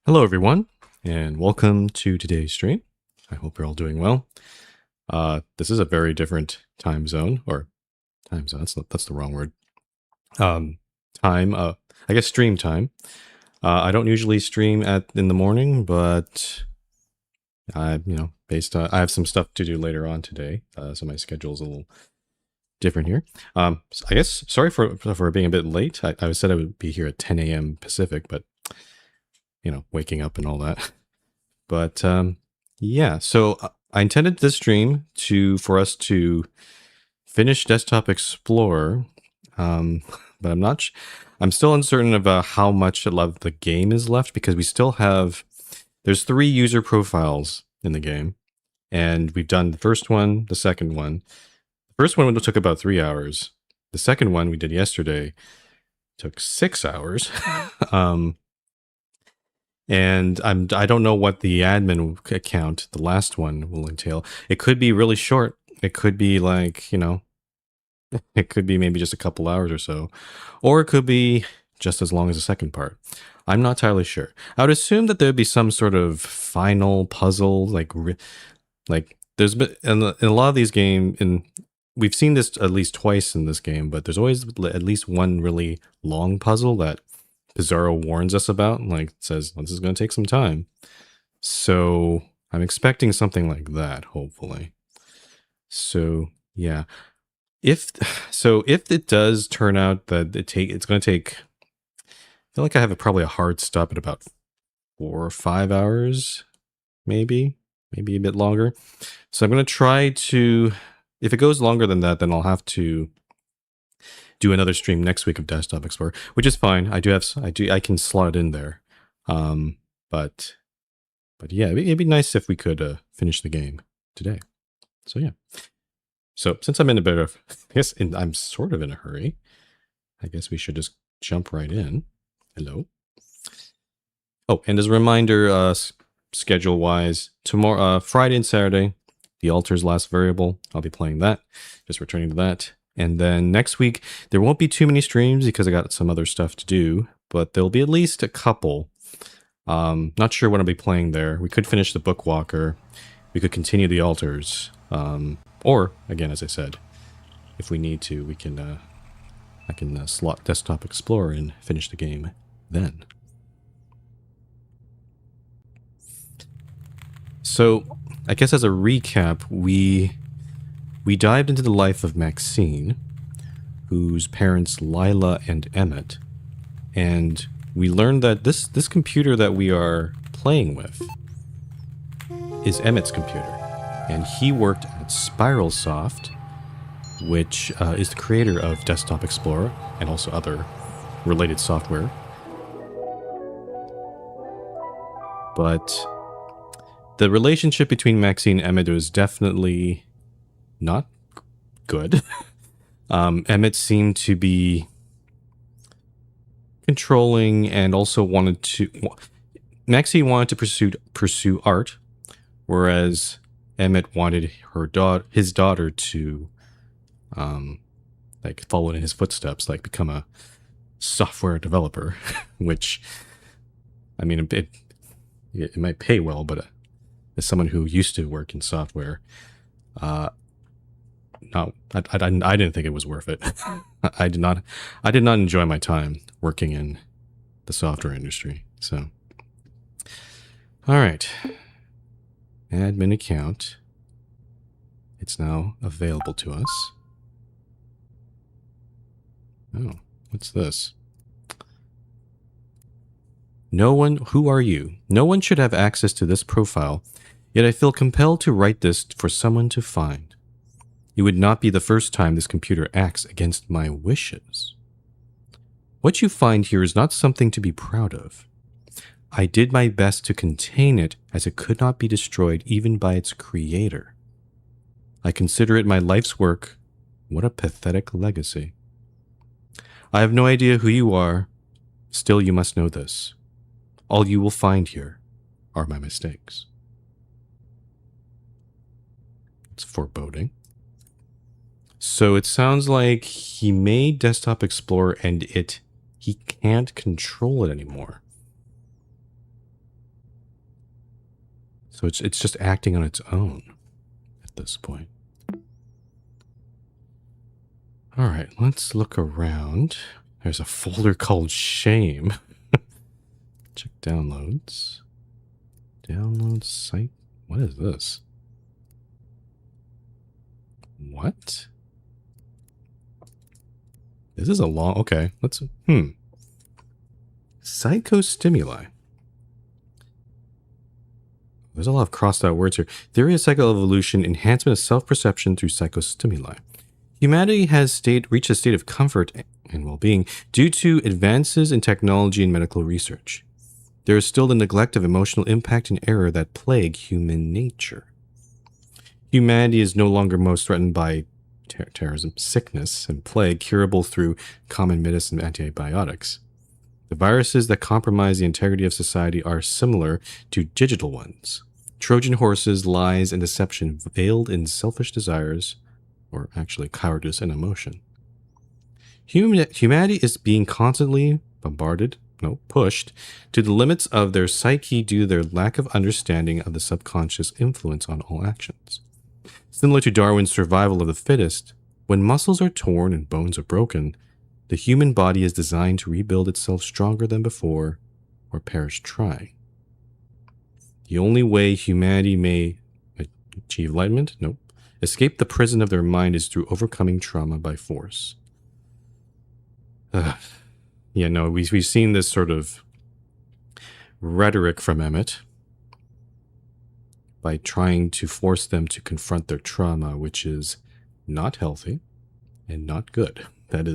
Hello, everyone, and welcome to today's stream. I hope you're all doing well. This is a very different time zone, or time zone. That's the wrong word. Time. I guess stream time. I don't usually stream in the morning, but I have some stuff to do later on today, so my schedule's a little different here. I guess sorry for being a bit late. I said I would be here at 10 a.m. Pacific, but waking up and all that. But yeah, so I intended this stream for us to finish Desktop Explorer, but I'm still uncertain about how much of the game is left because we still there's 3 user profiles in the game, and we've done the first one, the second one. The first one took about 3 hours. The second one we did yesterday took 6 hours. And I don't know what the admin account, the last one, will entail. It could be really short. It could be like, it could be maybe just a couple hours or so. Or it could be just as long as the second part. I'm not entirely sure. I would assume that there'd be some sort of final puzzle, like there's been in a lot of these games, and we've seen this at least twice in this game, but there's always at least one really long puzzle that Pizarro warns us about, like says this is going to take some time. So I'm expecting something like that, hopefully. So yeah, if it does turn out that it's going to take, I feel like I have probably a hard stop at about 4 or 5 hours, maybe a bit longer. So I'm going to try to. If it goes longer than that, then I'll have to do another stream next week of Desktop Explorer, which is fine. I can slot it in there. But yeah, it'd be nice if we could finish the game today. So yeah. So since I'm in a bit of, I'm sort of in a hurry, I guess we should just jump right in. Hello. Oh, and as a reminder, schedule-wise, tomorrow, Friday and Saturday, The Altar's Last Variable. I'll be playing that. Just returning to that. And then next week, there won't be too many streams because I got some other stuff to do, but there'll be at least a couple. Not sure what I'll be playing there. We could finish the Bookwalker. We could continue the Altars. Or, again, as I said, if we need to, I can slot Desktop Explorer and finish the game then. So, I guess as a recap, we dived into the life of Maxine, whose parents Lila and Emmett, and we learned that this computer that we are playing with is Emmett's computer, and he worked at Spiralsoft, which is the creator of Desktop Explorer and also other related software. But the relationship between Maxine and Emmett was definitely not good. Emmett seemed to be controlling and also Maxine wanted to pursue art, whereas Emmett wanted his daughter to like follow in his footsteps, like become a software developer, which, I mean, it might pay well, but as someone who used to work in software, no, I didn't think it was worth it. I did not enjoy my time working in the software industry. So, all right, admin account. It's now available to us. Oh, what's this? Who are you? No one should have access to this profile, yet I feel compelled to write this for someone to find. It would not be the first time this computer acts against my wishes. What you find here is not something to be proud of. I did my best to contain it as it could not be destroyed even by its creator. I consider it my life's work. What a pathetic legacy. I have no idea who you are. Still, you must know this. All you will find here are my mistakes. It's foreboding. So it sounds like he made Desktop Explorer and he can't control it anymore. So it's just acting on its own at this point. All right, let's look around. There's a folder called Shame. Check downloads. Download site. What is this? What? This is a long... Okay, let's... Psychostimuli. There's a lot of crossed out words here. Theory of psychoevolution, enhancement of self-perception through psychostimuli. Humanity has reached a state of comfort and well-being due to advances in technology and medical research. There is still the neglect of emotional impact and error that plague human nature. Humanity is no longer most threatened by terrorism, sickness, and plague curable through common medicine and antibiotics. The viruses that compromise the integrity of society are similar to digital ones. Trojan horses, lies, and deception veiled in selfish desires, or actually cowardice and emotion. Humanity is being constantly pushed to the limits of their psyche due to their lack of understanding of the subconscious influence on all actions. Similar to Darwin's survival of the fittest, when muscles are torn and bones are broken, the human body is designed to rebuild itself stronger than before or perish trying. The only way humanity may achieve enlightenment, escape the prison of their mind is through overcoming trauma by force. We've seen this sort of rhetoric from Emmett by trying to force them to confront their trauma, which is not healthy and not good. But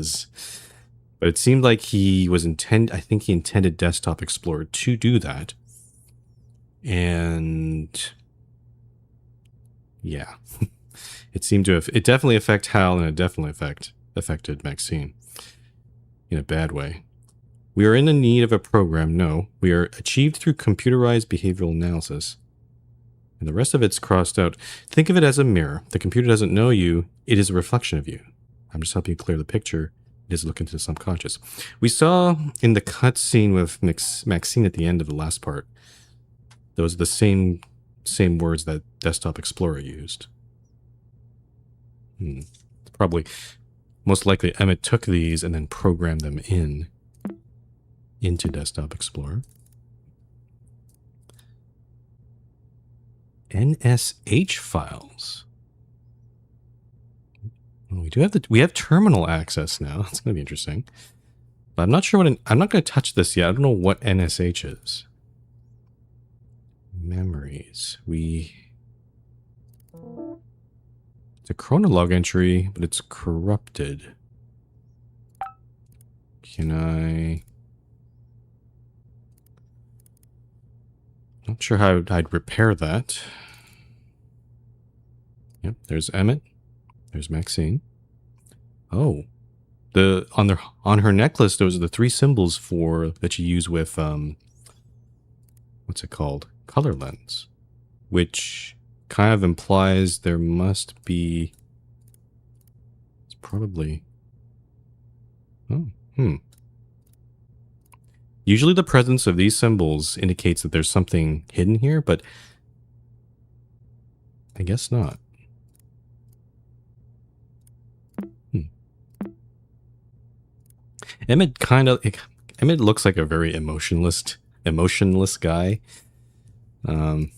it seemed like he intended Desktop Explorer to do that. And yeah, it definitely affected Hal, and it definitely affected Maxine in a bad way. We are in the need of a program. No, we are achieved through computerized behavioral analysis. And the rest of it's crossed out. Think of it as a mirror. The computer doesn't know you. It is a reflection of you. I'm just helping you clear the picture. It is looking to the subconscious. We saw in the cutscene with Maxine at the end of the last part, those are the same words that Desktop Explorer used. Probably, most likely, Emmett took these and then programmed them into Desktop Explorer. NSH files. We have terminal access now. That's going to be interesting. But I'm not sure I'm not going to touch this yet. I don't know what NSH is. Memories. It's a chronolog entry, but it's corrupted. Not sure how I'd repair that. Yep, there's Emmett. There's Maxine. Oh, on her necklace, those are the 3 symbols that you use with what's it called? Color lens, which kind of implies there must be. It's probably. Usually the presence of these symbols indicates that there's something hidden here, but I guess not. Emmett looks like a very emotionless guy. Kind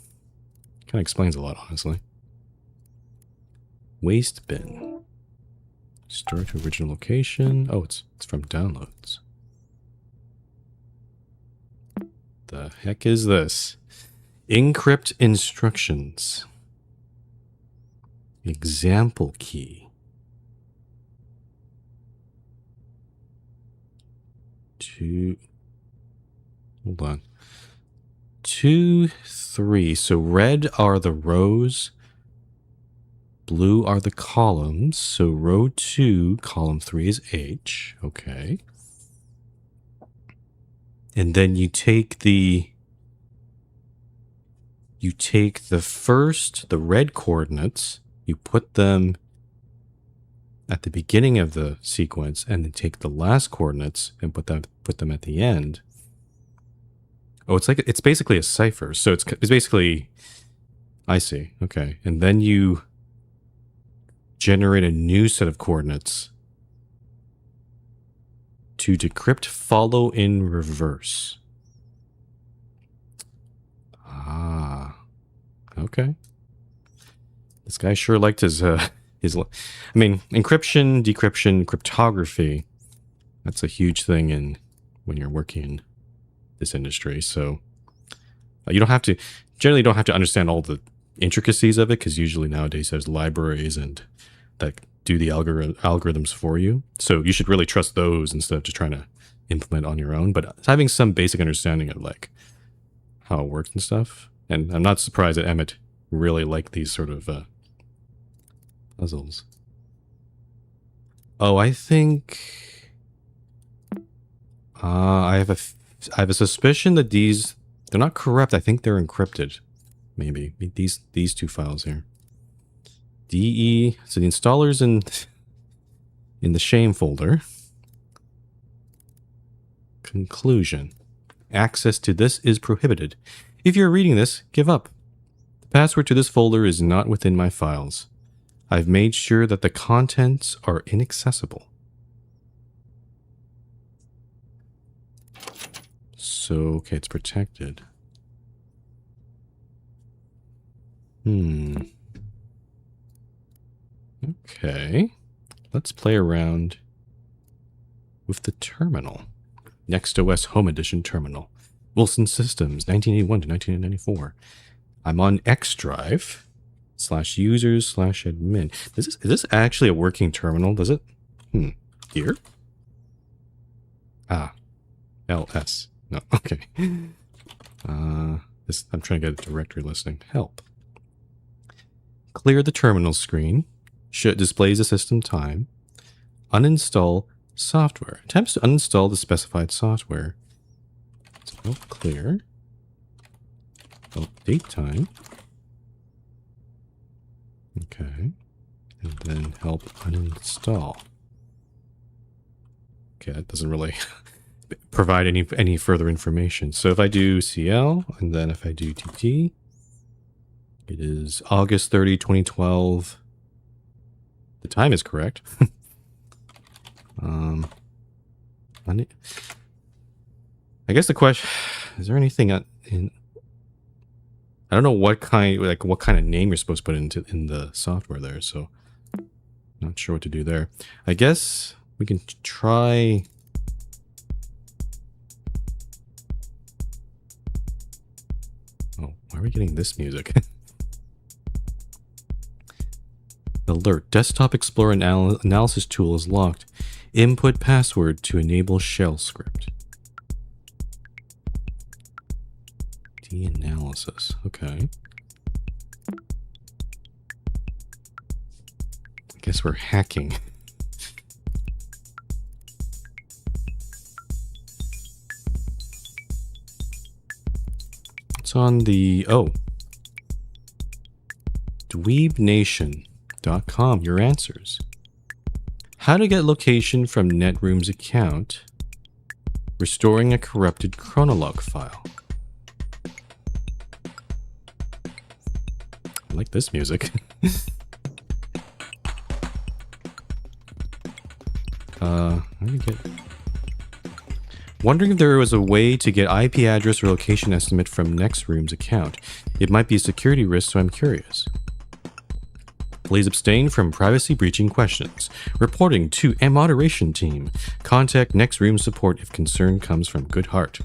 of explains a lot, honestly. Waste bin. Store to original location. Oh, it's from downloads. The heck is this? Encrypt instructions. Example key. Hold on. 2, 3. So red are the rows. Blue are the columns. So row 2, column 3 is H. Okay. And then you take the red coordinates, you put them at the beginning of the sequence, and then take the last coordinates and put them at the end. Oh, it's basically a cipher. So it's basically I see. Okay. And then you generate a new set of coordinates to decrypt follow in reverse. Ah. Okay. This guy sure liked his I mean, encryption, decryption, cryptography. That's a huge thing when you're working in this industry. So you generally don't have to understand all the intricacies of it, because usually nowadays there's libraries and that do the algorithms for you. So you should really trust those instead of just trying to implement on your own. But having some basic understanding of like how it works and stuff. And I'm not surprised that Emmett really liked these sort of puzzles. Oh, I think I have a suspicion that they're not corrupt. I think they're encrypted. Maybe these two files here. DE. So the installer's in the shame folder. Conclusion. Access to this is prohibited. If you're reading this, give up. The password to this folder is not within my files. I've made sure that the contents are inaccessible. So, okay, it's protected. Okay. Let's play around with the terminal. NextOS Home Edition terminal. Wilson Systems, 1981 to 1994. I'm on Xdrive /users/admin. Is this actually a working terminal? Does it? Here? Ah. LS. No, okay. I'm trying to get a directory listing. Help. Clear the terminal screen. Displays the system time. Uninstall software. Attempts to uninstall the specified software. So clear. Date time. Okay. And then help uninstall. Okay, that doesn't really provide any further information. So if I do CL, and then if I do TT, it is August 30, 2012. The time is correct. I guess the question, is there anything in, I don't know what kind of name you're supposed to put in the software there, so not sure what to do there. I guess we can try. Oh, why are we getting this music? Alert. Desktop Explorer analysis tool is locked. Input password to enable shell script. D-analysis. Okay. I guess we're hacking. It's on the... Oh. DweebNation.com. Your answers. How to get location from NetRoom's account. Restoring a corrupted Chronolog file. I like this music. How do you get... Wondering if there was a way to get IP address or location estimate from NextRoom's account. It might be a security risk, so I'm curious. Please abstain from privacy breaching questions. Reporting to a moderation team. Contact NextRoom support if concern comes from good heart.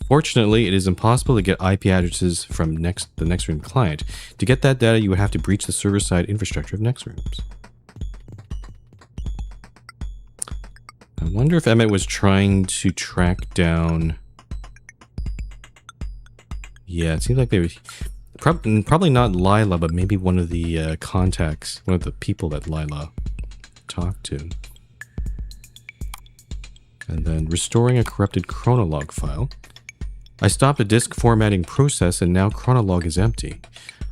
Fortunately, it is impossible to get IP addresses from the NextRoom client. To get that data, you would have to breach the server-side infrastructure of NextRooms. I wonder if Emmett was trying to track down... Yeah, it seems like they were... Probably not Lila, but maybe one of the contacts, one of the people that Lila talked to. And then restoring a corrupted Chronolog file. I stopped a disk formatting process and now Chronolog is empty.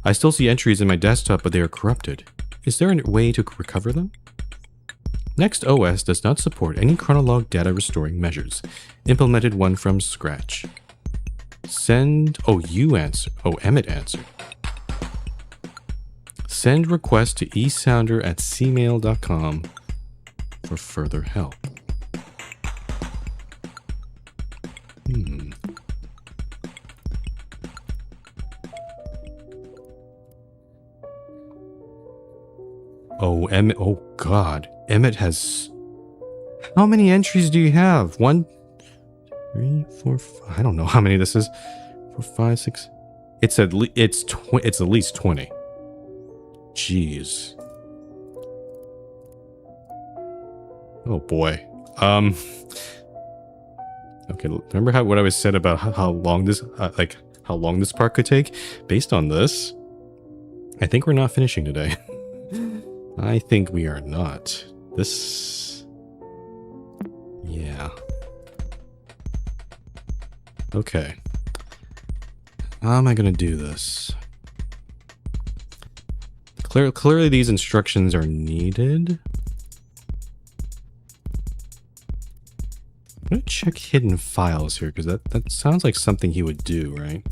I still see entries in my desktop, but they are corrupted. Is there a way to recover them? NextOS does not support any Chronolog data restoring measures. Implemented one from scratch. Send... Oh, you answer. Oh, Emmett answered. Send request to esounder@cmail.com for further help. Oh, Emmett. Oh, God. Emmett has... How many entries do you have? 1, 3, 4, 5... I don't know how many this is. 4, 5, 6... It's at least 20. Jeez. Oh, boy. Okay, remember what I was said about how long this... how long this part could take? Based on this, I think we're not finishing today. I think we are not. This... Yeah. Okay. How am I gonna do this? Clearly these instructions are needed. I'm gonna check hidden files here, because that sounds like something he would do, right?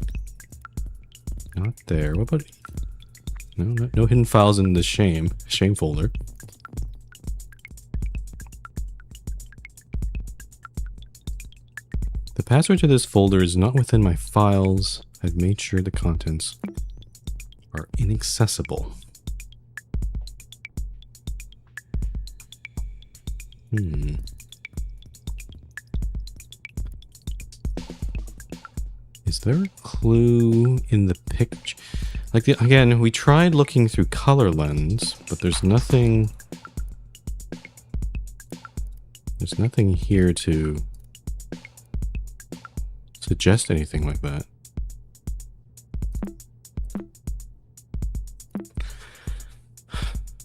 Not there. What about... No hidden files in the shame folder. The password to this folder is not within my files. I've made sure the contents are inaccessible. Is there a clue in the picture? Like, again, we tried looking through color lens, but there's nothing... There's nothing here to suggest anything like that.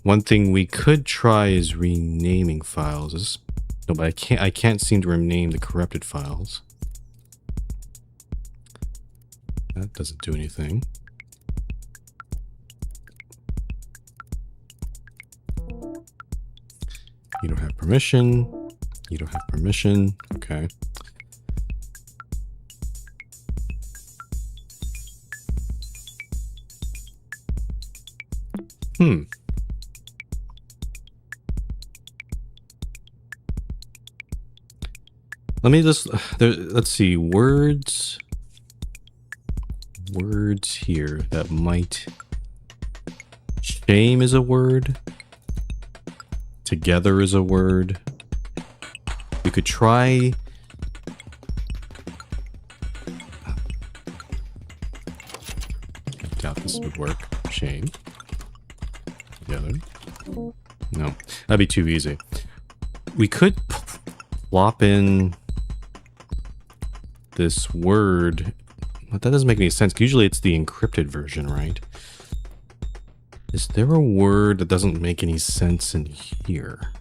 One thing we could try is renaming files. No, but I can't seem to rename the corrupted files. That doesn't do anything. You don't have permission. You don't have permission. Okay. Let me just... let's see. Words here that might... Shame is a word. Together is a word. We could try... I doubt this would work. Shame. Together. No, that'd be too easy. We could plop in this word, but that doesn't make any sense. Usually it's the encrypted version, right? Is there a word that doesn't make any sense in here?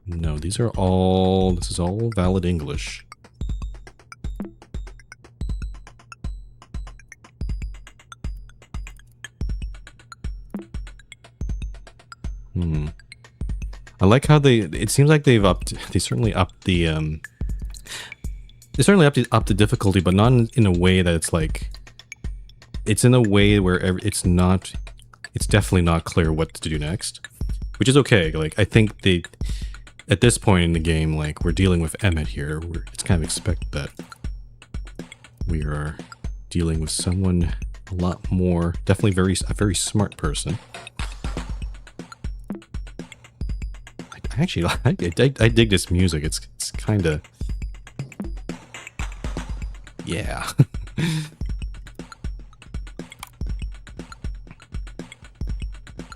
No, this is all valid English. I like how it seems like they certainly upped the difficulty, but not in a way that it's like, it's in a way where it's definitely not clear what to do next, which is okay. Like, I think at this point in the game, like, we're dealing with Emmett here, it's kind of expected that we are dealing with someone a lot more, definitely a very smart person. Actually, I dig this music. It's kind of... Yeah.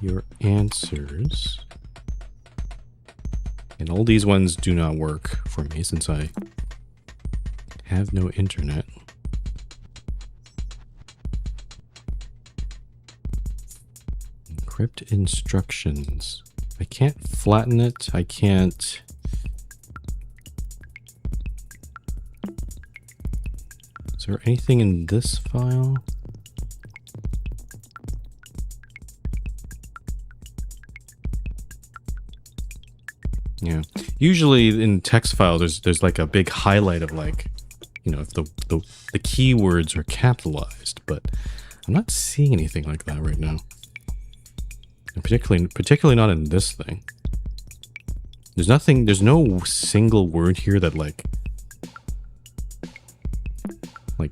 Your answers. And all these ones do not work for me since I have no internet. Encrypt instructions. I can't flatten it. I can't... Is there anything in this file? Yeah. Usually in text files, there's like a big highlight of, like, you know, if the keywords are capitalized, but I'm not seeing anything like that right now. And particularly not in this thing. There's no single word here that like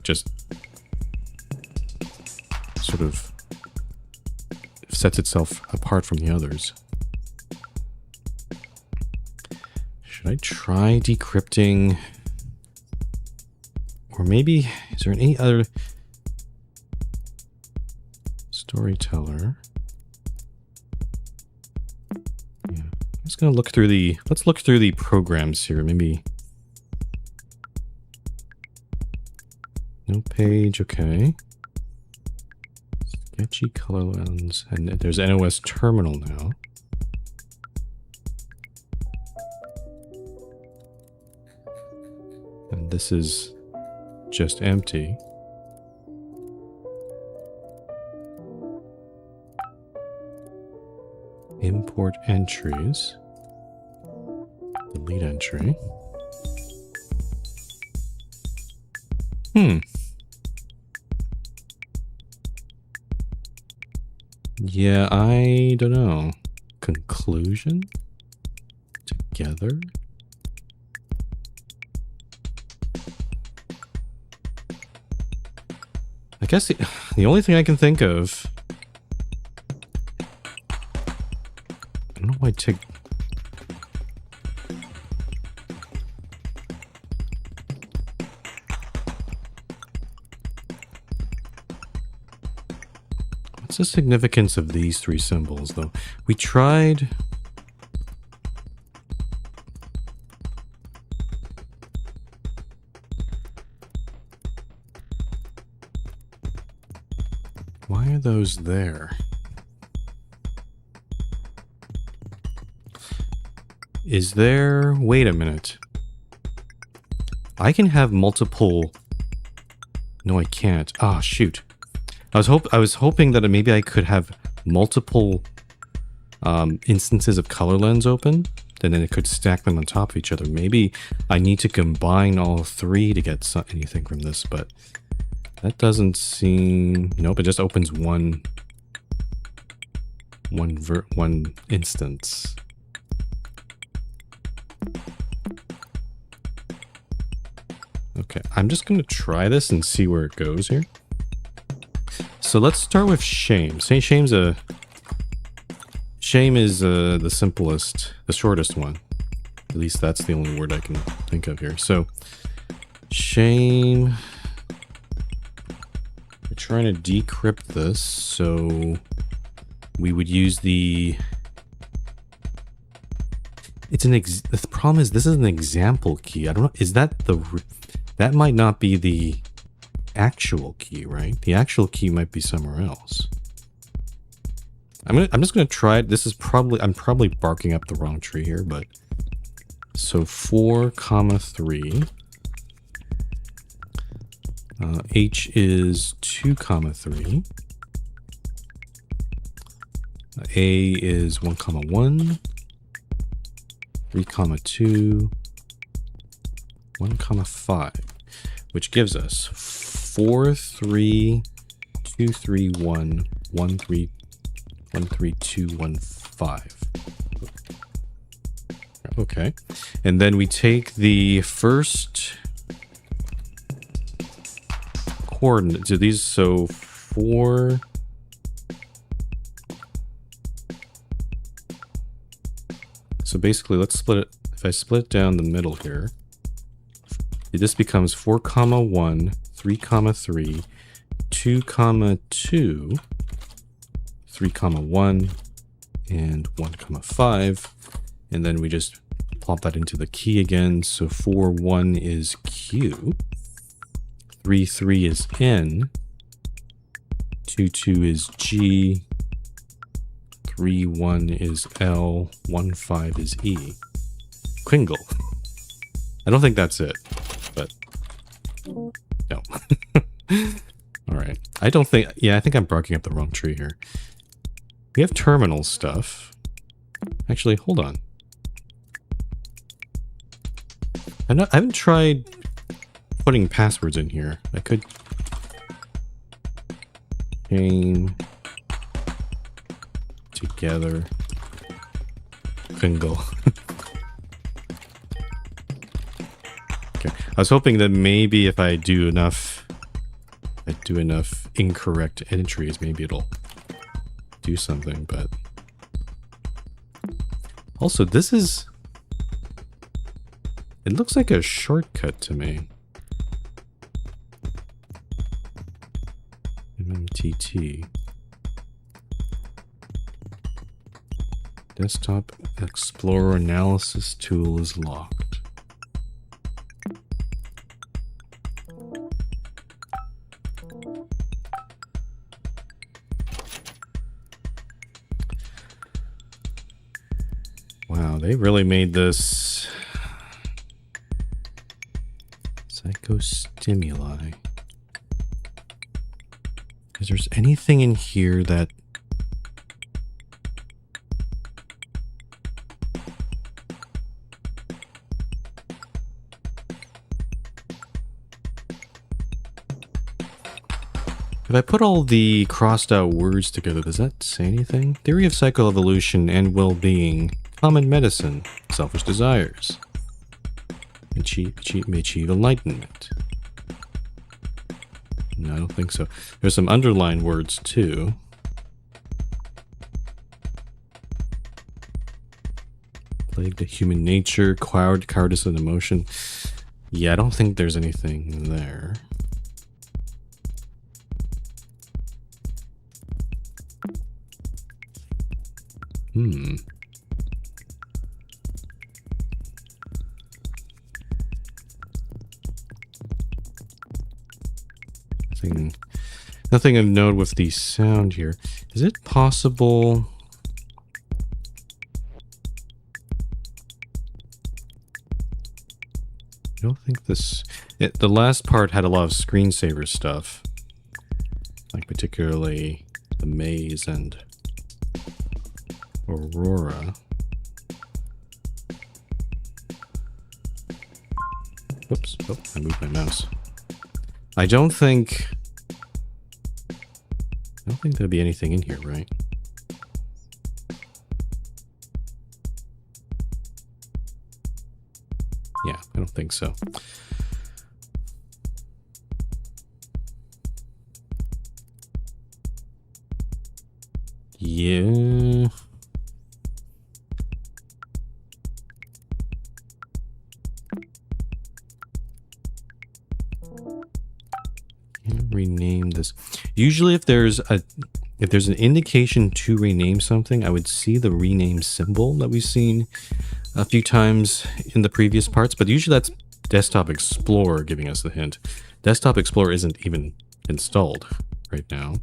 just sort of sets itself apart from the others. Should I try decrypting? Or maybe, is there any other storyteller? Yeah. I'm just gonna look through let's look through the programs here, maybe. No page, okay. Sketchy color lens, and there's NOS terminal now. And this is just empty. Import entries. Delete entry. Yeah, I don't know. Conclusion? Together? I guess the only thing I can think of... I don't know why take... What's the significance of these three symbols, though? We tried... Why are those there? Is there... Wait a minute. I can have multiple... No, I can't. Ah, shoot. I was hoping that maybe I could have multiple instances of color lens open, and then it could stack them on top of each other. Maybe I need to combine all three to get anything from this, but that doesn't seem... Nope, it just opens one instance. Okay, I'm just going to try this and see where it goes here. So let's start with shame. Shame is the simplest, the shortest one. At least that's the only word I can think of here. So shame. We're trying to decrypt this, so we would use the... The problem is this is an example key. I don't know. Is that that might not be the actual key, right? The actual key might be somewhere else. I'm just gonna try it. I'm probably barking up the wrong tree here, but so 4, 3. H is 2, 3. A is 1, 1. 3, 2. 1, 5. Which gives us 4, 3, 2, 3, 1, 1, 3, 1, 3, 2, 1, 5. Okay. And then we take the first coordinates of these, so 4. So basically, let's split it. If I split down the middle here, this becomes 4, 1, 3, 3, 2, 2, 3, 1, and 1, 5. And then we just plop that into the key again. So 4, 1 is Q. 3, 3 is N. 2, 2 is G. 3, 1 is L. 1, 5 is E. Kringle. I don't think that's it, but no. All right. I don't think... Yeah, I think I'm barking up the wrong tree here. We have terminal stuff. Actually, hold on. I haven't tried putting passwords in here. I could... Chain. Together. Fingal. Okay. I was hoping that maybe if I do enough incorrect entries, maybe it'll do something, but also this is, it looks like a shortcut to me. MMTT. Desktop Explorer analysis tool is locked. Wow, they really made this psychostimuli. Is there anything in here that if I put all the crossed out words together, does that say anything? Theory of psychoevolution and well-being, common medicine, selfish desires, achieve enlightenment. No, I don't think so. There's some underlined words too. Plague to human nature, cowardice and emotion. Yeah, I don't think there's anything there. Nothing of note with the sound here. Is it possible? I don't think this... the last part had a lot of screensaver stuff. Like particularly the maze and Aurora. Oops. Oh, I moved my mouse. I don't think there'd be anything in here, right? Yeah, I don't think so. Yeah. Rename this. Usually if there's an indication to rename something, I would see the rename symbol that we've seen a few times in the previous parts, but usually that's Desktop Explorer giving us the hint. Desktop Explorer isn't even installed right now,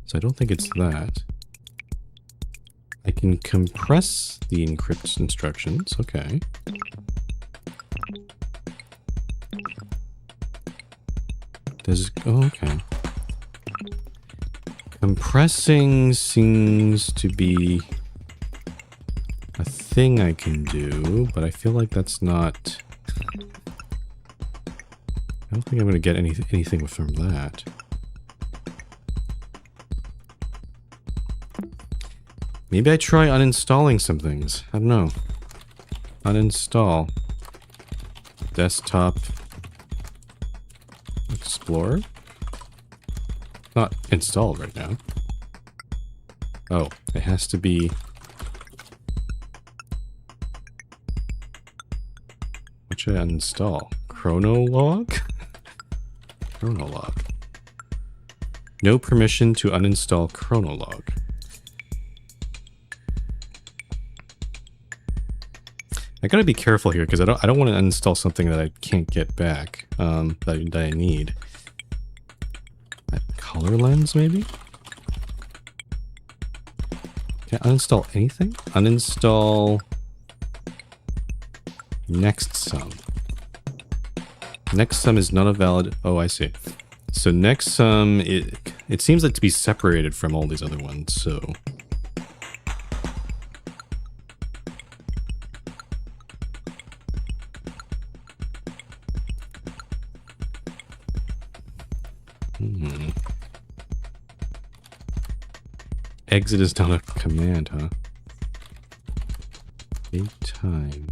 so I don't think it's that. I can compress the encrypt instructions. Okay. Oh, okay. Compressing seems to be a thing I can do, but I feel like that's not... I don't think I'm going to get anything from that. Maybe I try uninstalling some things. I don't know. Uninstall. Desktop Explorer? Not installed right now. Oh, it has to be... What should I uninstall? Chronolog? Chronolog. No permission to uninstall Chronolog. I gotta be careful here because I don't want to uninstall something that I can't get back. That I need. Color lens, maybe? Can I uninstall anything? Uninstall NextSum. NextSum is not a valid... Oh, I see. So NextSum, it seems like to be separated from all these other ones, so... exit is not a command, huh? Time.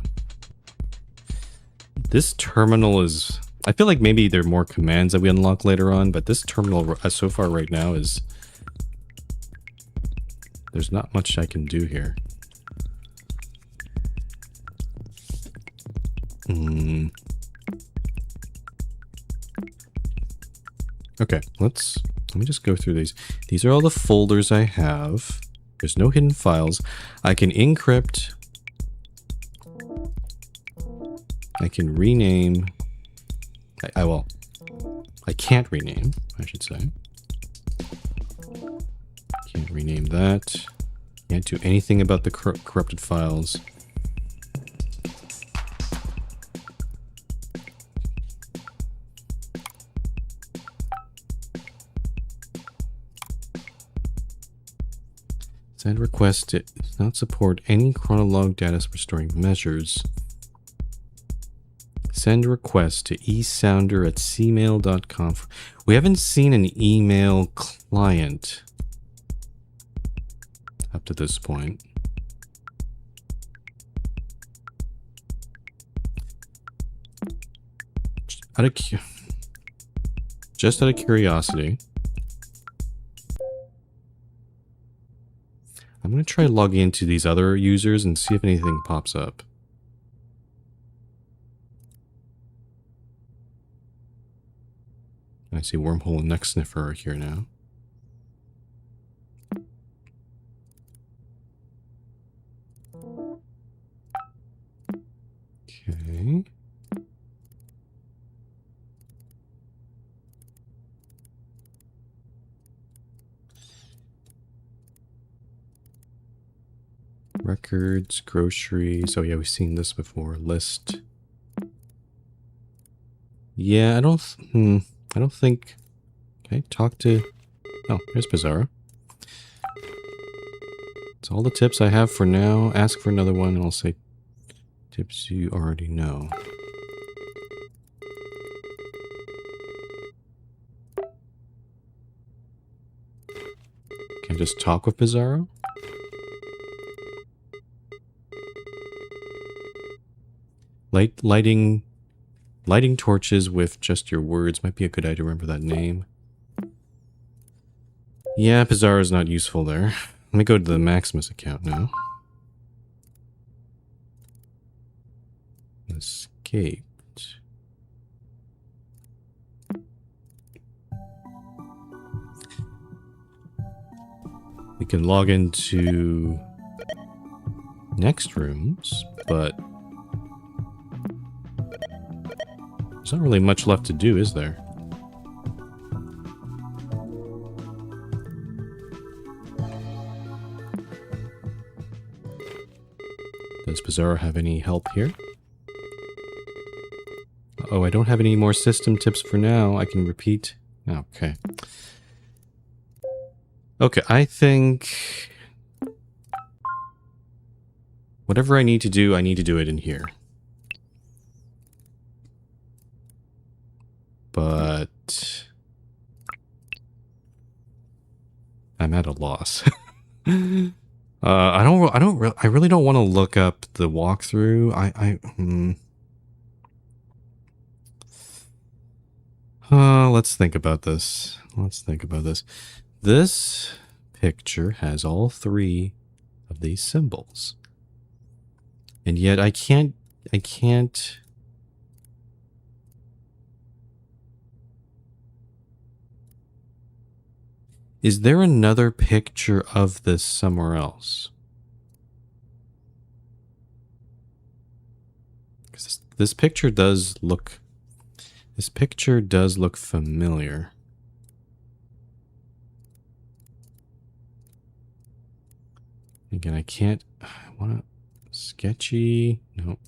This terminal is... I feel like maybe there are more commands that we unlock later on, but this terminal so far right now is... There's not much I can do here. Okay, let me just go through these. These are all the folders I have. There's no hidden files. I can encrypt. I can rename. I can't rename, I should say. Can't rename that. Can't do anything about the corrupted files. Send request. It does not support any chronolog data restoring measures. Send request to esounder@cmail.com. We haven't seen an email client up to this point. Just out of curiosity, I'm going to try logging into these other users and see if anything pops up. I see Wormhole and Neck Sniffer are here now. Okay. Records, groceries. Oh yeah, we've seen this before. List. Yeah, I don't think... Okay, talk to... Oh, here's Bizarro. That's all the tips I have for now. Ask for another one and I'll say tips you already know. Can I just talk with Bizarro? Lighting torches with just your words might be a good idea to remember that name. Yeah, Pizarro is not useful there. Let me go to the Maximus account now. Escaped. We can log into next rooms, but there's not really much left to do, is there? Does Bizarro have any help here? Oh, I don't have any more system tips for now. I can repeat. Okay. Okay, I think... whatever I need to do it in here. But... I'm at a loss. I really don't want to look up the walkthrough. Let's think about this. This picture has all three of these symbols. And yet I can't... Is there another picture of this somewhere else? Because this picture does look... This picture does look familiar. Again, I can't... I want to... Sketchy... Nope.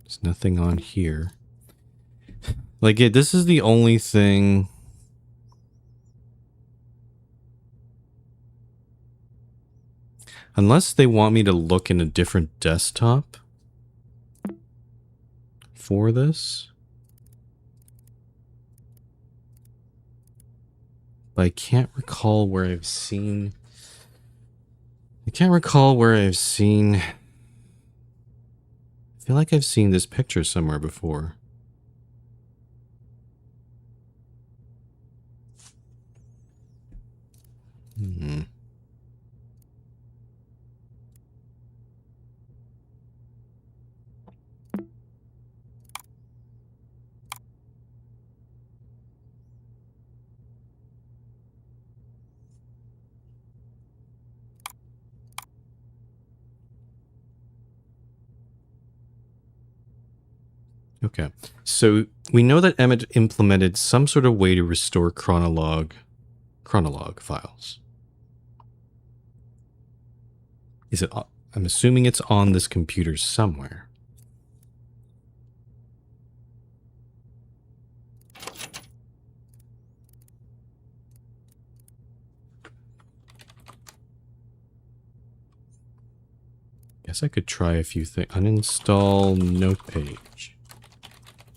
There's nothing on here. Like, this is the only thing... Unless they want me to look in a different desktop for this. But I can't recall where I've seen... I can't recall where I've seen... I feel like I've seen this picture somewhere before. Hmm. Okay, so we know that Emmet implemented some sort of way to restore chronologue files. Is it? I'm assuming it's on this computer somewhere. Guess I could try a few things. Uninstall note page.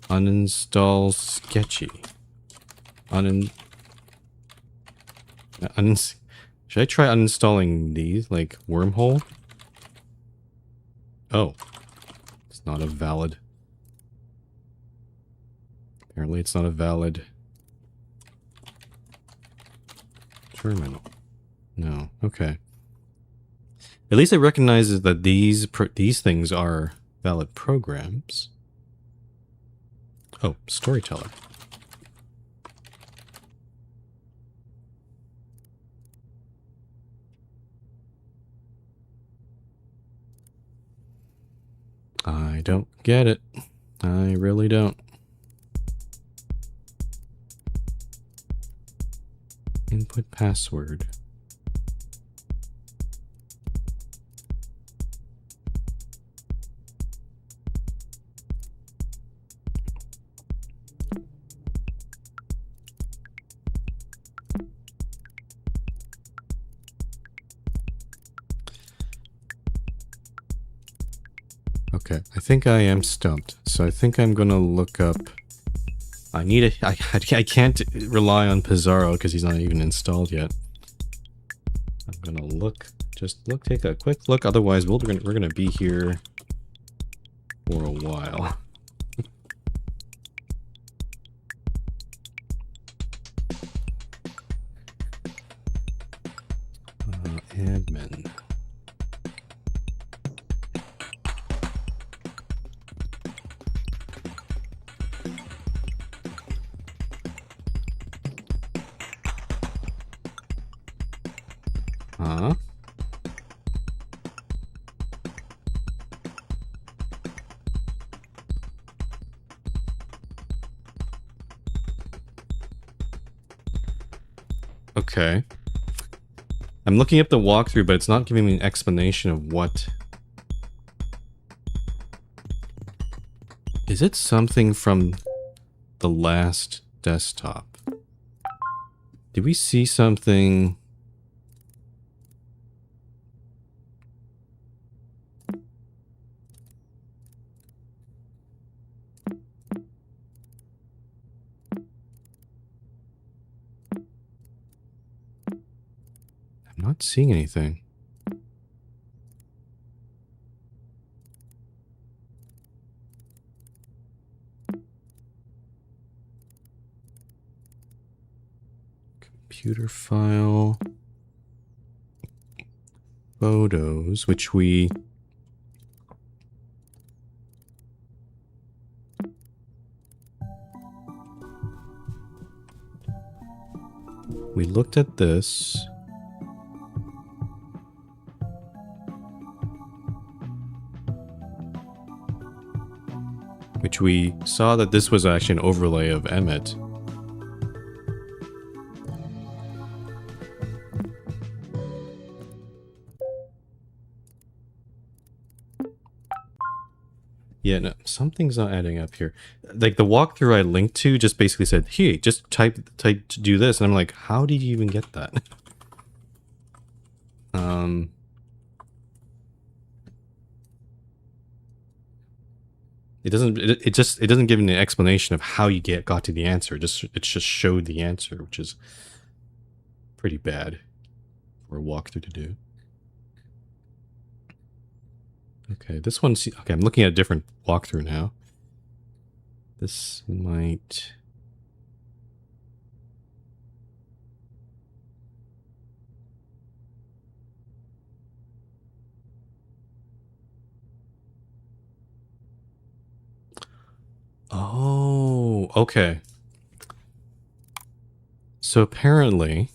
Uninstall sketchy. Should I try uninstalling these, like wormhole? Oh, it's not a valid. Apparently, it's not a valid terminal. No. Okay. At least it recognizes that these things are valid programs. Oh, storyteller. I don't get it. I really don't. Input password. Okay, I think I am stumped. So I think I'm gonna look up... I can't rely on Pizarro because he's not even installed yet. I'm gonna look, take a quick look. Otherwise, we're gonna be here for a while. Admin. Okay. I'm looking up the walkthrough, but it's not giving me an explanation of what... Is it something from the last desktop? Did we see something... I'm not seeing anything. Computer file. Photos, which we... We looked at this. Which we saw that this was actually an overlay of Emmet. Yeah, no, something's not adding up here. Like the walkthrough I linked to just basically said, "Hey, just type to do this," and I'm like, "How did you even get that?" It doesn't. It doesn't give an explanation of how you got to the answer. It just showed the answer, which is pretty bad for a walkthrough to do. Okay, this one's... Okay, I'm looking at a different walkthrough now. This might... Oh, okay. So apparently,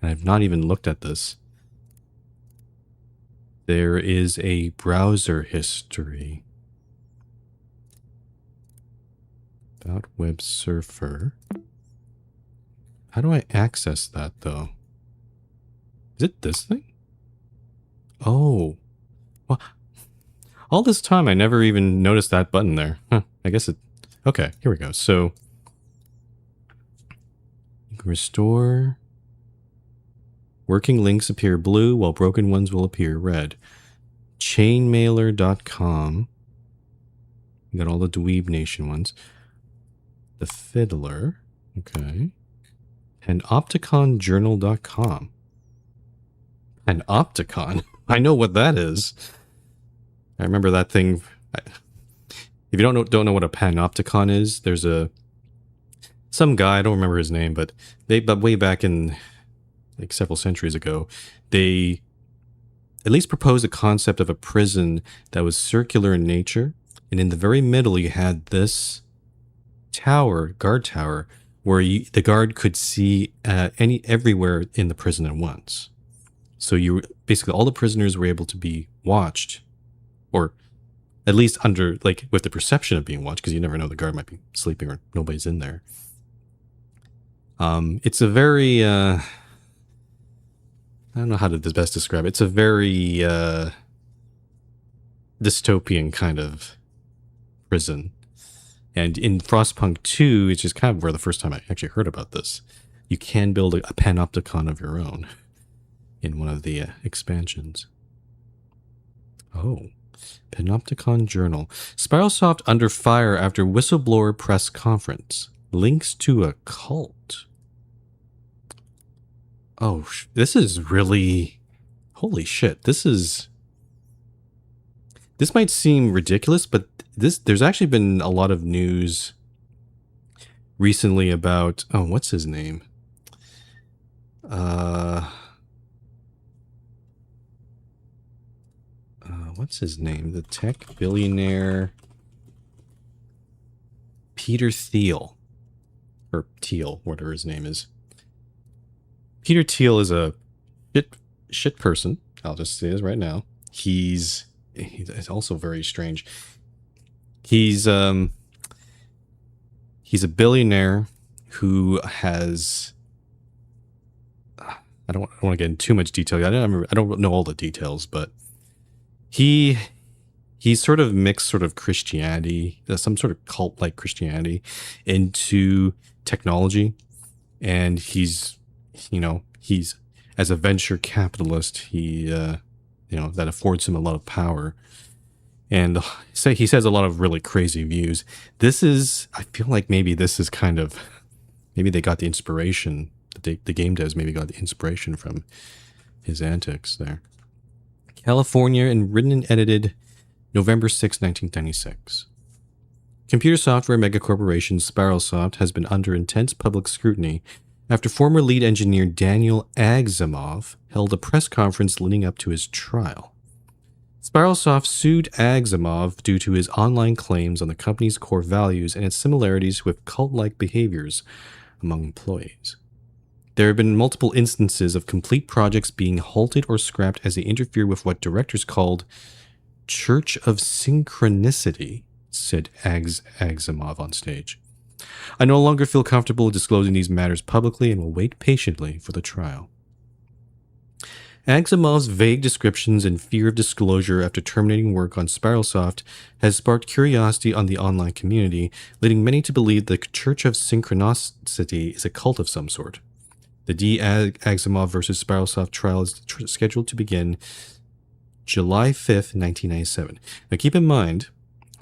and I've not even looked at this, there is a browser history about Web Surfer. How do I access that, though? Is it this thing? Oh. Well, all this time, I never even noticed that button there. Huh, I guess it... Okay, here we go. So, you can restore... Working links appear blue, while broken ones will appear red. Chainmailer.com. You got all the Dweeb Nation ones. The Fiddler. Okay. Panopticonjournal.com. Panopticon? I know what that is. I remember that thing. If you don't know what a panopticon is, there's some guy, I don't remember his name, but way back in like several centuries ago, they at least proposed a concept of a prison that was circular in nature, and in the very middle you had this guard tower, where the guard could see everywhere in the prison at once. So basically all the prisoners were able to be watched, or at least under, like, with the perception of being watched, because you never know, the guard might be sleeping or nobody's in there. It's a very, I don't know how to best describe it. It's a very dystopian kind of prison. And in Frostpunk 2, which is kind of where the first time I actually heard about this, you can build a panopticon of your own in one of the expansions. Oh, Panopticon Journal. Spiralsoft under fire after whistleblower press conference. Links to a cult. Oh, this is really... Holy shit, this might seem ridiculous, but there's actually been a lot of news recently about... Oh, what's his name? What's his name? The tech billionaire... Peter Thiel. Or Thiel, whatever his name is. Peter Thiel is a shit person. I'll just say this right now. He's also very strange. He's a billionaire who has... I don't want to get into too much detail. I don't know all the details, but he's sort of mixed sort of Christianity, some sort of cult-like Christianity, into technology. And he's as a venture capitalist, he that affords him a lot of power. And he says a lot of really crazy views. I feel like maybe this is kind of, maybe they got the inspiration, the game devs maybe got the inspiration from his antics there. California, and written and edited November 6, 1996. Computer software megacorporation Spiralsoft has been under intense public scrutiny after former lead engineer Daniel Agzamov held a press conference leading up to his trial. Spiralsoft sued Agzamov due to his online claims on the company's core values and its similarities with cult-like behaviors among employees. There have been multiple instances of complete projects being halted or scrapped as they interfere with what directors called Church of Synchronicity, said Agzamov on stage. I no longer feel comfortable disclosing these matters publicly and will wait patiently for the trial. Agzamov's vague descriptions and fear of disclosure after terminating work on Spiralsoft has sparked curiosity on the online community, leading many to believe the Church of Synchronicity is a cult of some sort. The D. Agzamov versus Spiralsoft trial is scheduled to begin July 5th, 1997. Now keep in mind,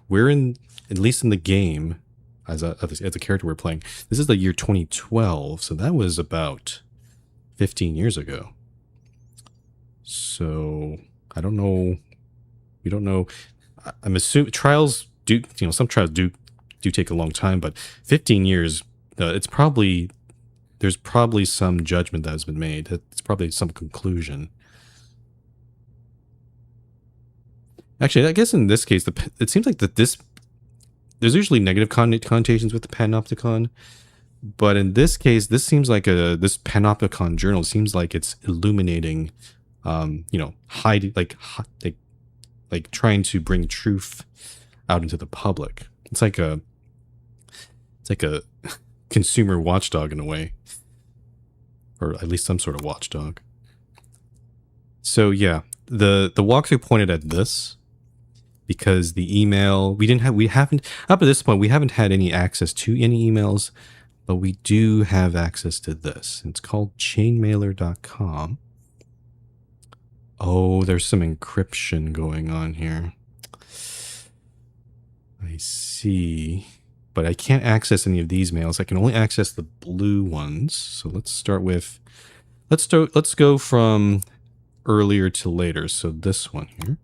we're at least in the game, as a character we're playing, this is the year 2012, so that was about 15 years ago. So I don't know. We don't know. I'm assuming trials do, some trials do take a long time, but 15 years, it's probably, there's probably some judgment that has been made. It's probably some conclusion. Actually, I guess in this case, it seems like that there's usually negative connotations with the Panopticon, but in this case, this seems like this Panopticon journal seems like it's illuminating, hiding, like trying to bring truth out into the public. It's like a consumer watchdog in a way, or at least some sort of watchdog. So yeah, the walkthrough pointed at this because the email we haven't up to this point, we haven't had any access to any emails, but we do have access to this. It's called chainmailer.com. Oh, there's some encryption going on here. I see. But I can't access any of these mails. I can only access the blue ones. So let's start with, let's go from earlier to later. So this one here.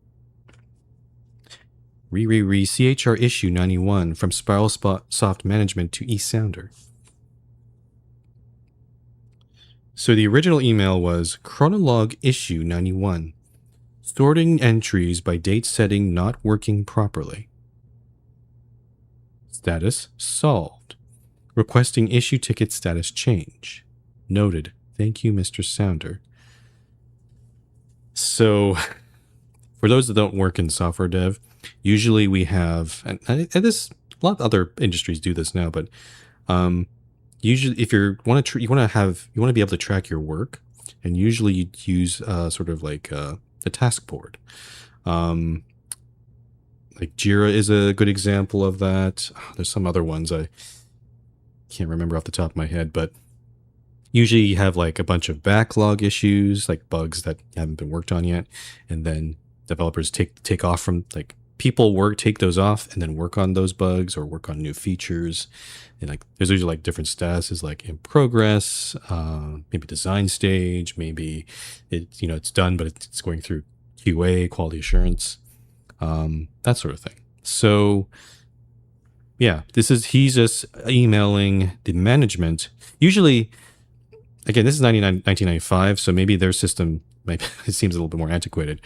CHR issue 91 from Spiral Soft Management to eSounder. So the original email was Chronolog issue 91. Sorting entries by date setting not working properly. Status solved. Requesting issue ticket status change. Noted. Thank you, Mr. Sounder. So, for those that don't work in software dev, usually we have, and this, a lot of other industries do this now, but usually if you want to be able to track your work, and usually you use sort of like the task board. Like Jira is a good example of that. There's some other ones I can't remember off the top of my head, but usually you have like a bunch of backlog issues, like bugs that haven't been worked on yet, and then developers take off from, like, people take those off and then work on those bugs or work on new features. And like there's usually like different statuses, like in progress, maybe design stage, maybe it's done but it's going through QA, quality assurance, that sort of thing. So yeah, he's just emailing the management. Usually, again, this is 1995, so maybe their system it seems a little bit more antiquated.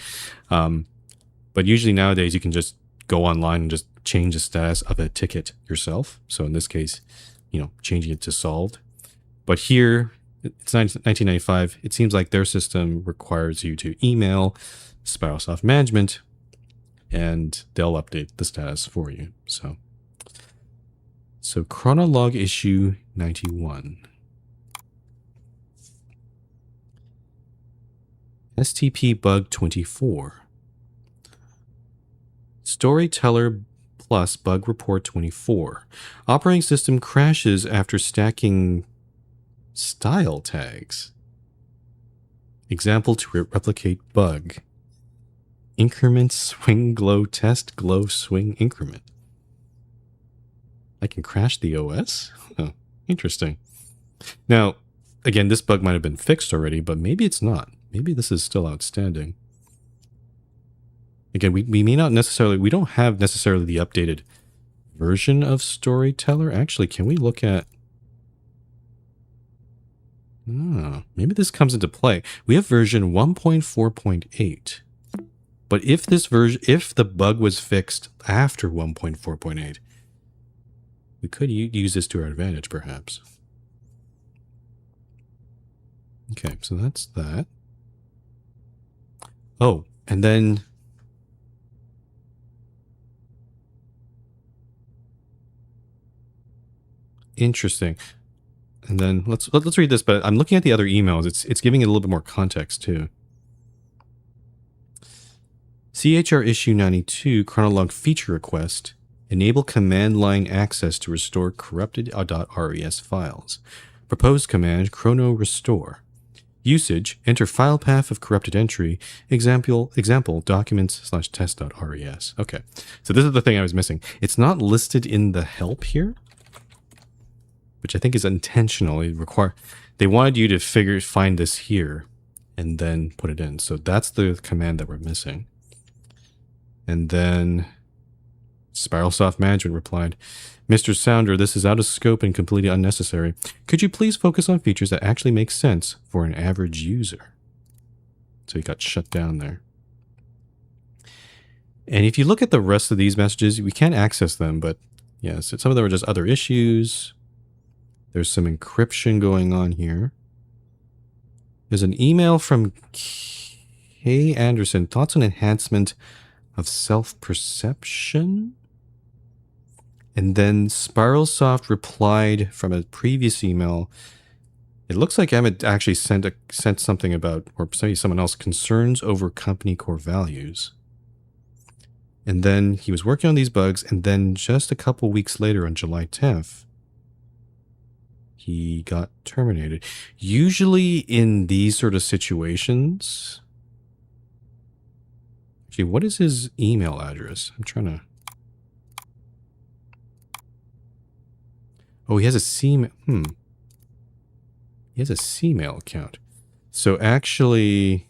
But usually nowadays you can just go online and just change the status of a ticket yourself. So in this case, changing it to solved. But here, it's 1995. It seems like their system requires you to email Spiral Soft Management, and they'll update the status for you. So Chronolog issue 91. STP bug 24. Storyteller Plus bug report 24. Operating system crashes after stacking style tags. Example to replicate bug. Increment swing glow test glow swing increment. I can crash the OS? Oh, interesting. Now, again, this bug might have been fixed already, but maybe it's not. Maybe this is still outstanding. Again, we may not necessarily, we don't have necessarily the updated version of Storyteller. Actually, can we look at, maybe this comes into play. We have version 1.4.8. But if the bug was fixed after 1.4.8, we could use this to our advantage, perhaps. Okay, so that's that. Oh, and then interesting. And then let's read this, but I'm looking at the other emails. It's giving it a little bit more context too. CHR issue 92 Chronolog feature request. Enable command line access to restore corrupted .res files. Proposed command chrono restore. Usage, enter file path of corrupted entry. Example documents/test.res. Okay, so this is the thing I was missing. It's not listed in the help here. which I think is intentional. They wanted you to find this here and then put it in. So that's the command that we're missing. And then Spiralsoft Management replied, Mr. Sounder, this is out of scope and completely unnecessary. Could you please focus on features that actually make sense for an average user? So he got shut down there. And if you look at the rest of these messages, we can't access them, but yeah, so some of them are just other issues. There's some encryption going on here. There's an email from K. Anderson, thoughts on enhancement of self-perception? And then Spiralsoft replied from a previous email. It looks like Emmett actually sent something about, or maybe someone else, concerns over company core values. And then he was working on these bugs, and then just a couple weeks later on July 10th, he got terminated. Usually in these sort of situations... Actually, what is his email address? I'm trying to... Oh, he has a C-mail... He has a C-mail account. So actually...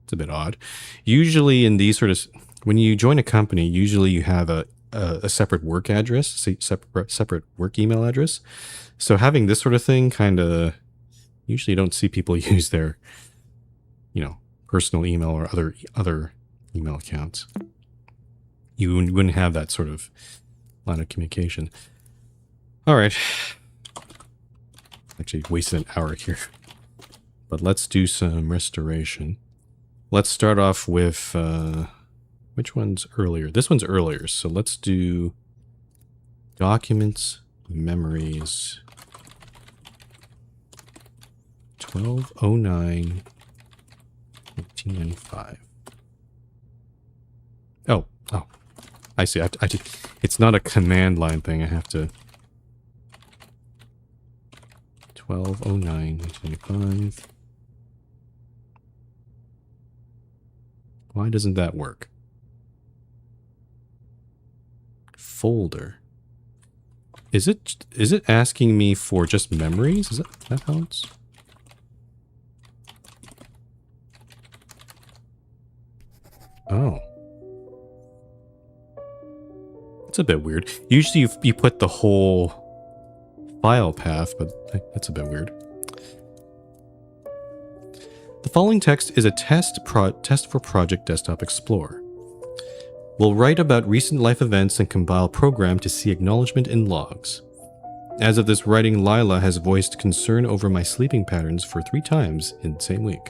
It's a bit odd. Usually in these sort of... When you join a company, usually you have a separate work address, separate work email address. So having this sort of thing kind of... Usually you don't see people use their, personal email or other email accounts. You wouldn't have that sort of line of communication. All right. Actually wasted an hour here. But let's do some restoration. Let's start off with, which one's earlier? This one's earlier, so let's do documents, memories, 1209, 1995. Oh, I see. It's not a command line thing. I have to... 1209, 1995. Why doesn't that work? Folder. Is it asking me for just memories? Is that how it's... Oh. It's a bit weird. Usually you put the whole file path, but that's a bit weird. The following text is a test for Project Desktop Explorer. We'll write about recent life events and compile program to see acknowledgement in logs. As of this writing, Lila has voiced concern over my sleeping patterns for 3 times in the same week.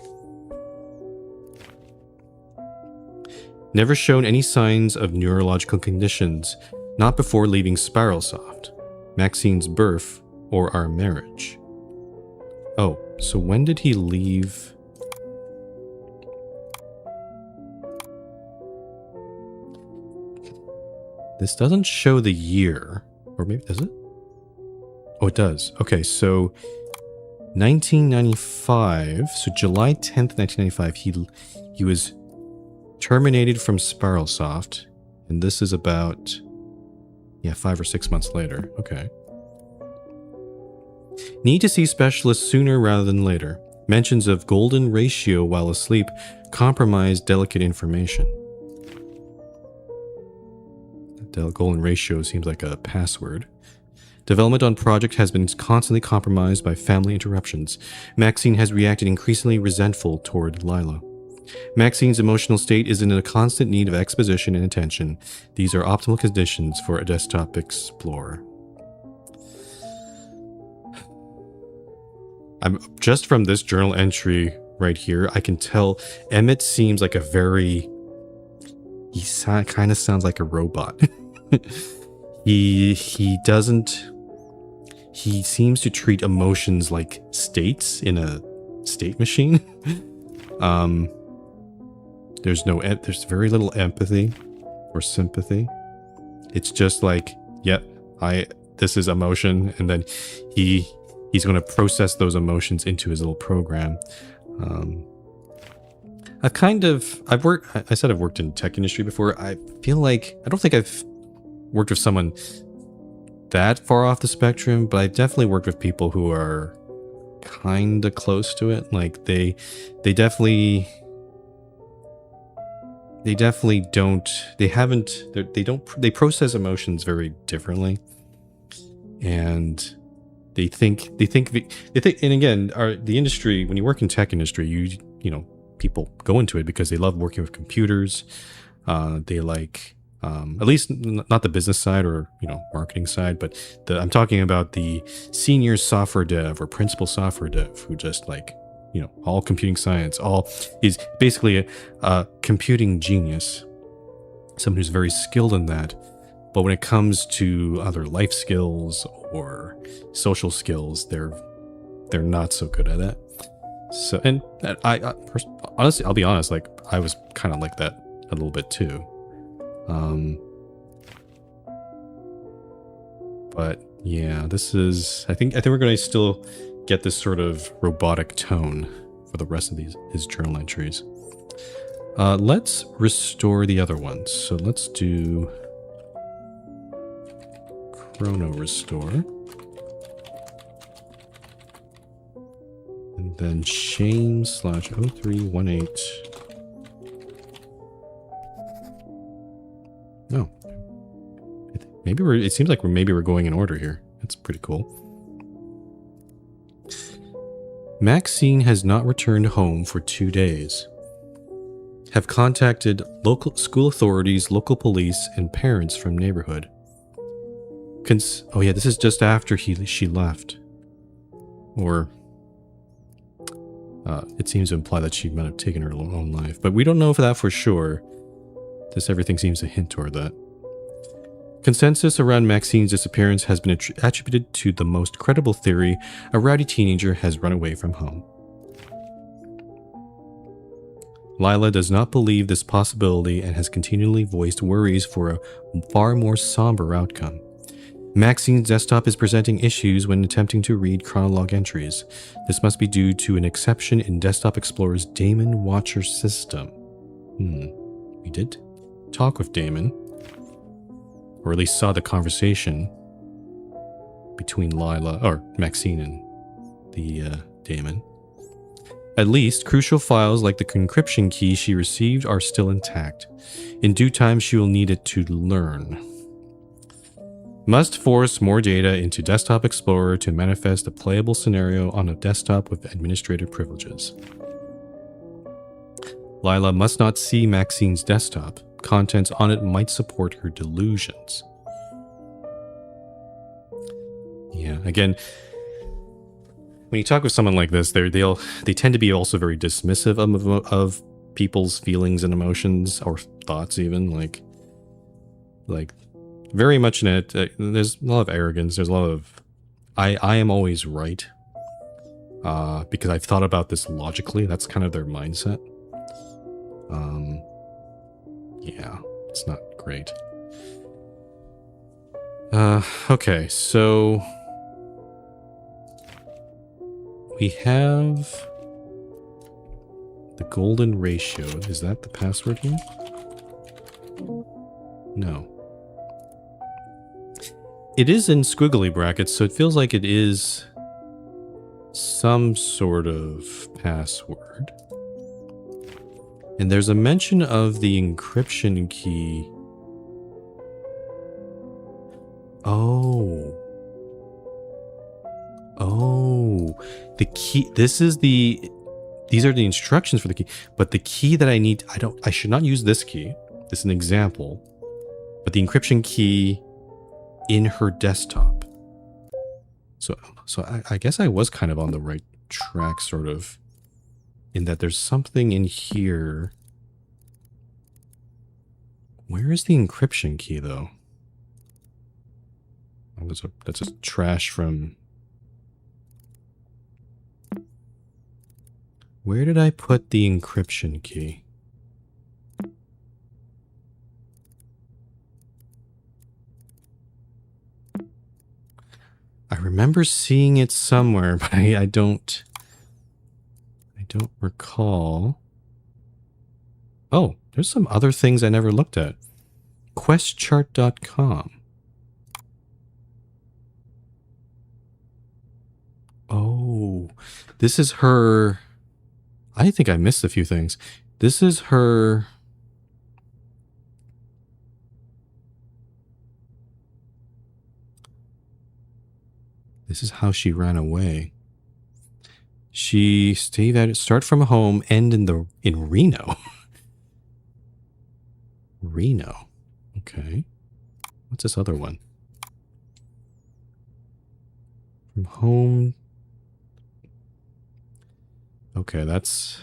Never shown any signs of neurological conditions, not before leaving Spiralsoft, Maxine's birth, or our marriage. Oh, so when did he leave? This doesn't show the year, or maybe does it? Oh, it does. Okay, so 1995, so July 10th, 1995, he was terminated from Spiralsoft, and this is about, 5 or 6 months later. Okay. Need to see specialists sooner rather than later. Mentions of golden ratio while asleep compromise delicate information. The golden ratio seems like a password. Development on project has been constantly compromised by family interruptions. Maxine has reacted increasingly resentful toward Lila. Maxine's emotional state is in a constant need of exposition and attention. These are optimal conditions for a desktop explorer. Just from this journal entry right here, I can tell Emmett seems like a very... He kind of sounds like a robot. He doesn't... He seems to treat emotions like states in a state machine. There's very little empathy or sympathy. It's just like, this is emotion, and then he's going to process those emotions into his little program. I've worked in tech industry before. I feel like, I don't think I've worked with someone that far off the spectrum, but I definitely worked with people who are kind of close to it. Like they definitely don't, they process emotions very differently. And they think, and again, the industry, when you work in tech industry, you know, people go into it because they love working with computers. They like, at least not the business side or, you know, marketing side, but I'm talking about the senior software dev or principal software dev who just like, you know, all computing science, is basically a computing genius, someone who's very skilled in that. But when it comes to other life skills or social skills, they're not so good at it. So, and I honestly, I'll be honest, like I was kind of like that a little bit too. But yeah, this is, I think we're going to still get this sort of robotic tone for the rest of his journal entries. Let's restore the other ones. So let's do chrono restore. And then shame/0318. No. Maybe it seems like we're going in order here. That's pretty cool. Maxine has not returned home for 2 days. Have contacted local school authorities, local police, and parents from neighborhood. Oh yeah, this is just after she left. Or it seems to imply that she might have taken her own life, but we don't know that for sure. Everything seems to hint toward that. Consensus around Maxine's disappearance has been attributed to the most credible theory: a rowdy teenager has run away from home. Lila does not believe this possibility and has continually voiced worries for a far more somber outcome. Maxine's desktop is presenting issues when attempting to read chronolog entries. This must be due to an exception in Desktop Explorer's Daemon Watcher system. We did talk with Daemon, or at least saw the conversation between Lila, or Maxine, and the Daemon. At least, crucial files like the encryption key she received are still intact. In due time, she will need it to learn. Must force more data into Desktop Explorer to manifest a playable scenario on a desktop with administrative privileges. Lila must not see Maxine's desktop. Contents on it might support her delusions. Yeah, again, when you talk with someone like this, they tend to be also very dismissive of people's feelings and emotions, or thoughts even, like very much in it. There's a lot of arrogance. There's a lot of I am always right, because I've thought about this logically. That's kind of their mindset. Yeah, it's not great. Okay, so we have the golden ratio. Is that the password here? No. It is in squiggly brackets, so it feels like it is some sort of password. And there's a mention of the encryption key. Oh, the key. These are the instructions for the key, but the key that I need, I should not use this key. This is an example, but the encryption key in her desktop. So I guess I was kind of on the right track, sort of, in that there's something in here. Where is the encryption key, though? Oh, that's a trash from... Where did I put the encryption key? I remember seeing it somewhere, but I don't recall. Oh, there's some other things I never looked at. Questchart.com. Oh, this is her. I think I missed a few things. This is her. This is how she ran away. She start from home, end in Reno. Reno. Okay. What's this other one? From home. Okay, that's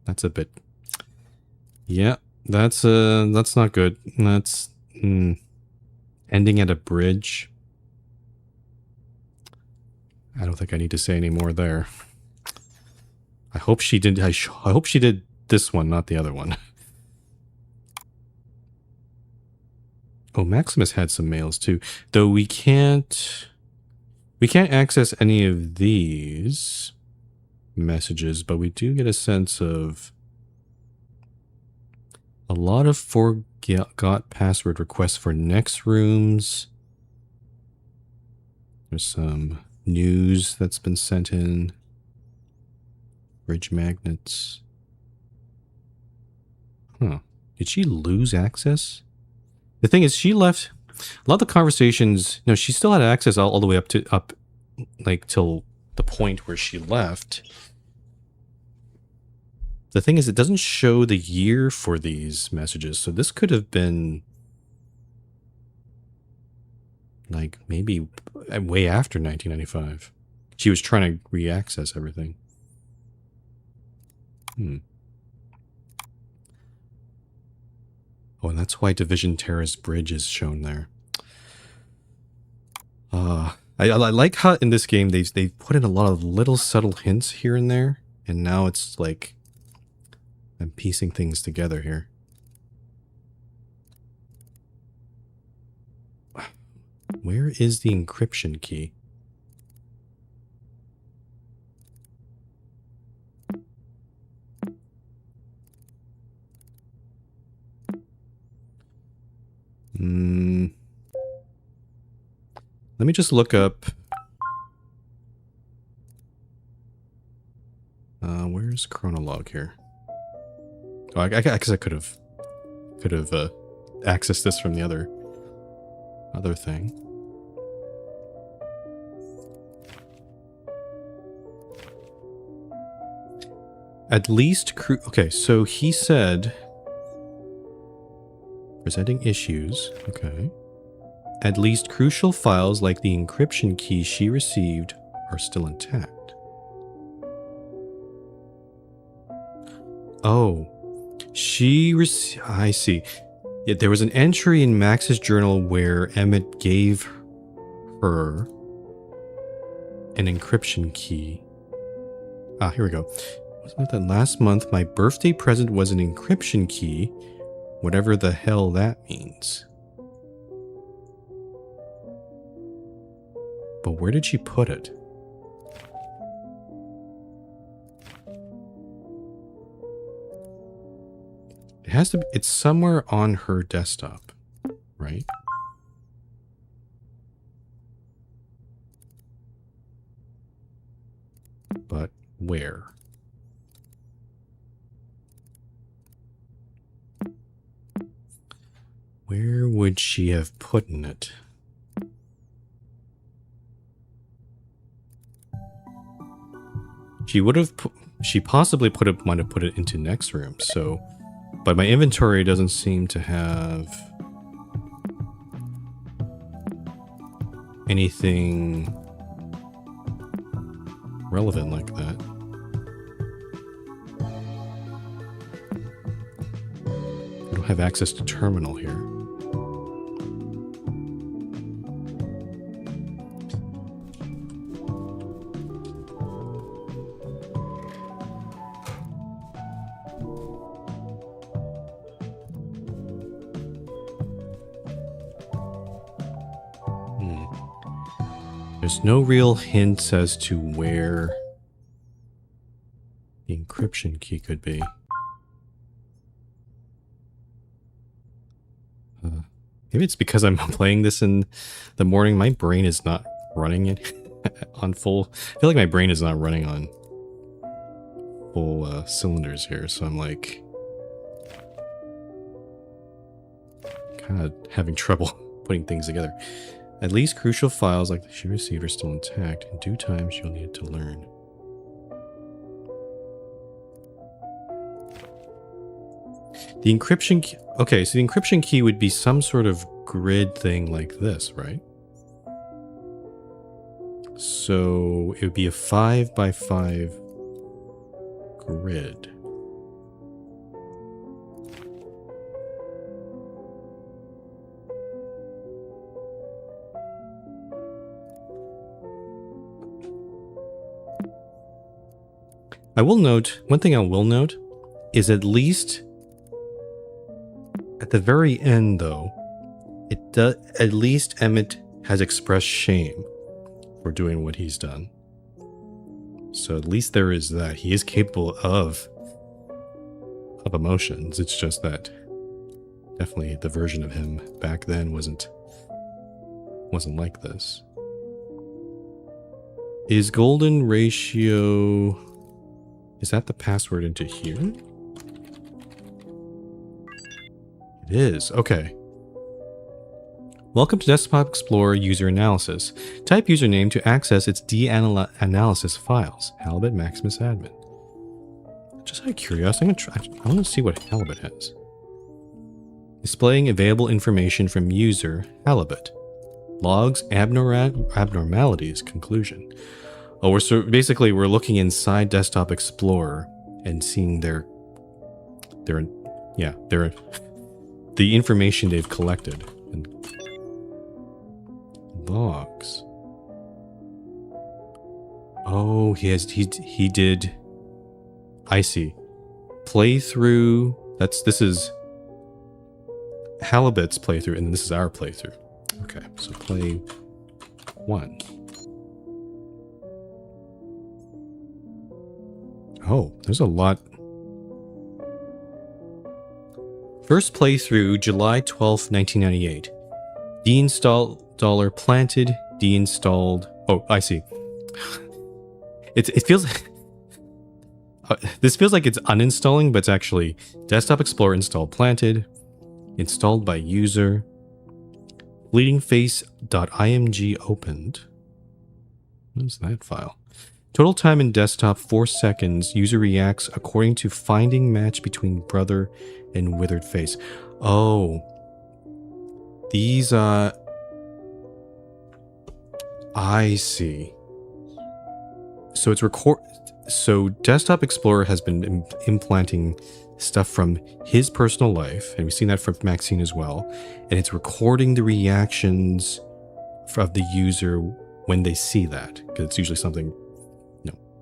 a bit. Yeah, that's not good. That's ending at a bridge. I don't think I need to say any more there. I hope she did. I hope she did this one, not the other one. Oh, Maximus had some mails too, though we can't access any of these messages, but we do get a sense of a lot of forgot password requests for next rooms. There's some news that's been sent in. Bridge magnets. Huh. Did she lose access? The thing is, she left a lot of the conversations, you know, she still had access all the way up like till the point where she left. The thing is, it doesn't show the year for these messages, so this could have been like maybe way after 1995. She was trying to re-access everything. Oh, and that's why Division Terrace Bridge is shown there. I like how in this game they've put in a lot of little subtle hints here and there, and now it's like I'm piecing things together here. Where is the encryption key? Let me just look up. Where's Chronolog here? Oh, I guess I could have accessed this from the other thing. At least okay, so he said presenting issues. Okay. At least crucial files like the encryption key she received are still intact. Oh, I see. Yeah, there was an entry in Max's journal where Emmett gave her an encryption key. Ah, here we go. Wasn't it that last month my birthday present was an encryption key, whatever the hell that means. But where did she put it? It has to be, it's somewhere on her desktop, right? But where? Where would she have put it? She would have she possibly might have put it into next room, so but my inventory doesn't seem to have anything relevant like that. I don't have access to terminal here. There's no real hints as to where the encryption key could be. Maybe it's because I'm playing this in the morning. My brain is not running it. on full. I feel like my brain is not running on full cylinders here, so I'm like kind of having trouble putting things together. At least crucial files like she received are still intact. In due time, she'll need to learn. The encryption key. Okay, so the encryption key would be some sort of grid thing like this, right? So it would be a 5x5 grid. I will note, one thing I will note is at least at the very end though, at least Emmett has expressed shame for doing what he's done. So at least there is that. He is capable of emotions. It's just that definitely the version of him back then wasn't like this. Is golden ratio, is that the password into here? It is. Okay. Welcome to Desktop Explorer User Analysis. Type username to access its D-Analysis files. Halibut Maximus Admin. Just out of curiosity, I want to see what Halibut has. Displaying available information from user Halibut. Logs, abnormalities, conclusion. Oh, basically we're looking inside Desktop Explorer and seeing the information they've collected. And logs. Oh, he did. I see. Playthrough. This is Halibut's playthrough, and this is our playthrough. Okay, so play 1. Oh, there's a lot. First playthrough, July 12th, 1998. Deinstaller planted, deinstalled. Oh, I see. It feels. This feels like it's uninstalling, but it's actually Desktop Explorer installed planted, installed by user. Bleedingface.img opened. What is that file? Total time in desktop 4 seconds. User reacts according to finding match between brother and withered face. Oh. These I see. So it's so Desktop Explorer has been implanting stuff from his personal life, and we've seen that from Maxine as well, and it's recording the reactions of the user when they see that, because it's usually something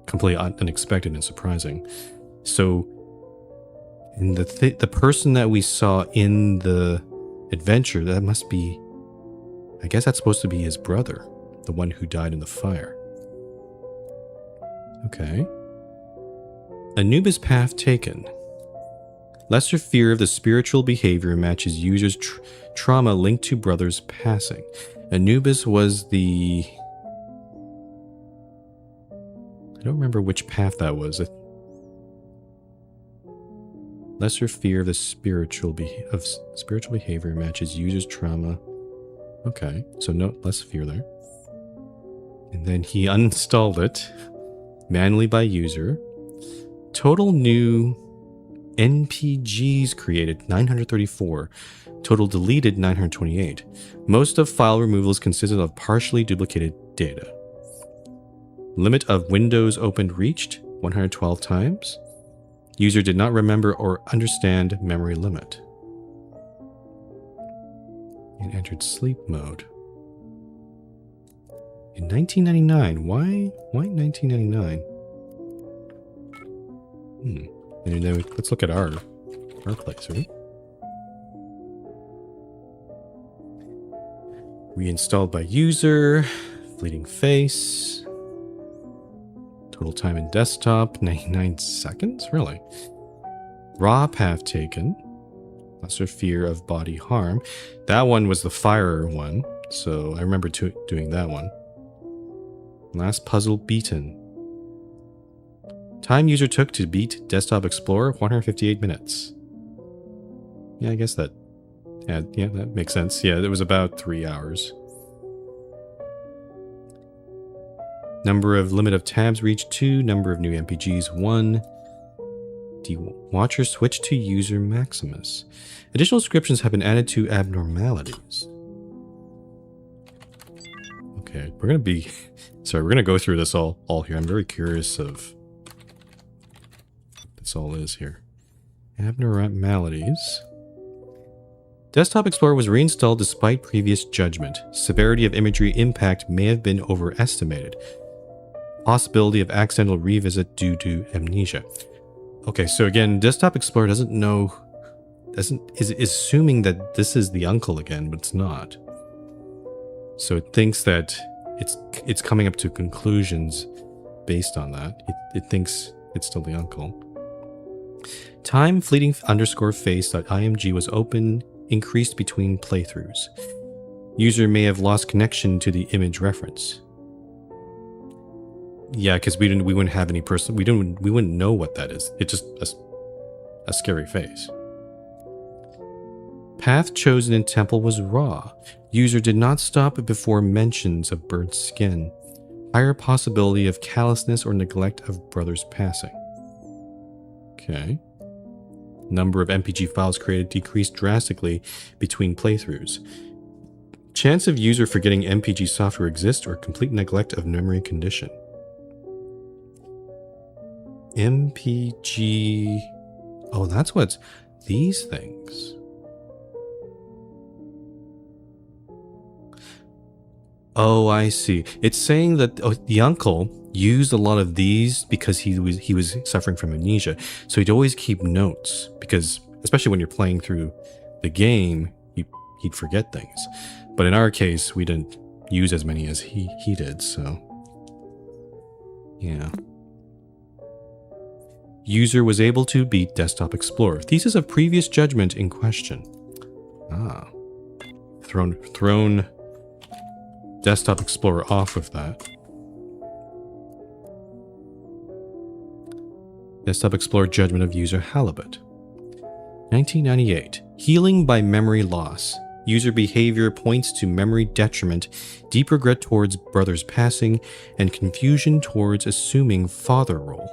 completely unexpected and surprising. So in the person that we saw in the adventure, that must be, I guess that's supposed to be his brother, the one who died in the fire. Okay. Anubis path taken. Lesser fear of the spiritual behavior matches user's trauma linked to brother's passing. Anubis was the... I don't remember which path that was. Lesser fear of the spiritual behavior matches user's trauma. Okay, so no less fear there. And then he uninstalled it manually by user. Total new NPGs created 934. Total deleted 928. Most of file removals consisted of partially duplicated data. Limit of windows opened reached 112 times. User did not remember or understand memory limit. And entered sleep mode. In 1999. Why 1999? And then let's look at our playthrough. Reinstalled by user. Fleeting face. Total time in desktop, 99 seconds? Really? Raw path taken. Lesser fear of body harm. That one was the fire one, so I remember doing that one. Last puzzle beaten. Time user took to beat Desktop Explorer, 158 minutes. Yeah, I guess that... Yeah, that makes sense. Yeah, it was about 3 hours. Number of limit of tabs reached 2. Number of new MPGs 1. Watcher switch to user Maximus. Additional descriptions have been added to abnormalities. Okay, we're gonna be... Sorry, we're gonna go through this all here. I'm very curious of what this all is here. Abnormalities. Desktop Explorer was reinstalled despite previous judgment. Severity of imagery impact may have been overestimated. Possibility of accidental revisit due to amnesia. Okay, so again, Desktop Explorer is assuming that this is the uncle again, but it's not. So it thinks that it's coming up to conclusions based on that. It thinks it's still the uncle. Time fleeting _face.img was increased between playthroughs. User may have lost connection to the image reference. Yeah, because we wouldn't have any person. We wouldn't know what that is. It's just a scary face. Path chosen in temple was raw. User did not stop before mentions of burnt skin. Higher possibility of callousness or neglect of brother's passing. Okay. Number of MPG files created decreased drastically between playthroughs. Chance of user forgetting MPG software exists or complete neglect of memory condition. MPG... Oh, that's what's... These things. Oh, I see. It's saying that the uncle used a lot of these because he was suffering from amnesia. So he'd always keep notes because, especially when you're playing through the game, he'd forget things. But in our case, we didn't use as many as he did, so... Yeah. User was able to beat Desktop Explorer. Thesis of previous judgment in question. Ah. Thrown Desktop Explorer off with that. Desktop Explorer judgment of user Halibut. 1998. Healing by memory loss. User behavior points to memory detriment, deep regret towards brother's passing, and confusion towards assuming father role.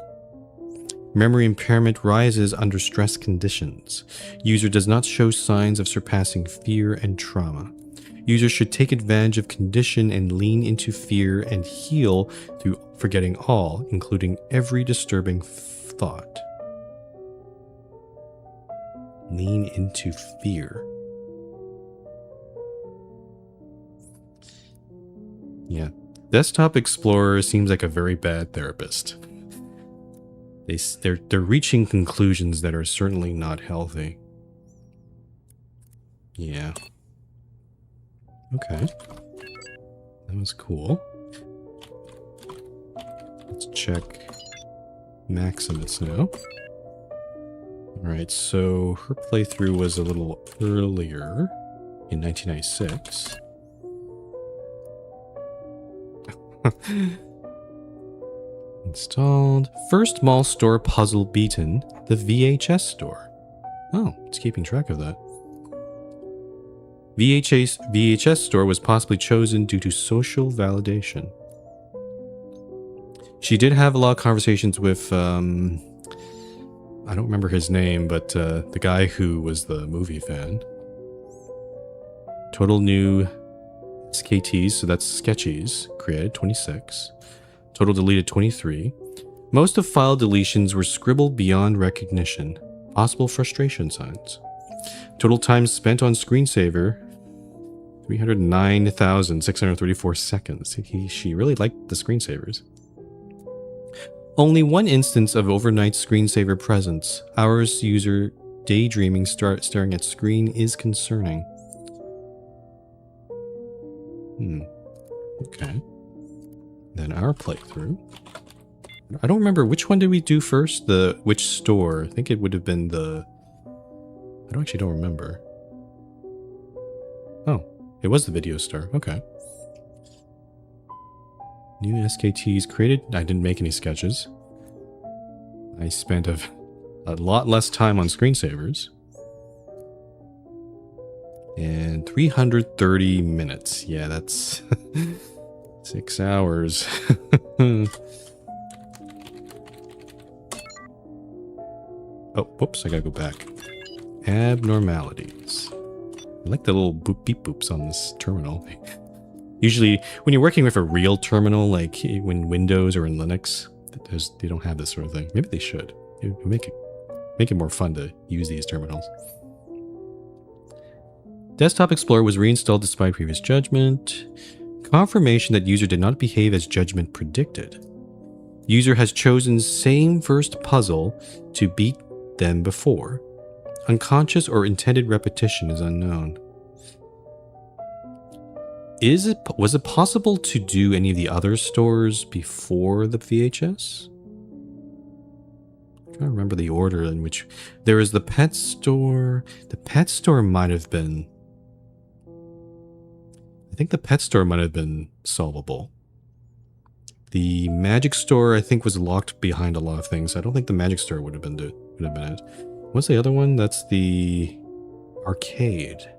Memory impairment rises under stress conditions. User does not show signs of surpassing fear and trauma. User should take advantage of condition and lean into fear and heal through forgetting all, including every disturbing thought. Lean into fear. Yeah. Desktop Explorer seems like a very bad therapist. They're reaching conclusions that are certainly not healthy. Yeah. Okay. That was cool. Let's check Maximus now. Alright, so her playthrough was a little earlier in 1996. Installed. First mall store puzzle beaten. The VHS store. Oh, it's keeping track of that. VHS store was possibly chosen due to social validation. She did have a lot of conversations with, I don't remember his name, but the guy who was the movie fan. Total new SKTs, so that's sketches, created 26. Total deleted 23. Most of file deletions were scribbled beyond recognition. Possible frustration signs. Total time spent on screensaver, 309,634 seconds. She really liked the screensavers. Only one instance of overnight screensaver presence. Hours user daydreaming staring at screen is concerning. Okay. Then our playthrough. I don't remember, which one did we do first? Which store? I think it would have been the... I actually don't remember. Oh, it was the video store. Okay. New SKTs created. I didn't make any sketches. I spent a lot less time on screensavers. And 330 minutes. Yeah, that's 6 hours. Oh, whoops, I gotta go back. Abnormalities. I like the little boop beep boops on this terminal. Usually, when you're working with a real terminal, like when Windows or in Linux, they don't have this sort of thing. Maybe they should. It would make it more fun to use these terminals. Desktop Explorer was reinstalled despite previous judgment. Confirmation that user did not behave as judgment predicted. User has chosen same first puzzle to beat them before. Unconscious or intended repetition is unknown. Was it possible to do any of the other stores before the VHS? I'm trying to remember the order in which there was the pet store. The pet store might have been. I think the pet store might have been solvable. The magic store, I think, was locked behind a lot of things. I don't think the magic store would have been it. What's the other one? That's the arcade.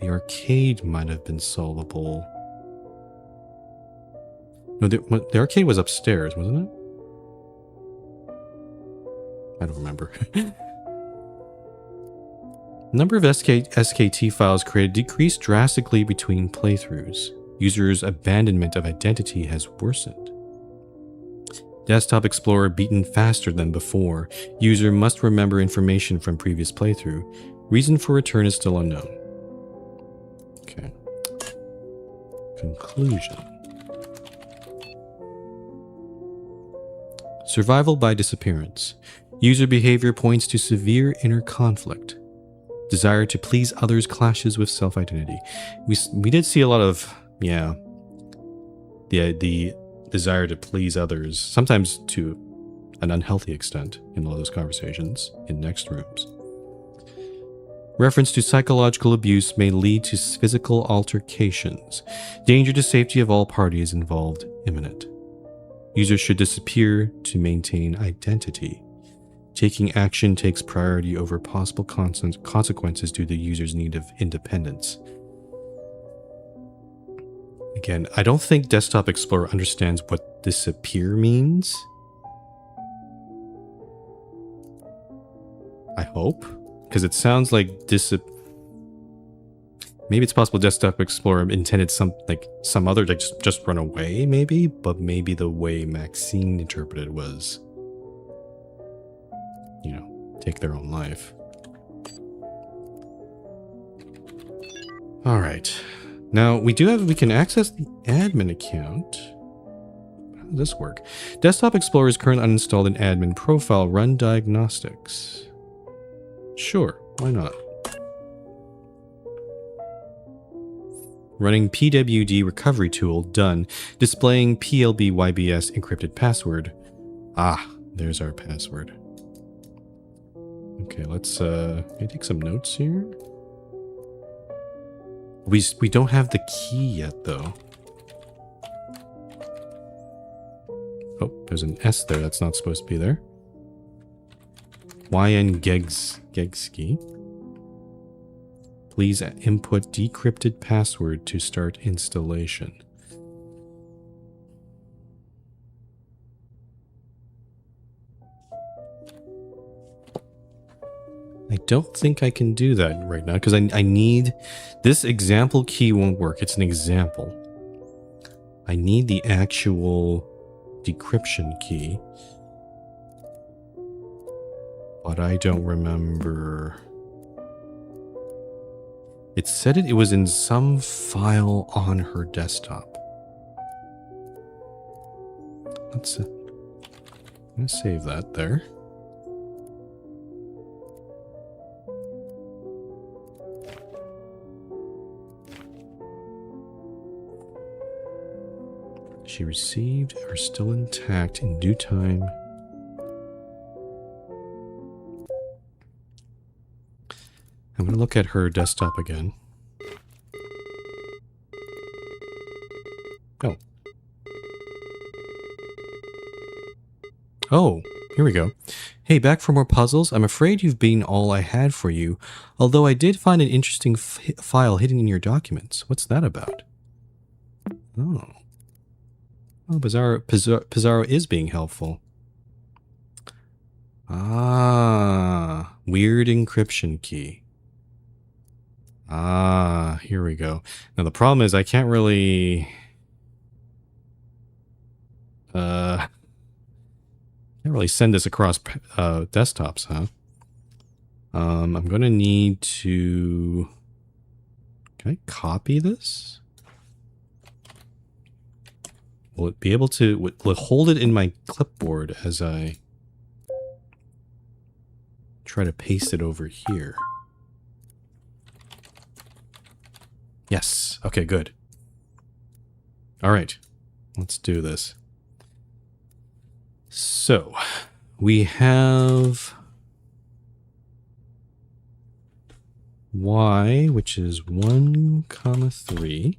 The arcade might have been solvable. No, the arcade was upstairs, wasn't it? I don't remember. Number of SKT files created decreased drastically between playthroughs. User's abandonment of identity has worsened. Desktop Explorer beaten faster than before. User must remember information from previous playthrough. Reason for return is still unknown. Okay. Conclusion. Survival by disappearance. User behavior points to severe inner conflict. Desire to please others clashes with self-identity. We did see a lot of, yeah, the desire to please others, sometimes to an unhealthy extent in a lot of those conversations in next rooms. Reference to psychological abuse may lead to physical altercations. Danger to safety of all parties involved imminent. User should disappear to maintain identity. Taking action takes priority over possible consequences due to the user's need of independence. Again, I don't think Desktop Explorer understands what disappear means. I hope. Because it sounds like maybe it's possible Desktop Explorer intended some other, like just run away, maybe? But maybe the way Maxine interpreted was, you know, take their own life. Alright. Now, we can access the admin account. How does this work? Desktop Explorer is currently uninstalled in admin profile. Run diagnostics. Sure, why not? Running PWD recovery tool, done. Displaying PLB-YBS encrypted password. Ah, there's our password. Okay, let's can I take some notes here? We don't have the key yet, though. Oh, there's an S there. That's not supposed to be there. YN Gegski. Please input decrypted password to start installation. I don't think I can do that right now because I need... This example key won't work. It's an example. I need the actual decryption key. But I don't remember... It said it was in some file on her desktop. I'm going to save that there. She received are still intact in due time. I'm going to look at her desktop again. Oh, Oh, here we go. Hey, back for more puzzles? I'm afraid you've been all I had for you, although I did find an interesting file hidden in your documents. What's that about? Oh. Oh, Pizarro is being helpful. Ah, weird encryption key. Ah, here we go. Now the problem is I can't really... can't really send this across desktops, huh? I'm going to need to... Can I copy this? Will it be able to... Will it hold it in my clipboard as I try to paste it over here? Yes. Okay, good. All right. Let's do this. So, we have y, which is 1, 3,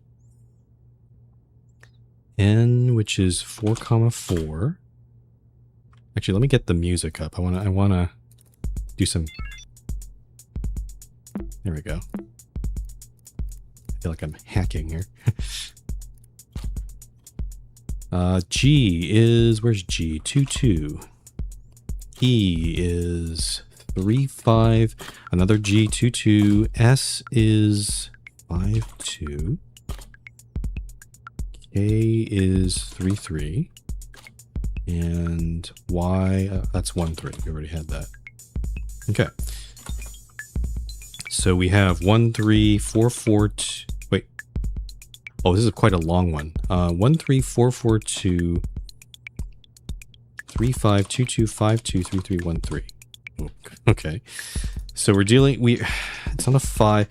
n, which is 4, 4. Actually, let me get the music up. I wanna do some... There we go. I feel like I'm hacking here. G is... Where's G? 2, 2. E is 3, 5. Another G, 2, 2. S is 5, 2. K is 3, 3. And Y... that's 1, 3. We already had that. Okay. So we have 1, 3, 4, 4, 2... Wait. Oh, this is quite a long one. 1, 3, 4, 4, 2... 3, 5, 2, 2, 5, 2, 3, 3, 1, 3. Okay. So we're dealing... It's not a 5...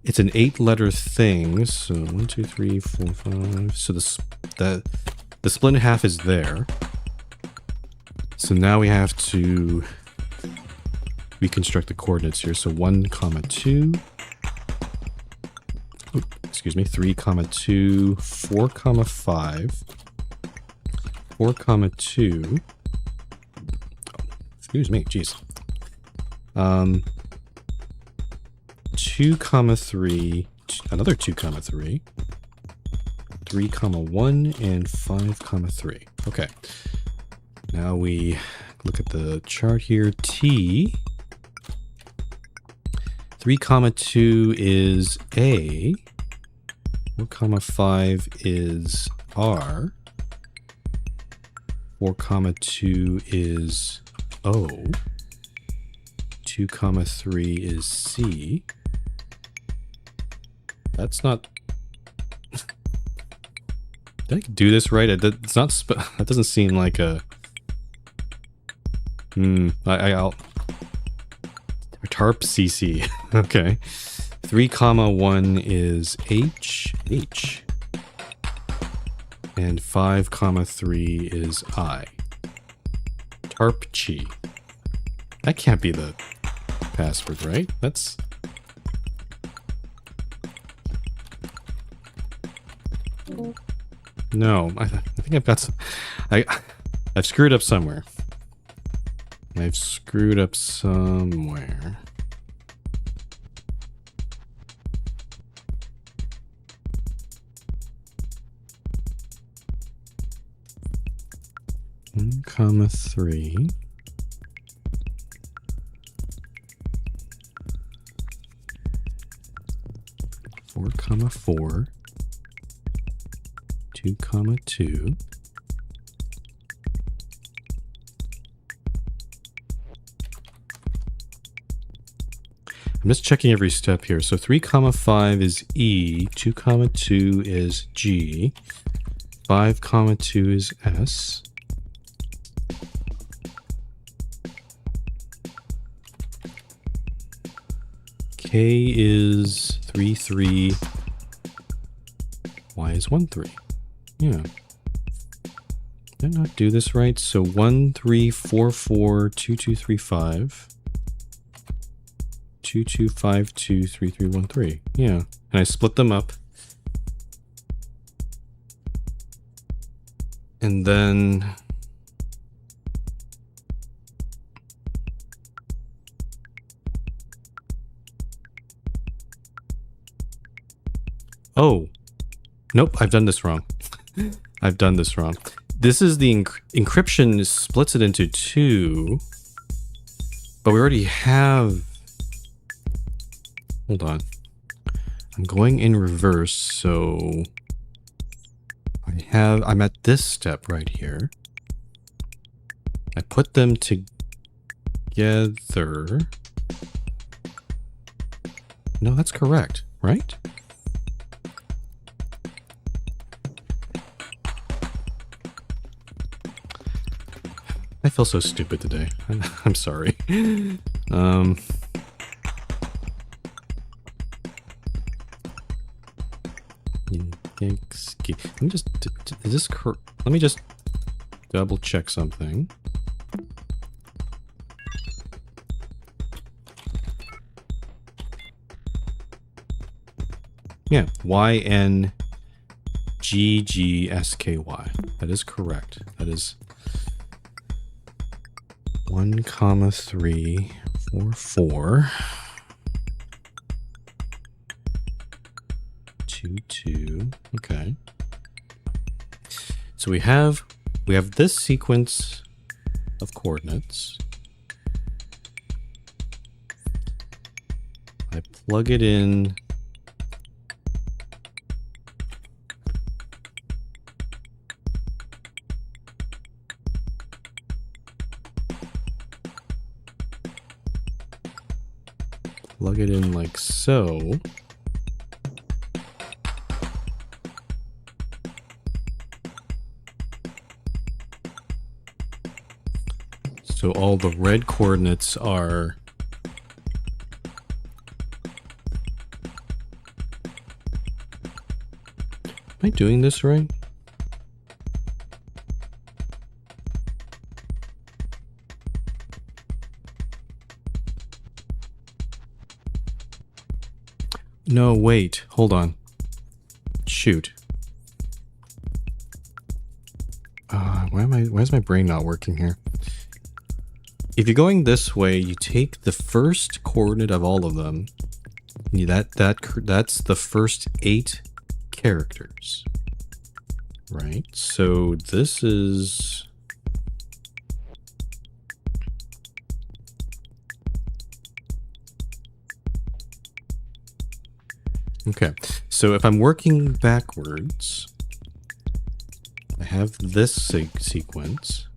It's an 8-letter thing. So 1, 2, 3, 4, 5... So the split in half is there. So now we have to reconstruct the coordinates here. So 1, 2... Excuse me. 3, 2, 4, 5... 4, 2... Excuse me, jeez. 2, 3... Another 2, 3... 3, 1, and 5, 3. Okay. Now we look at the chart here. T... 3, 2 is A. 4, 5 is R. 4, 2 is O. 2, 3 is C. That's not... Did I do this right? It's not... That doesn't seem like a... I'll... TARP CC. Okay. 3, 1 is H. H. And 5, 3 is I. TARP chi. That can't be the password, right? That's... No, I think I've got some... I've screwed up somewhere. I've screwed up somewhere. Comma 3. Four, 4. 2, 2. I'm just checking every step here. So 3, 5 is E. 2, 2 is G. 5, 2 is S. K is 3, 3. Y is 1, 3. Yeah. Did I not do this right? So 1, 3, 4, 4, 2, 2, 3, 5. 2, 2, 5, 2, 3, 3, 1, 3. Yeah. And I split them up. And then Oh, nope, I've done this wrong. I've done this wrong. This is the encryption splits it into 2, but we already have... Hold on. I'm going in reverse, so I'm at this step right here. I put them together. No, that's correct, right? I feel so stupid today. I'm sorry. Let me just, is this let me just double check something. Yeah, YNGGSKY. That is correct. That is 1,344 22. Okay. So we have this sequence of coordinates. I plug it in. Plug it in like so. So all the red coordinates are... Am I doing this right? No, wait, hold on. Shoot. Why is my brain not working here? If you're going this way, you take the first coordinate of all of them. That's the first 8 characters. Right? So this is... Okay, so if I'm working backwards, I have this sequence.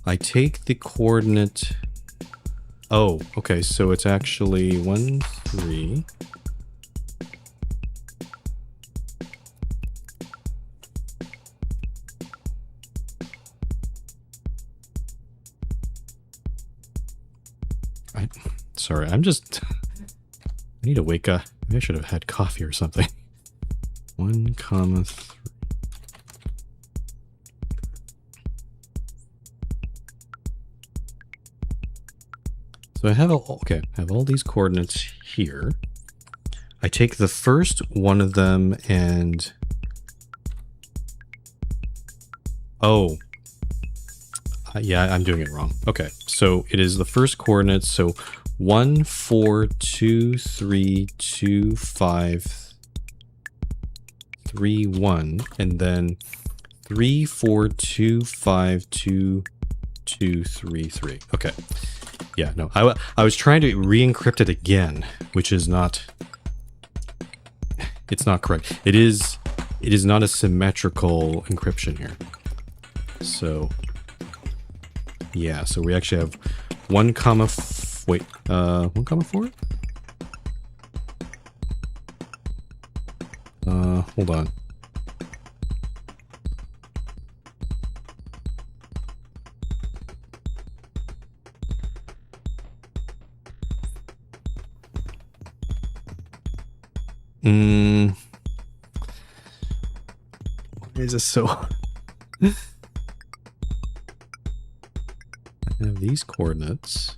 I take the coordinate... Oh, okay, so it's actually 1, 3... Sorry, I'm just... I need to wake up. Maybe I should have had coffee or something. 1, 3... So I have I have all these coordinates here. I take the first one of them and... Oh. Yeah, I'm doing it wrong. Okay, so it is the first coordinates. So 1, 4, 2, 3, 2, 5, 3, 1, and then 3, 4, 2, 5, 2, 2, 3, 3. Okay. Yeah, no, I was trying to re-encrypt it again, which is not... It's not correct. It is not a symmetrical encryption here. So... Yeah, so we actually have 1, 1, 4? Hold on. Why is this so... I have these coordinates.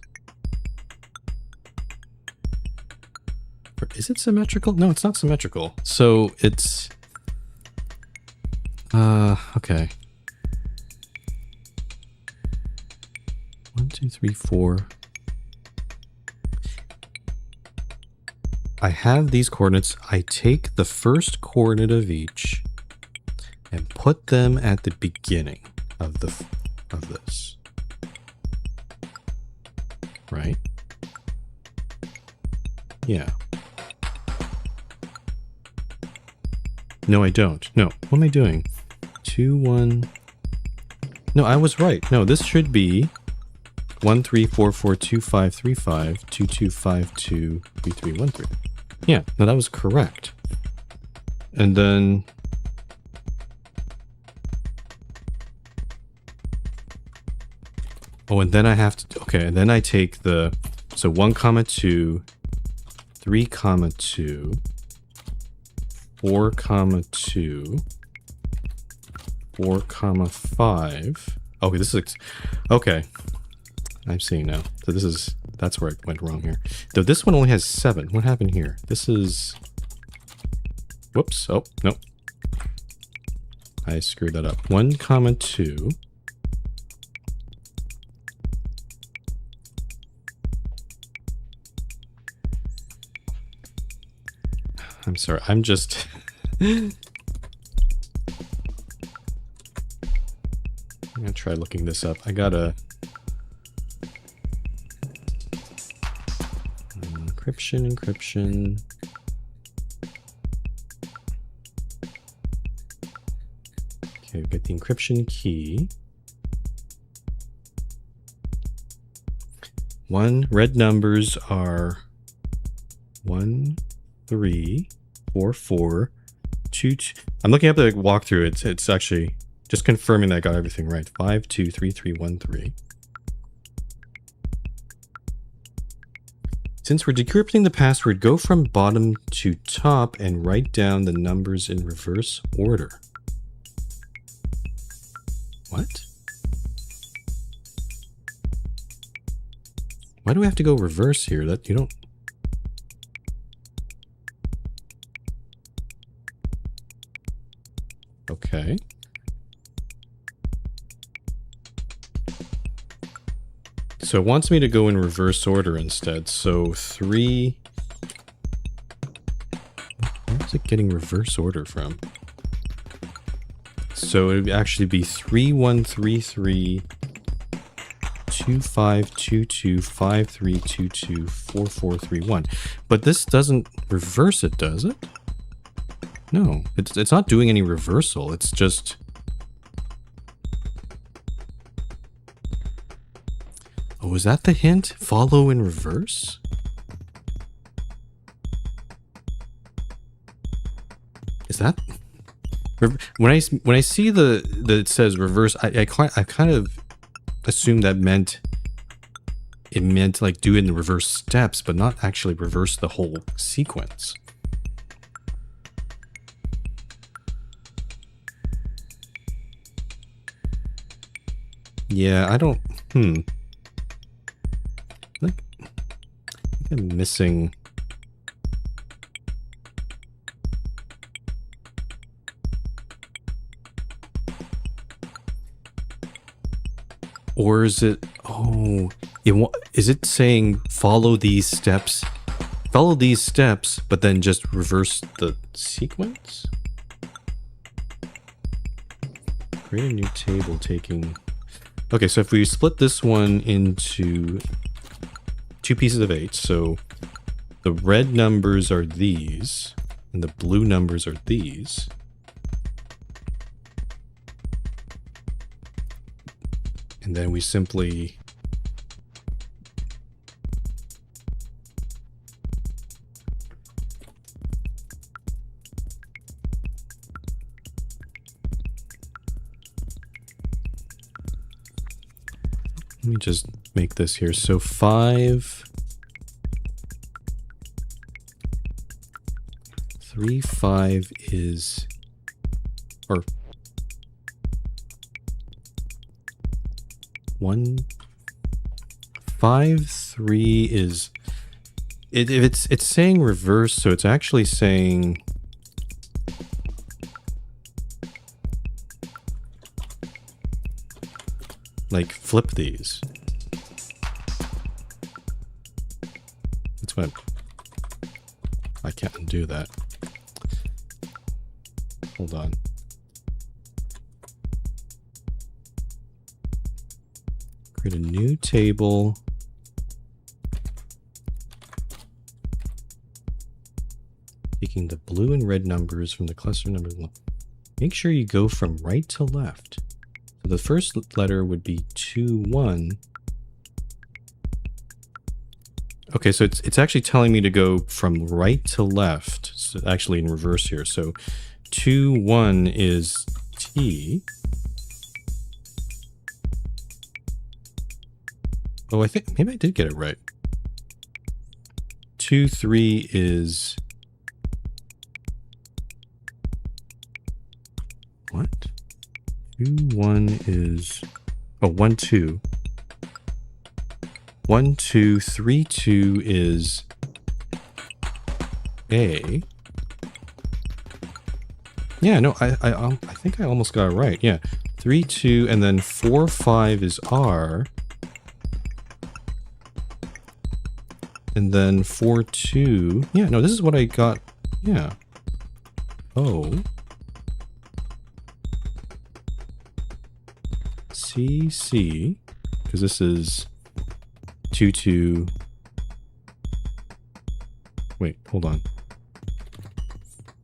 Is it symmetrical? No, it's not symmetrical. So it's... okay. 1, 2, 3, 4. I have these coordinates. I take the first coordinate of each and put them at the beginning of this. Right? Yeah. No, I don't. No. What am I doing? 2, 1. No, I was right. No, this should be 1, 3, 4, 4, 2, 5, 3, 5, 2, 2, 5, 2, 3, 3, 1, 3. Yeah, no, that was correct. And then... Oh, and then I have to... Okay, and then I take the... So 1, 2, 3, 2, 4, 2, 4, 5. Okay, this is... Okay. I'm seeing now. So this is... That's where it went wrong here. Though this one only has 7. What happened here? This is... Whoops. Oh, no. I screwed that up. 1, 2. I'm sorry. I'm just... I'm gonna try looking this up. I gotta... Encryption. Okay, get the encryption key. 1, red numbers are 1, 3, 4, 4, 2, 2. I'm looking up the walkthrough. It's actually just confirming that I got everything right. 5, 2, 3, 3, 1, 3. Since we're decrypting the password, go from bottom to top and write down the numbers in reverse order. What? Why do we have to go reverse here? That you don't... Okay. So it wants me to go in reverse order instead. So 3... Where is it getting reverse order from? So it would actually be 3, 1, 3, 3, 2, 5, 2, 2, 5, 3, 2, 2, 4, 4, 3, 1. But this doesn't reverse it, does it? No, it's not doing any reversal. It's just... Oh, is that the hint? Follow in reverse? Is that... When I see the it says reverse, I kind of assumed that it meant like do it in reverse steps, but not actually reverse the whole sequence. Yeah, I don't... I think I'm missing... Or is it... Oh... Is it saying follow these steps? Follow these steps, but then just reverse the sequence? Create a new table taking... Okay, so if we split this one into 2 pieces of 8, so the red numbers are these, and the blue numbers are these. And then we simply... Let me just make this here. So 5, 3, 5 is, or 1, 5, 3 is, if it's saying reverse, so it's actually saying, like, flip these. That's what... I can't undo that. Hold on. Create a new table. Taking the blue and red numbers from the cluster numbers. Make sure you go from right to left. So the first letter would be 2, 1. Okay, so it's actually telling me to go from right to left. So actually in reverse here. So 2, 1 is T. Oh, I think maybe I did get it right. 2, 3 is what? 2, 1 is 1, 2. 1, 2, 3, 2 is A. Yeah, no, I think I almost got it right. Yeah, 3, 2, and then 4, 5 is R. And then 4, 2. Yeah, no, this is what I got. Yeah. O. C, C. Because this is 2, 2. Wait, hold on.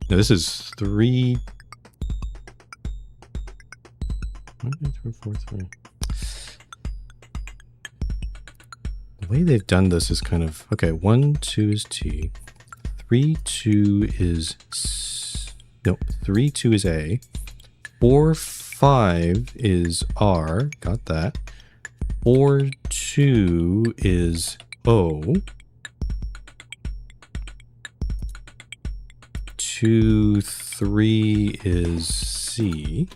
No, this is 3. 1, 2, 3, 4, 3. The way they've done this is kind of... Okay, 1, 2 is T. 3, 2 is... No, 3, 2 is A. 4, 5 is R. Got that. 4, 2 is O. 2, 3 is C.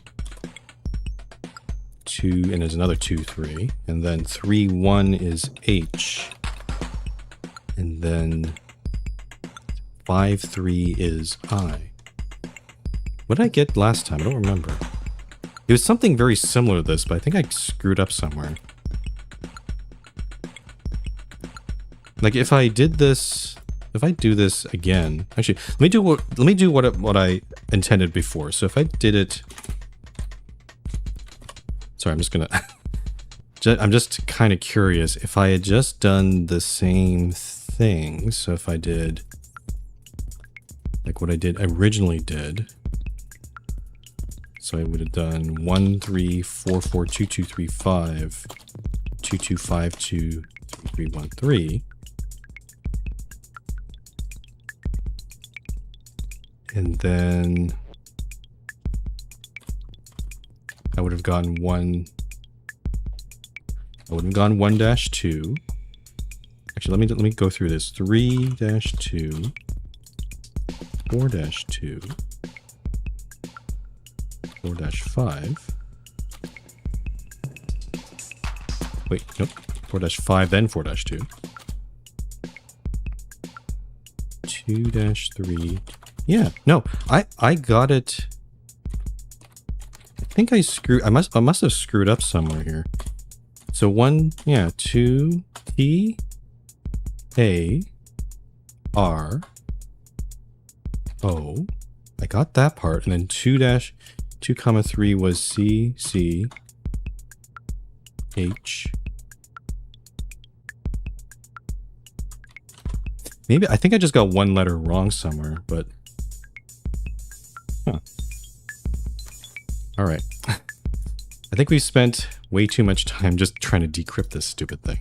2, and there's another 2, 3. And then 3, 1 is H. And then 5, 3 is I. What did I get last time? I don't remember. It was something very similar to this, but I think I screwed up somewhere. Like if I did this, if I do this again, actually, let me do what I intended before. So if I did it, sorry, I'm just gonna, I'm just kind of curious if I had just done the same thing. So if I did like what I originally did. So I would have done 1, 3, 4, 4, 2, 2, 3, 5, 2, 2, 5, 2, 3, 1, 3. And then I would have gotten 1. I would have gone 1-2. Actually, let me go through this. 3-2, 4-2. 4-5. Wait, nope. 4-5, then 4-2. 2-3. Yeah, no, I got it. I think I screwed. I must have screwed up somewhere here. So 1, yeah, 2 T A R O. I got that part, and then 2 comma 3 was C C H. Maybe I think I just got one letter wrong somewhere, but huh. All right. I think we spent way too much time just trying to decrypt this stupid thing.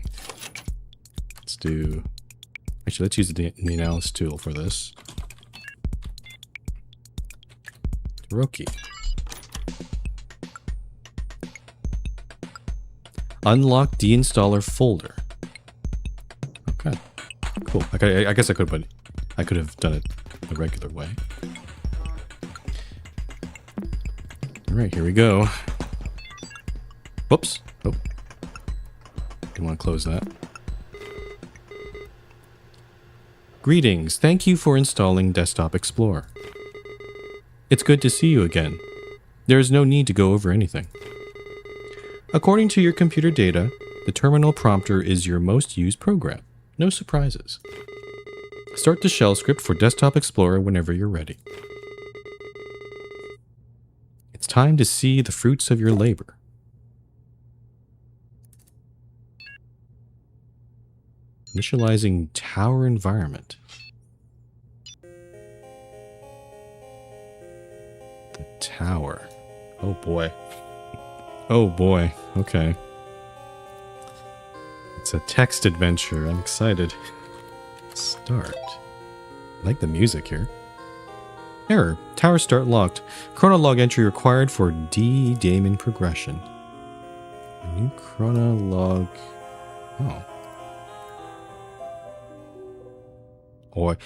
Let's do... Actually, let's use the analysis tool for this. Roki. Unlock deinstaller folder. Okay. Cool. I guess I could have done it the regular way. All right, here we go. Whoops. Oh. Didn't want to close that. Greetings. Thank you for installing Desktop Explorer. It's good to see you again. There is no need to go over anything. According to your computer data, the terminal prompter is your most used program. No surprises. Start the shell script for Desktop Explorer whenever you're ready. It's time to see the fruits of your labor. Initializing tower environment. The tower. Oh boy. Oh boy. Okay. It's a text adventure. I'm excited. Start. I like the music here. Error. Tower start locked. Chronolog entry required for D-daemon progression. A new chronolog. Oh. Or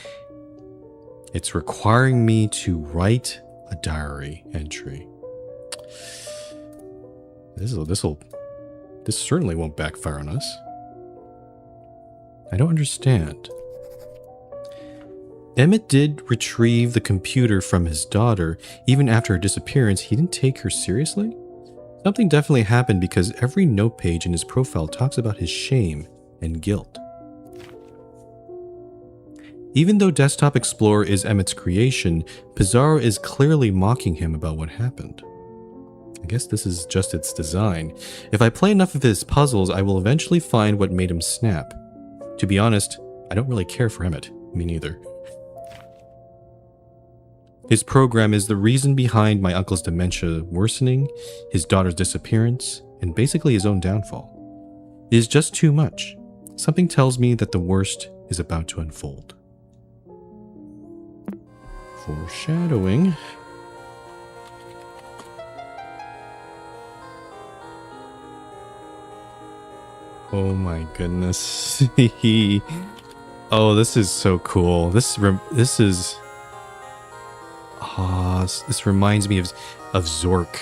it's requiring me to write a diary entry. This certainly won't backfire on us. I don't understand. Emmett did retrieve the computer from his daughter. Even after her disappearance, he didn't take her seriously? Something definitely happened because every note page in his profile talks about his shame and guilt. Even though Desktop Explorer is Emmett's creation, Pizarro is clearly mocking him about what happened. I guess this is just its design. If I play enough of his puzzles, I will eventually find what made him snap. To be honest, I don't really care for Emmett. Me neither. His program is the reason behind my uncle's dementia worsening, his daughter's disappearance, and basically his own downfall. It is just too much. Something tells me that the worst is about to unfold. Foreshadowing. Oh my goodness. Oh, this is so cool. This reminds me of Zork,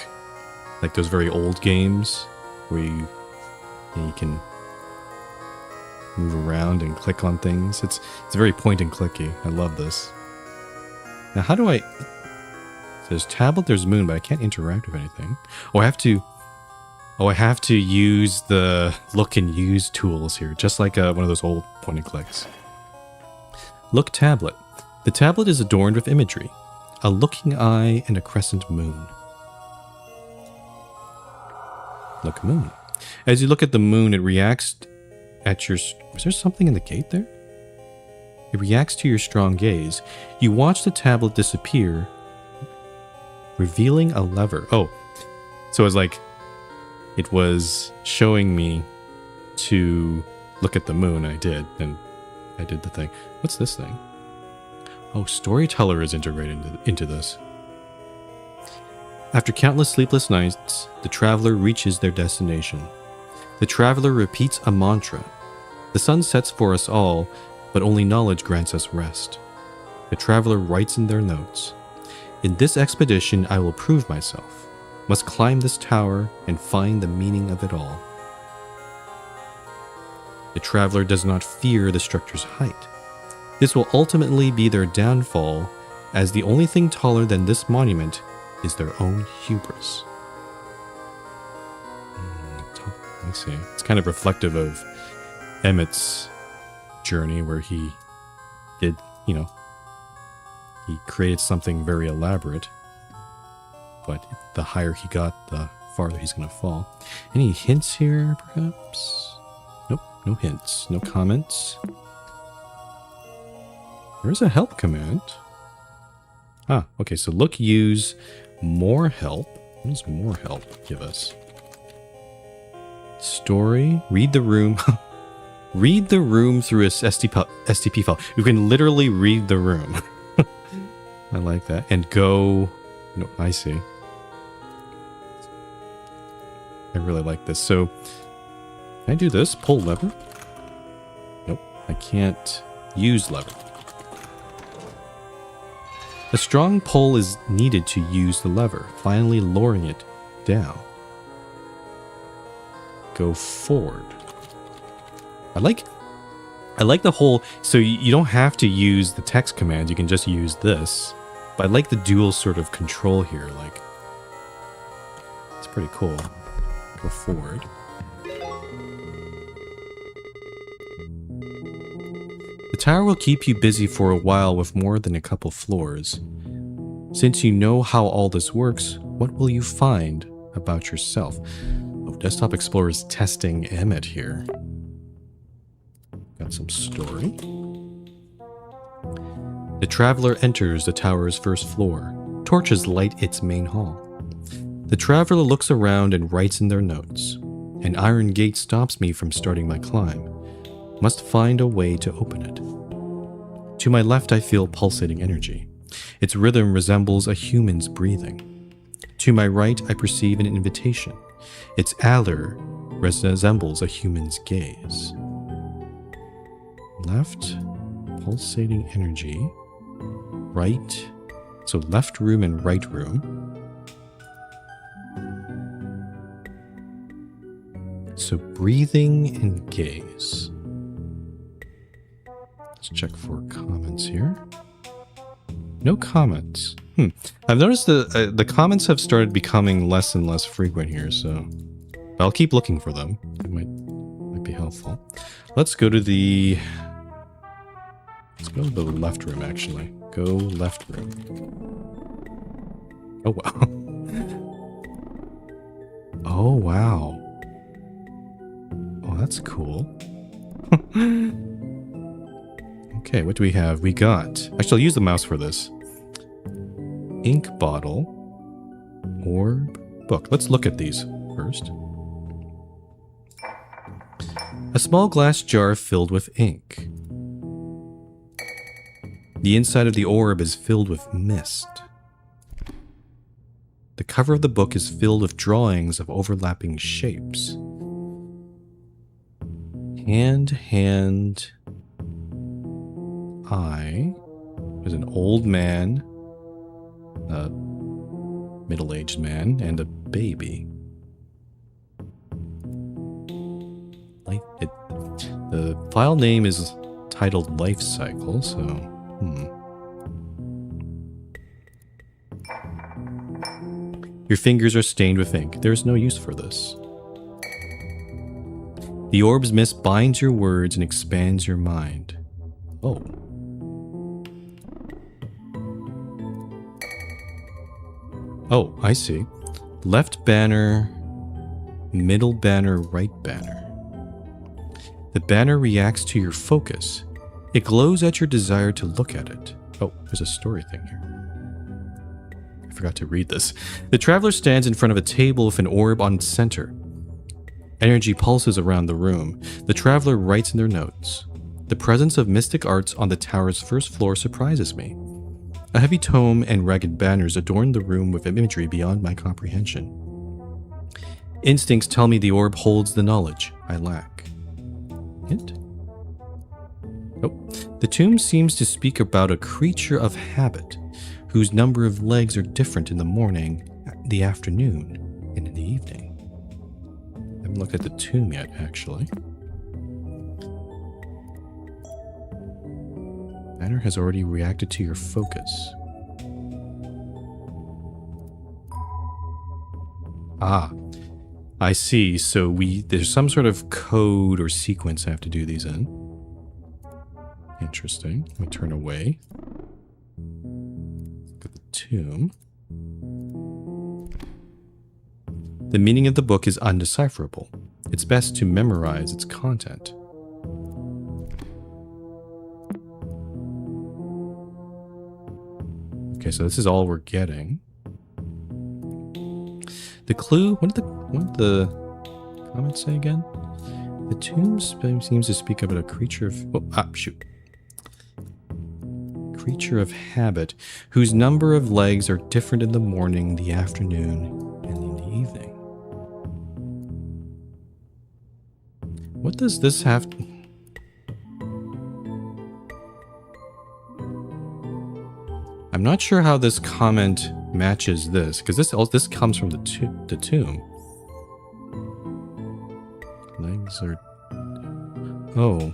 like those very old games where you can move around and click on things. It's very point and clicky. I love this. Now, how do I? There's tablet, there's moon, but I can't interact with anything. Oh, I have to use the look and use tools here, just like one of those old point and clicks. Look tablet. The tablet is adorned with imagery. A looking eye and a crescent moon. Look moon. As you look at the moon, it reacts at your... Was there something in the gate there? It reacts to your strong gaze. You watch the tablet disappear, revealing a lever. Oh, so it's like it was showing me to look at the moon. I did, and I did the thing. What's this thing? Oh, Storyteller is integrated into this. After countless sleepless nights, the traveler reaches their destination. The traveler repeats a mantra. The sun sets for us all, but only knowledge grants us rest. The traveler writes in their notes, "In this expedition I will prove myself. Must climb this tower and find the meaning of it all." The traveler does not fear the structure's height. This will ultimately be their downfall, as the only thing taller than this monument is their own hubris. Let me see. It's kind of reflective of Emmett's journey, where he did, he created something very elaborate, but the higher he got, the farther he's going to fall. Any hints here, perhaps? Nope, no hints, no comments. There's a help command. Ah, okay, so look, use more help. What does more help give us? Story, read the room. Read the room through a STP file. You can literally read the room. I like that. And go... No, I see. I really like this. So, can I do this? Pull lever? Nope, I can't use lever. A strong pull is needed to use the lever, finally lowering it down. Go forward. I like the whole, so you don't have to use the text command, you can just use this. But I like the dual sort of control here, like, it's pretty cool. Go forward. The tower will keep you busy for a while with more than a couple floors. Since you know how all this works, what will you find about yourself? Oh, Desktop Explorer is testing Emmet here. Got some story. The traveler enters the tower's first floor. Torches light its main hall. The traveler looks around and writes in their notes. An iron gate stops me from starting my climb. Must find a way to open it. To my left, I feel pulsating energy. Its rhythm resembles a human's breathing. To my right, I perceive an invitation. Its allure resembles a human's gaze. Left, pulsating energy. Right, so left room and right room. So breathing and gaze. Let's check for comments here. No comments. I've noticed the comments have started becoming less and less frequent here, so but I'll keep looking for them. It might be helpful. Let's go to the left room actually. Go left room. Oh wow. Oh wow. Oh, that's cool. Okay, what do we have? We got... Actually, I'll use the mouse for this. Ink bottle. Orb. Book. Let's look at these first. A small glass jar filled with ink. The inside of the orb is filled with mist. The cover of the book is filled with drawings of overlapping shapes. Hand, eye. There's an old man, a middle-aged man, and a baby. The file name is titled Life Cycle, so... Your fingers are stained with ink. There's no use for this. The orb's mist binds your words and expands your mind. Oh. Oh, I see. Left banner, middle banner, right banner. The banner reacts to your focus. It glows at your desire to look at it. Oh, there's a story thing here. I forgot to read this. The traveler stands in front of a table with an orb on its center. Energy pulses around the room. The traveler writes in their notes. The presence of mystic arts on the tower's first floor surprises me. A heavy tome and ragged banners adorn the room with imagery beyond my comprehension. Instincts tell me the orb holds the knowledge I lack. Hint? Oh, the tomb seems to speak about a creature of habit, whose number of legs are different in the morning, the afternoon, and in the evening. I haven't looked at the tomb yet, actually. Banner has already reacted to your focus. Ah, I see. So there's some sort of code or sequence I have to do these in. Interesting. Let me turn away. Look at the tomb. The meaning of the book is undecipherable. It's best to memorize its content. Okay, so this is all we're getting. The clue, what did the comments say again? The tomb seems to speak about a creature of... shoot. Creature of habit, whose number of legs are different in the morning, the afternoon, and in the evening. What does this have... I'm not sure how this comment matches this, because this comes from the tomb. Legs are... Oh.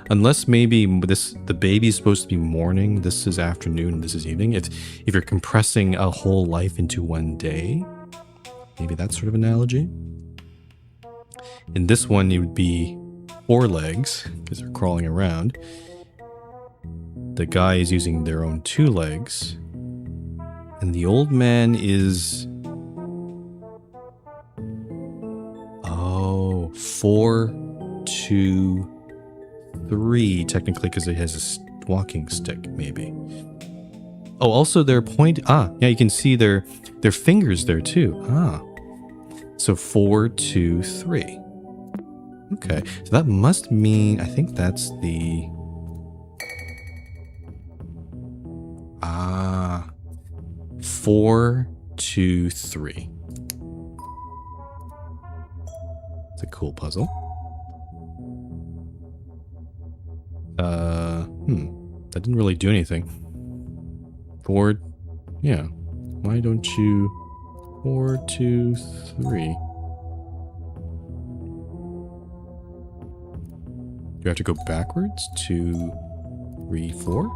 Unless maybe the baby's supposed to be morning, this is afternoon, and this is evening. If you're compressing a whole life into one day, maybe that sort of analogy. In this one, it would be 4 legs because they're crawling around. The guy is using their own 2 legs. And the old man is... Oh, 4, 2, 3, technically, because it has a walking stick, maybe. Oh, also their point... Ah, yeah, you can see their fingers there, too. Ah. So 4, 2, 3. Okay, so that must mean... I think that's the... Ah. 4, 2, 3. It's a cool puzzle. That didn't really do anything. 4, yeah. Why don't you... 4, 2, 3. Do you have to go backwards? 2, 3, 4?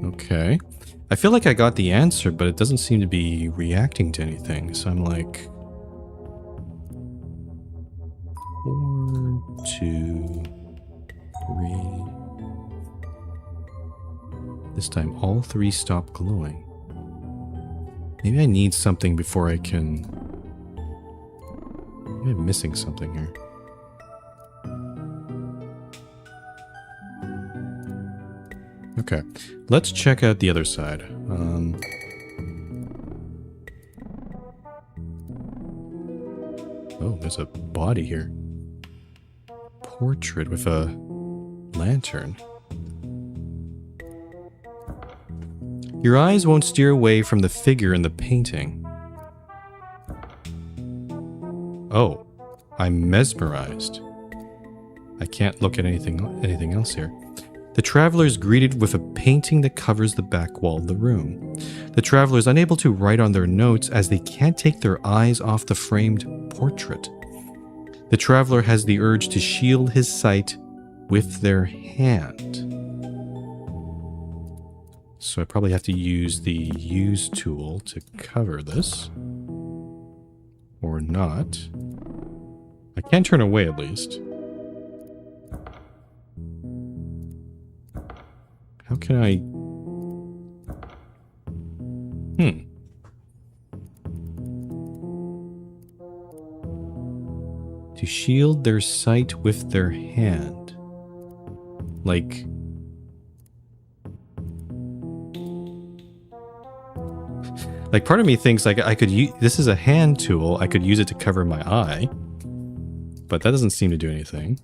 Okay. I feel like I got the answer, but it doesn't seem to be reacting to anything. So I'm like... 4, 2, 3... This time all 3 stop glowing. Maybe I need something before I can... Maybe I'm missing something here. Okay, let's check out the other side. Oh, there's a body here. Portrait with a lantern. Your eyes won't steer away from the figure in the painting. Oh, I'm mesmerized. I can't look at anything else here. The traveler is greeted with a painting that covers the back wall of the room. The traveler is unable to write on their notes as they can't take their eyes off the framed portrait. The traveler has the urge to shield his sight with their hand. So I probably have to use the use tool to cover this. Or not. I can turn away at least. How can I... To shield their sight with their hand. Like... Like, part of me thinks like I could use... This is a hand tool. I could use it to cover my eye. But that doesn't seem to do anything.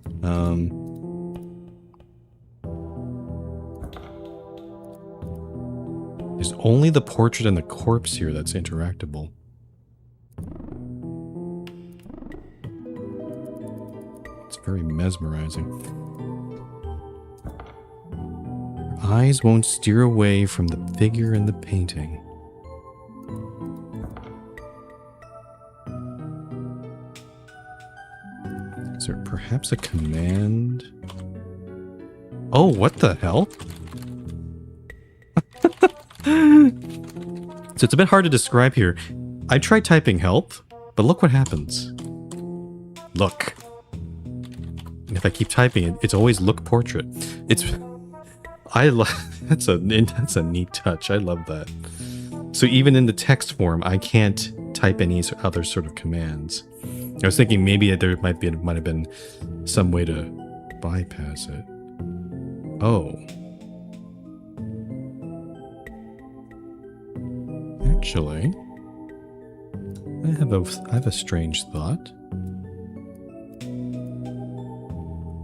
There's only the portrait and the corpse here that's interactable. It's very mesmerizing. Your eyes won't steer away from the figure in the painting. Is there perhaps a command? Oh, what the hell? So it's a bit hard to describe here. I tried typing help, but look what happens. Look. And if I keep typing it, it's always look portrait. It's... that's a neat touch. I love that. So even in the text form, I can't type any other sort of commands. I was thinking maybe there might have been some way to bypass it. Oh. Actually, I have a strange thought.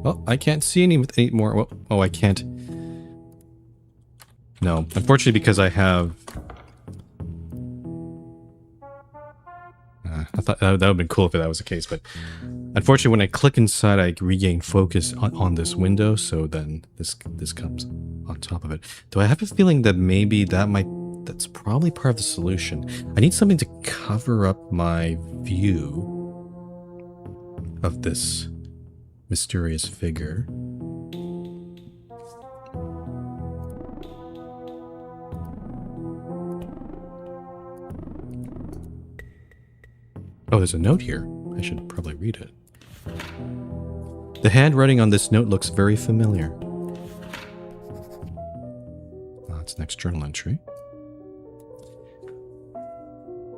Oh, I can't see any more. Oh, I can't. No, unfortunately, because I have. I thought that would have been cool if that was the case, but unfortunately, when I click inside, I regain focus on this window. So then this comes on top of it. Do I have a feeling that maybe that's probably part of the solution? I need something to cover up my view of this mysterious figure. Oh, there's a note here. I should probably read it. The handwriting on this note looks very familiar. It's next journal entry.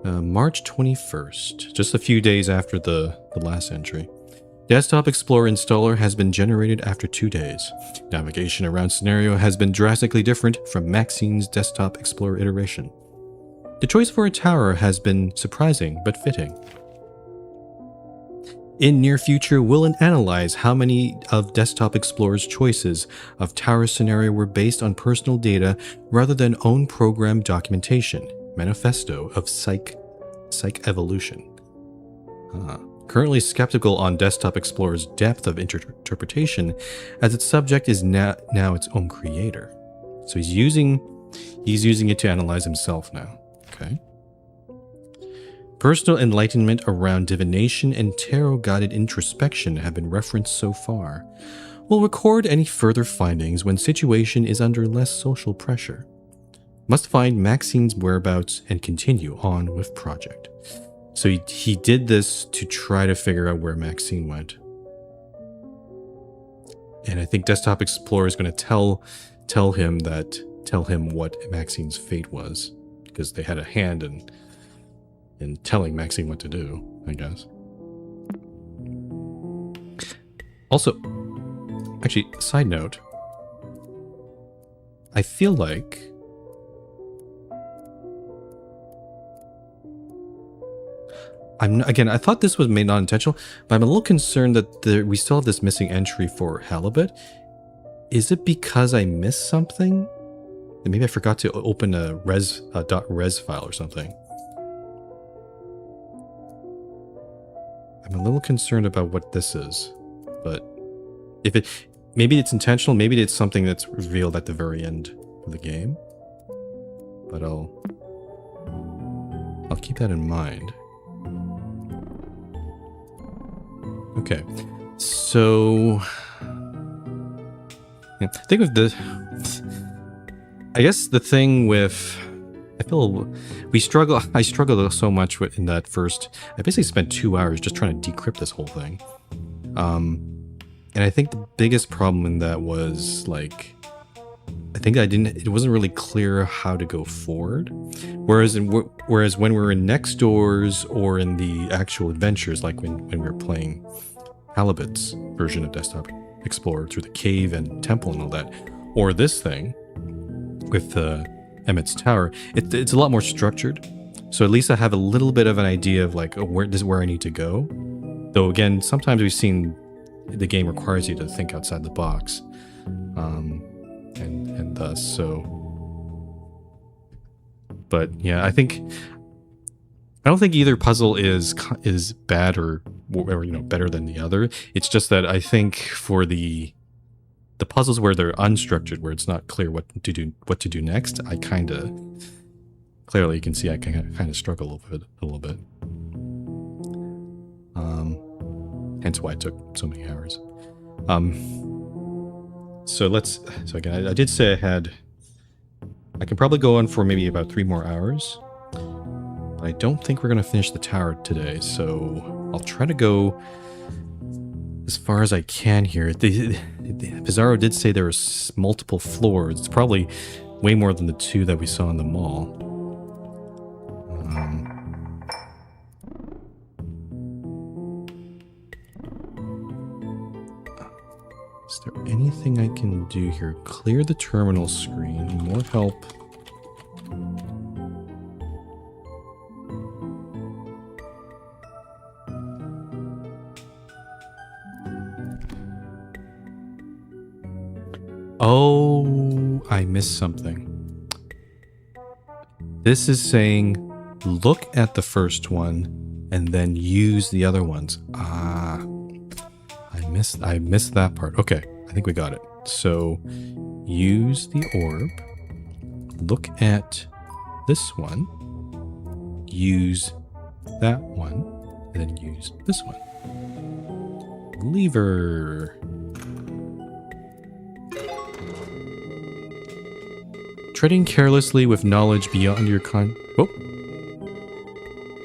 March 21st, just a few days after the last entry. Desktop Explorer installer has been generated after 2 days. Navigation around scenario has been drastically different from Maxine's Desktop Explorer iteration. The choice for a tower has been surprising but fitting. In near future, we'll analyze how many of Desktop Explorer's choices of tower scenario were based on personal data rather than own program documentation. Manifesto of Psych Evolution. Currently skeptical on Desktop Explorer's depth of interpretation, as its subject is now its own creator. So he's using it to analyze himself now. Okay. Personal enlightenment around divination and tarot-guided introspection have been referenced so far. We'll record any further findings when situation is under less social pressure. Must find Maxine's whereabouts and continue on with project. So he did this to try to figure out where Maxine went. And I think Desktop Explorer is going to tell him what Maxine's fate was, because they had a hand in telling Maxine what to do, I guess. Also, actually, side note, I feel like I thought this was made not intentional, but I'm a little concerned that we still have this missing entry for Halibut. Is it because I missed something? Maybe I forgot to open a .res file or something. I'm a little concerned about what this is, but maybe it's intentional, maybe it's something that's revealed at the very end of the game. But I'll keep that in mind. Okay, so yeah, I think with I guess the thing with, I struggled so much in that first. I basically spent 2 hours just trying to decrypt this whole thing, and I think the biggest problem in that was like, I think it wasn't really clear how to go forward. Whereas when we were in Next Doors or in the actual adventures, like when we were playing Halibut's version of Desktop Explorer through the cave and temple and all that, or this thing with Emmett's Tower, it's a lot more structured. So at least I have a little bit of an idea of like, this is where I need to go. Though again, sometimes we've seen the game requires you to think outside the box. And thus, so, but yeah, I don't think either puzzle is bad or better than the other. It's just that I think for the puzzles where they're unstructured, where it's not clear what to do next, I clearly you can see I kind of struggle with it a little bit. Hence why it took so many hours. So again, I did say I can probably go on for maybe about 3 more hours. But I don't think we're going to finish the tower today, so I'll try to go as far as I can here. Pizarro did say there was multiple floors. It's probably way more than the 2 that we saw in the mall. Is there anything I can do here? Clear the terminal screen. More help. Oh, I missed something. This is saying, look at the first one and then use the other ones. I missed that part. Okay, I think we got it. So use the orb, look at this one, use that one, and then use this one. Lever. Treading carelessly with knowledge beyond your Oh.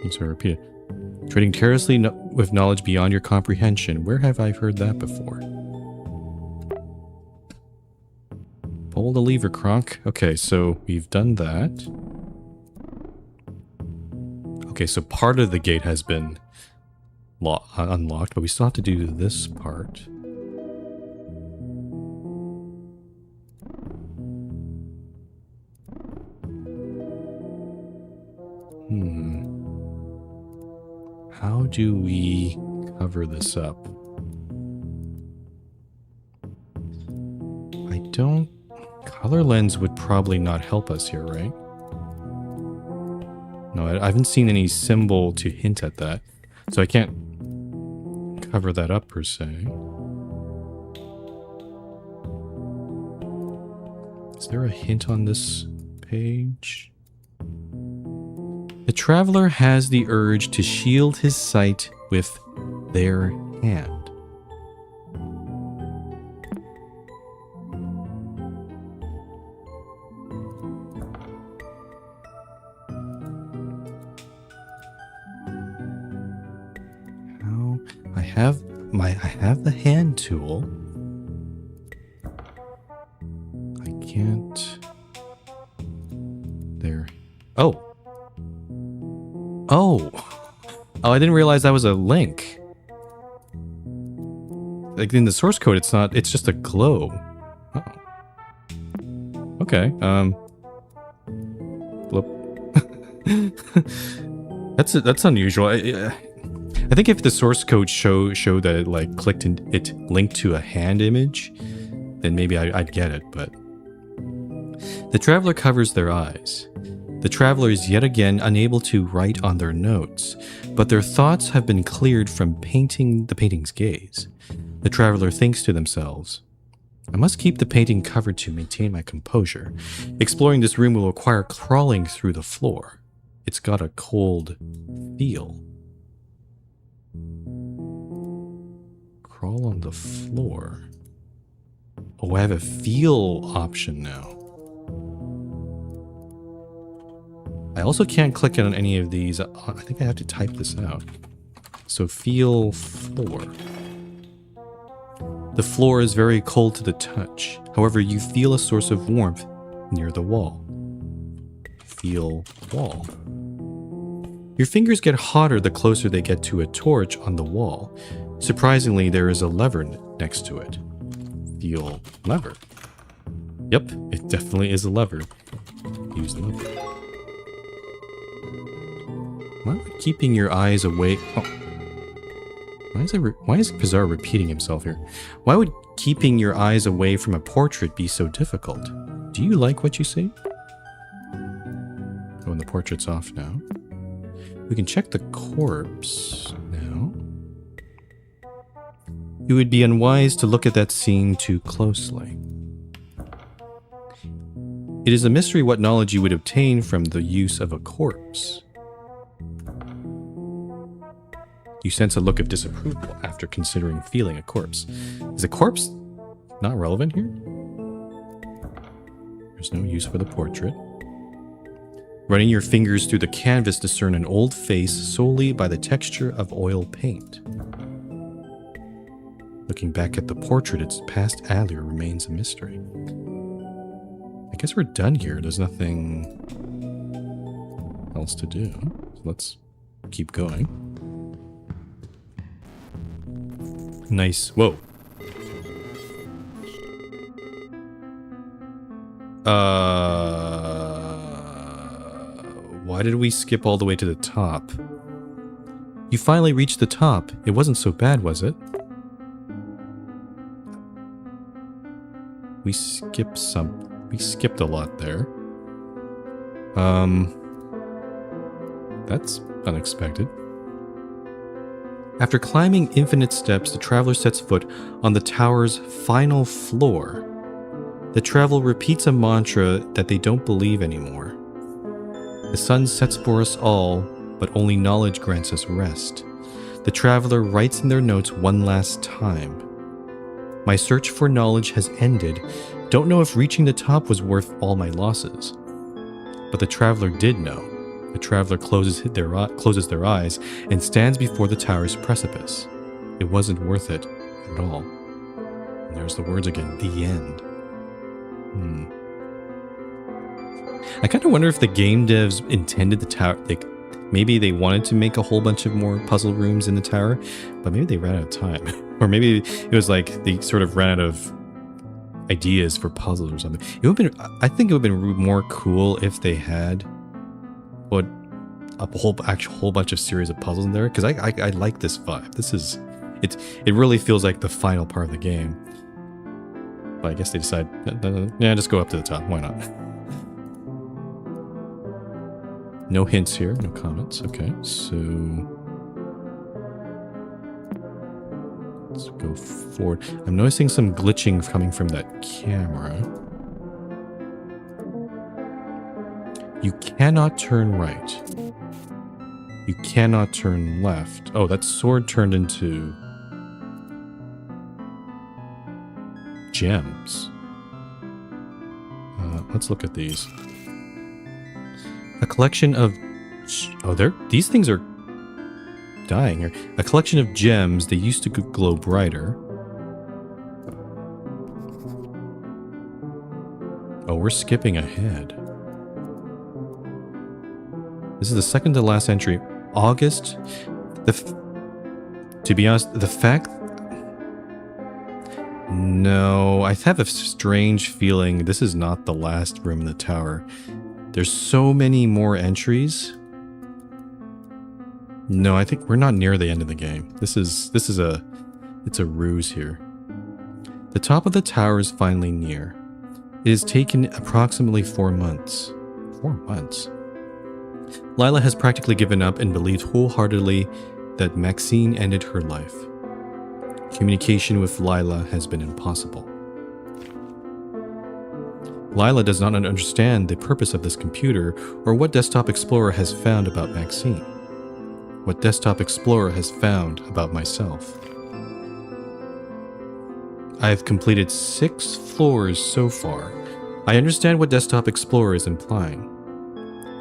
I'm sorry, repeat it. Trading carelessly with knowledge beyond your comprehension. Where have I heard that before? Pull the lever, Kronk. Okay, so we've done that. Okay, so part of the gate has been unlocked, but we still have to do this part. How do we cover this up? I don't... Color lens would probably not help us here, right? No, I haven't seen any symbol to hint at that. So I can't cover that up per se. Is there a hint on this page? The traveler has the urge to shield his sight with their hand. I have the hand tool. I can't. There. Oh. Oh, I didn't realize that was a link. Like in the source code, it's not, it's just a glow. Oh. Okay, Bloop. That's unusual. I think if the source code showed that it like clicked and it linked to a hand image, then maybe I'd get it, but... The traveler covers their eyes. The traveler is yet again unable to write on their notes, but their thoughts have been cleared from the painting's gaze. The traveler thinks to themselves, I must keep the painting covered to maintain my composure. Exploring this room will require crawling through the floor. It's got a cold feel. Crawl on the floor. Oh, I have a feel option now. I also can't click on any of these. I think I have to type this out. So feel floor. The floor is very cold to the touch. However, you feel a source of warmth near the wall. Feel wall. Your fingers get hotter the closer they get to a torch on the wall. Surprisingly, there is a lever next to it. Feel lever. Yep, it definitely is a lever. Use the lever. Why am I keeping your eyes away? Oh. Why is Pizarro repeating himself here? Why would keeping your eyes away from a portrait be so difficult? Do you like what you see? Oh, and the portrait's off now. We can check the corpse now. It would be unwise to look at that scene too closely. It is a mystery what knowledge you would obtain from the use of a corpse. You sense a look of disapproval after considering feeling a corpse. Is a corpse not relevant here? There's no use for the portrait. Running your fingers through the canvas, discern an old face solely by the texture of oil paint. Looking back at the portrait, its past allure remains a mystery. I guess we're done here. There's nothing else to do. So let's keep going. Nice. Whoa. Why did we skip all the way to the top? You finally reached the top. It wasn't so bad, was it? We skipped a lot there. That's unexpected. After climbing infinite steps, the traveler sets foot on the tower's final floor. The traveler repeats a mantra that they don't believe anymore. The sun sets for us all, but only knowledge grants us rest. The traveler writes in their notes one last time. My search for knowledge has ended. Don't know if reaching the top was worth all my losses. But the traveler did know. The traveler closes their eyes and stands before the tower's precipice. It wasn't worth it at all. And there's the words again, the end. I kind of wonder if the game devs intended the tower, like maybe they wanted to make a whole bunch of more puzzle rooms in the tower, but maybe they ran out of time. Or maybe it was like they sort of ran out of ideas for puzzles or something. It would have been, I think it would have been more cool if they had a whole bunch of series of puzzles in there, because I like this vibe. It really feels like the final part of the game. But I guess they decide, yeah, just go up to the top. Why not? No hints here, no comments. Okay, so let's go forward. I'm noticing some glitching coming from that camera. You cannot turn right. You cannot turn left. Oh, that sword turned into gems. Let's look at these. A collection of... these things are dying here. A collection of gems. They used to glow brighter. Oh, we're skipping ahead. This is the second to last entry. August. To be honest, the fact... No, I have a strange feeling this is not the last room in the tower. There's so many more entries. No, I think we're not near the end of the game. It's a ruse here. The top of the tower is finally near. It has taken approximately 4 months. 4 months? Lila has practically given up and believes wholeheartedly that Maxine ended her life. Communication with Lila has been impossible. Lila does not understand the purpose of this computer or what Desktop Explorer has found about Maxine. What Desktop Explorer has found about myself. I have completed 6 floors so far. I understand what Desktop Explorer is implying.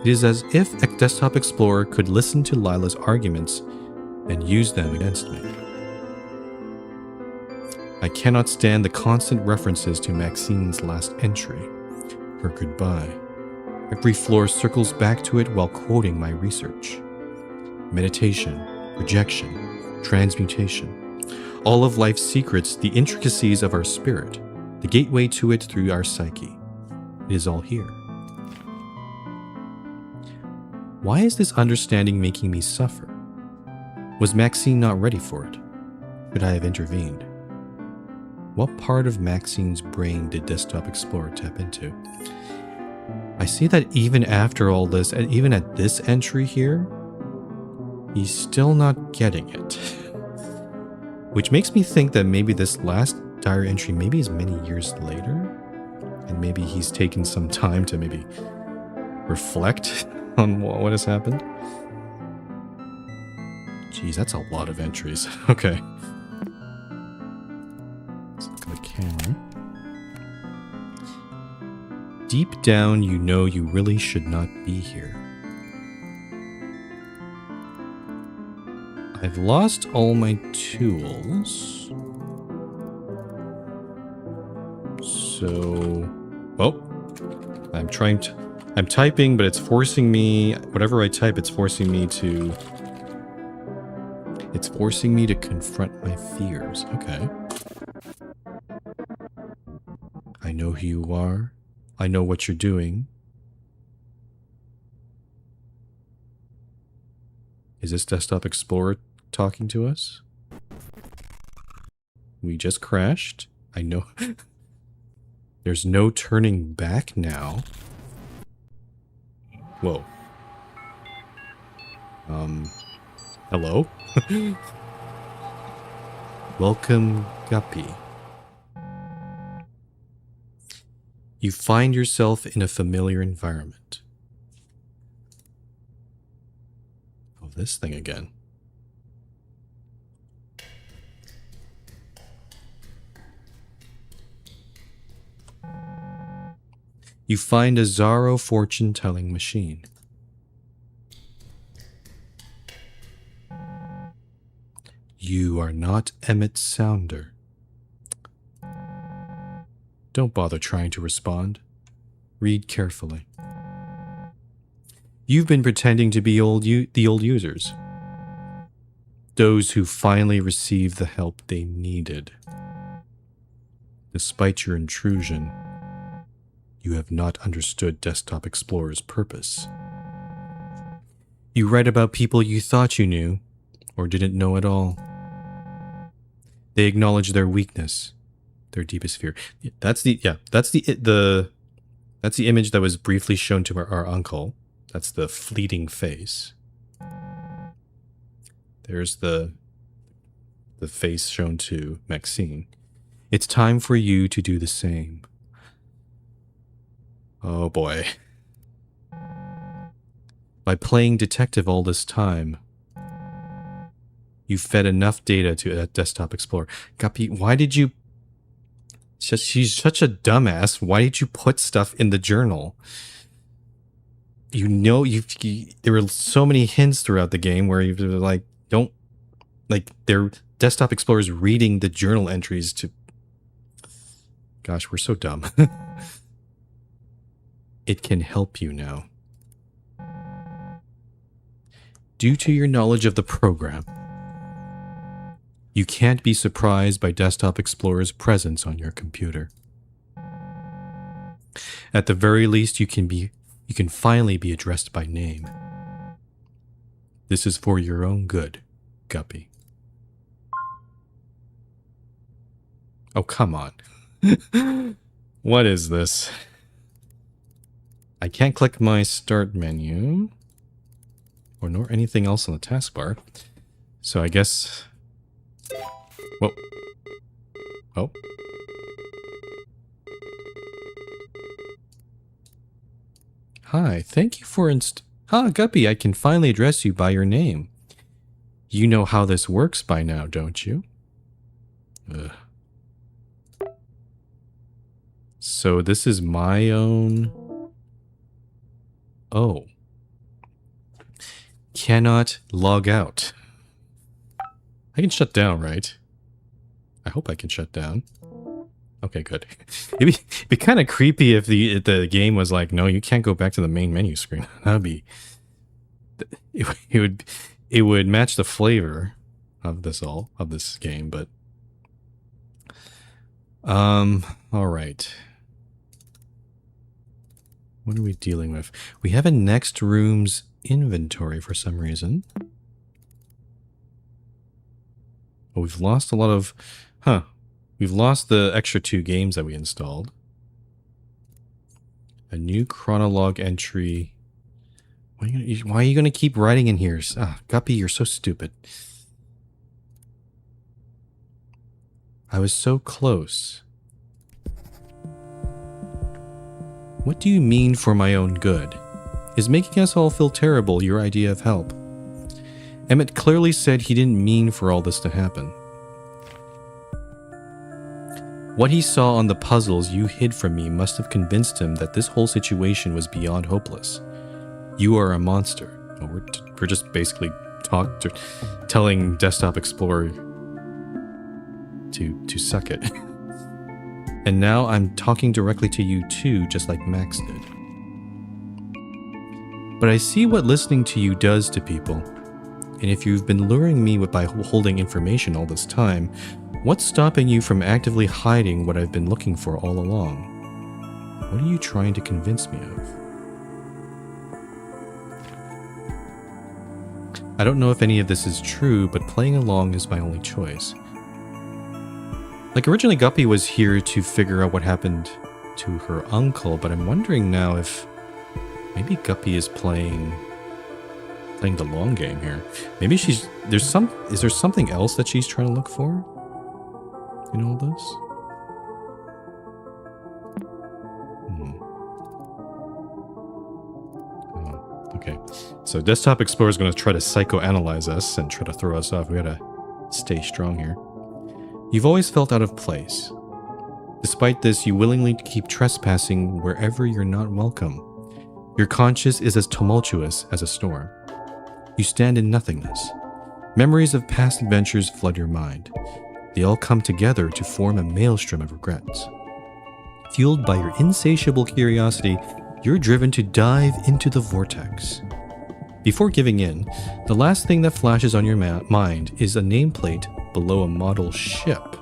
It is as if Desktop Explorer could listen to Lila's arguments and use them against me. I cannot stand the constant references to Maxine's last entry, her goodbye. Every floor circles back to it while quoting my research. Meditation, rejection, transmutation. All of life's secrets, the intricacies of our spirit, the gateway to it through our psyche. It is all here. Why is this understanding making me suffer? Was Maxine not ready for it? Could I have intervened? What part of Maxine's brain did Desktop Explorer tap into? I see that even after all this, and even at this entry here, he's still not getting it. Which makes me think that maybe this last diary entry maybe is many years later, and maybe he's taken some time to maybe reflect on what has happened. Jeez, that's a lot of entries. Okay. Let's look at the camera. Deep down, you know you really should not be here. I've lost all my tools. So... Oh. I'm typing, but it's forcing me... Whatever I type, it's forcing me to... It's forcing me to confront my fears. Okay. I know who you are. I know what you're doing. Is this Desktop Explorer talking to us? We just crashed. I know. There's no turning back now. Whoa. Hello? Welcome, Guppy. You find yourself in a familiar environment. Oh, this thing again. You find a Zaro fortune-telling machine. You are not Emmett Sounder. Don't bother trying to respond. Read carefully. You've been pretending to be the old users. Those who finally received the help they needed. Despite your intrusion, you have not understood Desktop Explorer's purpose. You write about people you thought you knew, or didn't know at all. They acknowledge their weakness, their deepest fear. That's the image that was briefly shown to our uncle. That's the fleeting face. There's the face shown to Maxine. It's time for you to do the same. Oh boy. By playing detective all this time, you've fed enough data to Desktop Explorer. Guppy, why did you... She's such a dumbass. Why did you put stuff in the journal? You know, there were so many hints throughout the game where you're like, don't... Like, their Desktop Explorer's reading the journal entries to... Gosh, we're so dumb. It can help you now. Due to your knowledge of the program, you can't be surprised by Desktop Explorer's presence on your computer. At the very least, you can finally be addressed by name. This is for your own good, Guppy. Oh, come on. What is this? I can't click my start menu or nor anything else on the taskbar. So I guess... Whoa. Oh. Hi, thank you for Guppy, I can finally address you by your name. You know how this works by now, don't you? Ugh. So this is my own... Oh. Cannot log out. I can shut down, right? I hope I can shut down. Okay, good. It'd be kind of creepy if the game was like, no, you can't go back to the main menu screen. That'd be... It would match the flavor of this game, but... all right. What are we dealing with? We have a next room's inventory for some reason. Oh, we've lost a lot of... Huh. We've lost the extra 2 games that we installed. A new chronologue entry. Why are you going to keep writing in here? Ah, Guppy, you're so stupid. I was so close. What do you mean for my own good? Is making us all feel terrible your idea of help? Emmett clearly said he didn't mean for all this to happen. What he saw on the puzzles you hid from me must have convinced him that this whole situation was beyond hopeless. You are a monster. Well, we're just basically telling Desktop Explorer to suck it. And now I'm talking directly to you too, just like Max did. But I see what listening to you does to people. And if you've been luring me by holding information all this time, what's stopping you from actively hiding what I've been looking for all along? What are you trying to convince me of? I don't know if any of this is true, but playing along is my only choice. Like, originally Guppy was here to figure out what happened to her uncle, but I'm wondering now if maybe Guppy is playing the long game here. Maybe is there something else that she's trying to look for in all this? Oh, okay. So Desktop Explorer is going to try to psychoanalyze us and try to throw us off. We gotta stay strong here. You've always felt out of place. Despite this, you willingly keep trespassing wherever you're not welcome. Your conscience is as tumultuous as a storm. You stand in nothingness. Memories of past adventures flood your mind. They all come together to form a maelstrom of regrets. Fueled by your insatiable curiosity, you're driven to dive into the vortex. Before giving in, the last thing that flashes on your mind is a nameplate below a model ship.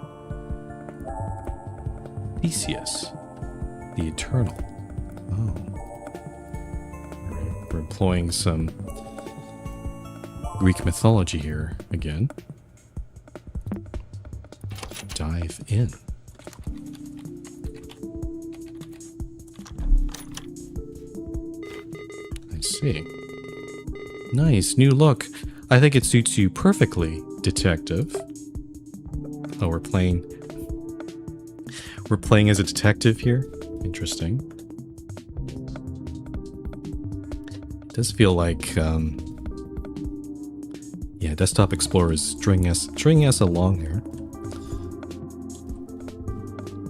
Theseus, the Eternal. Oh. We're employing some Greek mythology here again. Dive in. I see. Nice, new look. I think it suits you perfectly, detective. Oh, we're playing as a detective here. Interesting. It does feel like, yeah, Desktop Explorer is stringing us along here.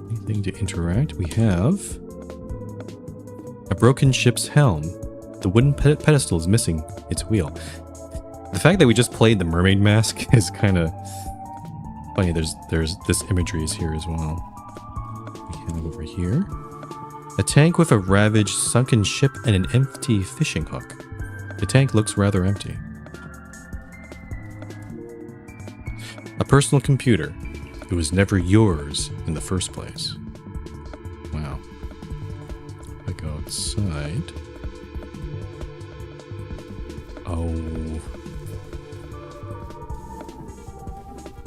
Anything to interact? We have a broken ship's helm. The wooden pedestal is missing its wheel. The fact that we just played the mermaid mask is kind of funny. There's this imagery is here as well. We have over here a tank with a ravaged sunken ship and an empty fishing hook. The tank looks rather empty. A personal computer. It was never yours in the first place. Wow. I go outside.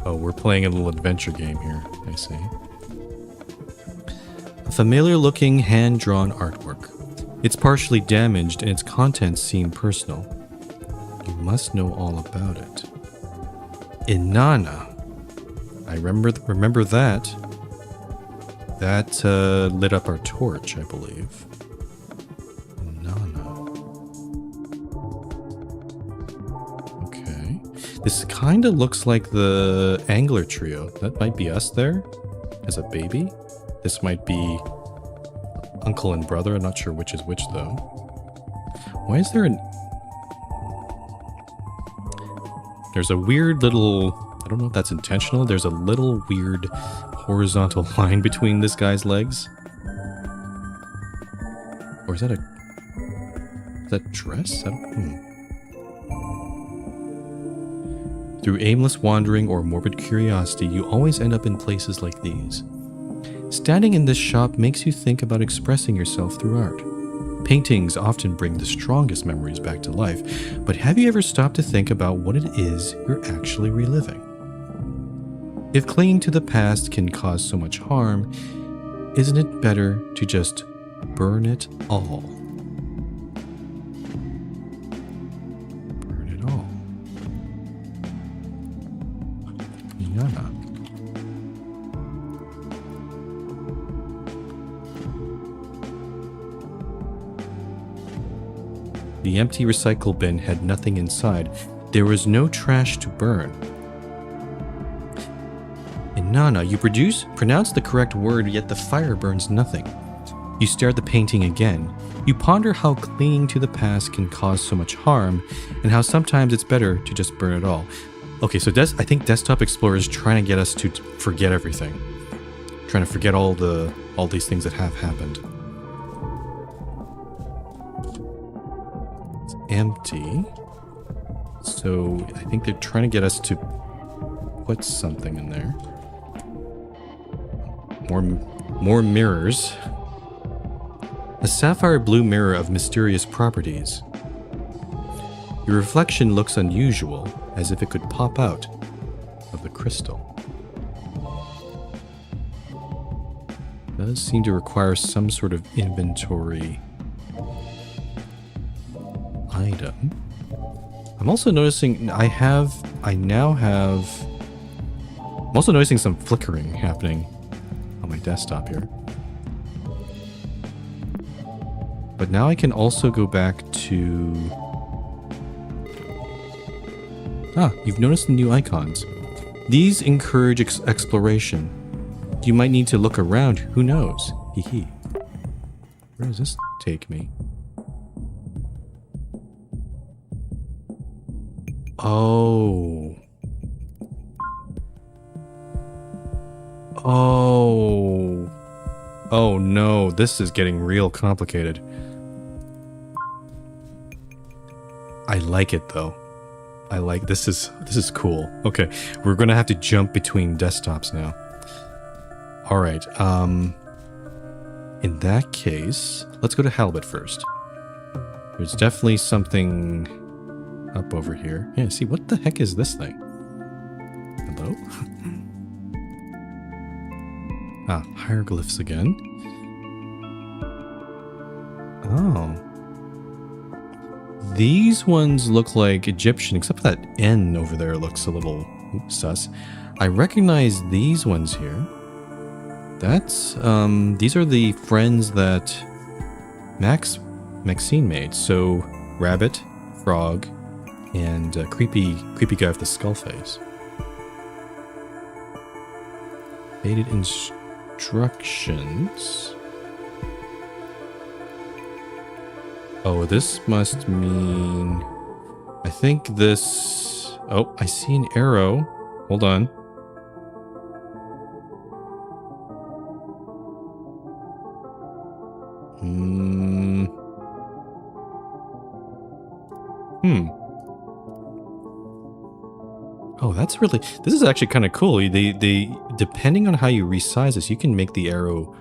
Oh, we're playing a little adventure game here, I see. A familiar-looking hand-drawn artwork. It's partially damaged and its contents seem personal. You must know all about it. Inanna. I remember that. That lit up our torch, I believe. This kind of looks like the Angler trio. That might be us there as a baby. This might be uncle and brother. I'm not sure which is which though. Why is there There's a weird little... I don't know if that's intentional. There's a little weird horizontal line between this guy's legs. Or is that a... Is that dress? I don't... Through aimless wandering or morbid curiosity, you always end up in places like these. Standing in this shop makes you think about expressing yourself through art. Paintings often bring the strongest memories back to life, but have you ever stopped to think about what it is you're actually reliving? If clinging to the past can cause so much harm, isn't it better to just burn it all? The empty recycle bin had nothing inside. There was no trash to burn. Inanna, you pronounce the correct word, yet the fire burns nothing. You stare at the painting again. You ponder how clinging to the past can cause so much harm, and how sometimes it's better to just burn it all. Okay, so I think Desktop Explorer is trying to get us to forget everything. Trying to forget all these things that have happened. It's empty. So I think they're trying to get us to put something in there. More mirrors. A sapphire blue mirror of mysterious properties. Your reflection looks unusual, as if it could pop out of the crystal. It does seem to require some sort of inventory item. I'm also noticing I'm also noticing some flickering happening on my desktop here. But now I can also go back to... you've noticed the new icons. These encourage exploration. You might need to look around. Who knows? Hee. Where does this take me? Oh. Oh. Oh no, this is getting real complicated. I like it though. I like this is cool. Okay, we're gonna have to jump between desktops now. All right. In that case, let's go to Halibut first. There's definitely something up over here. Yeah. See, what the heck is this thing? Hello. Ah, hieroglyphs again. Oh. These ones look like Egyptian, except for that N over there looks a little sus. I recognize these ones here. That's, these are the friends that Maxine made. So, rabbit, frog, and creepy guy with the skull face. Faded instructions. Oh, this must mean... I think this... Oh, I see an arrow. Hold on. Oh, that's really... This is actually kind of cool. Depending on how you resize this, you can make the arrow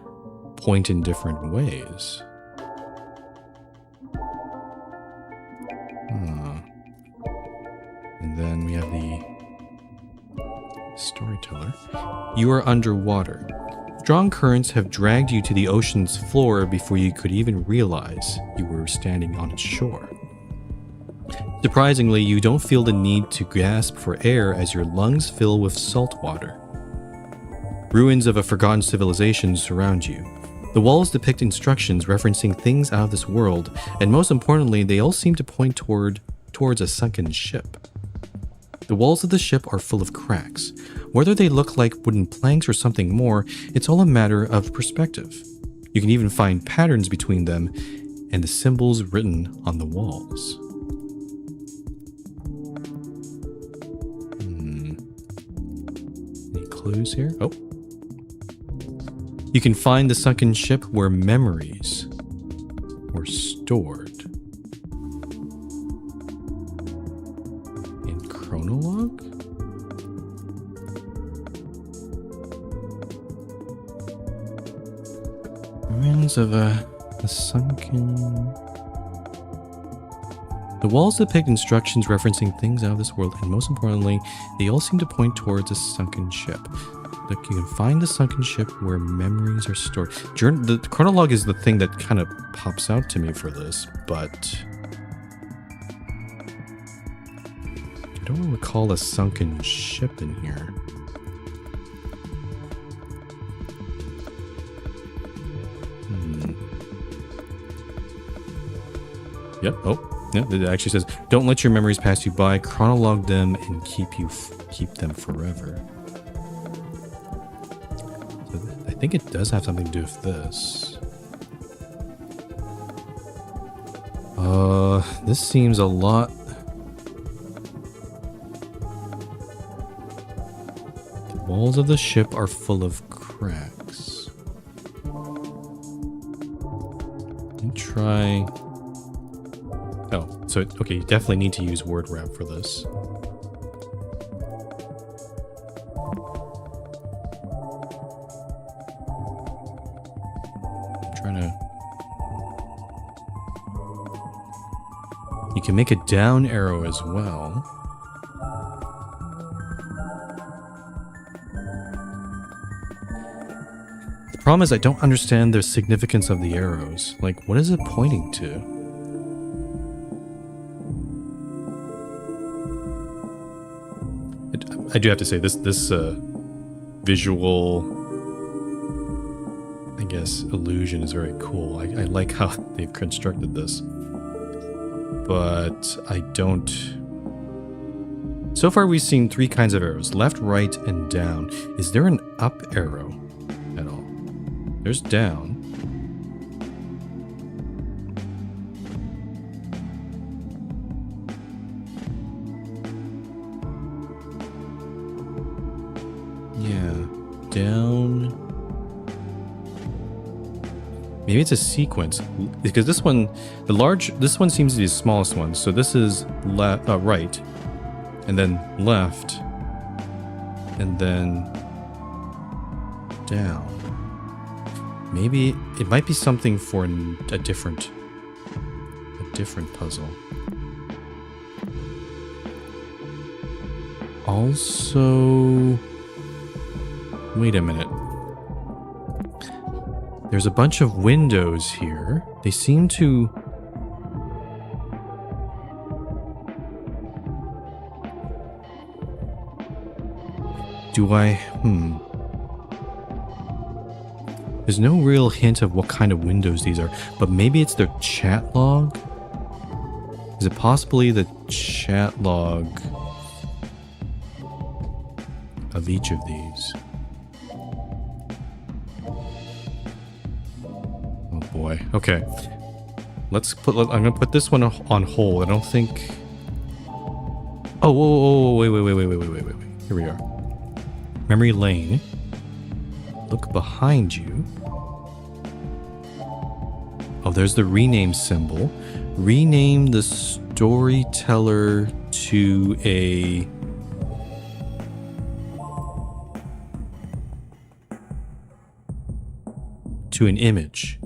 point in different ways. And then we have the storyteller. You are underwater. Strong currents have dragged you to the ocean's floor before you could even realize you were standing on its shore. Surprisingly, you don't feel the need to gasp for air as your lungs fill with salt water. Ruins of a forgotten civilization surround you. The walls depict instructions referencing things out of this world, and most importantly, they all seem to point towards a sunken ship. The walls of the ship are full of cracks. Whether they look like wooden planks or something more, it's all a matter of perspective. You can even find patterns between them and the symbols written on the walls. Any clues here? Oh. You can find the sunken ship where memories were stored. In Chronologue? Ruins of a sunken... The walls depict instructions referencing things out of this world, and most importantly, they all seem to point towards a sunken ship. Look, you can find the sunken ship where memories are stored. The Chronologue is the thing that kind of pops out to me for this, but... I don't recall a sunken ship in here. Yep. Oh. Yeah, it actually says, don't let your memories pass you by, chronologue them and keep them forever. So I think it does have something to do with this. This seems a lot... The walls of the ship are full of cracks. Let me try... Oh, so, okay, you definitely need to use word wrap for this. I'm trying to... You can make a down arrow as well. The problem is I don't understand the significance of the arrows. Like, what is it pointing to? I do have to say, this visual, I guess, illusion is very cool. I like how they've constructed this. But I don't... So far we've seen 3 kinds of arrows, left, right, and down. Is there an up arrow at all? There's down. Down Maybe it's a sequence because this one seems to be the smallest one. So this is right, and then left, and then down. Maybe it might be something for a different puzzle. Also, wait a minute. There's a bunch of windows here. They seem to... There's no real hint of what kind of windows these are, but maybe it's their chat log? Is it possibly the chat log of each of these? Oh boy. Okay. I'm gonna put this one on hold. I don't think... Oh, whoa, wait. Here we are. Memory lane. Look behind you. Oh, there's the rename symbol. Rename the storyteller to an image.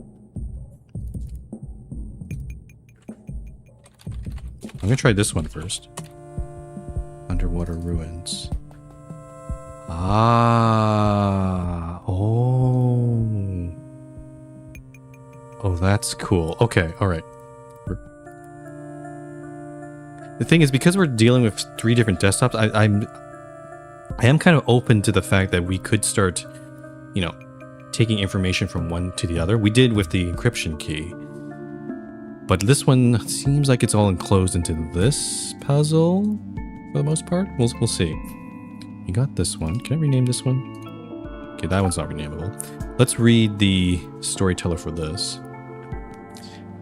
I'm gonna try this one first. Underwater ruins. Oh, that's cool. Okay, all right. The thing is, because we're dealing with 3 different desktops, I am kind of open to the fact that we could start, taking information from one to the other. We did with the encryption key. But this one seems like it's all enclosed into this puzzle for the most part. We'll see. You got this one. Can I rename this one? Okay, that one's not renamable. Let's read the storyteller for this.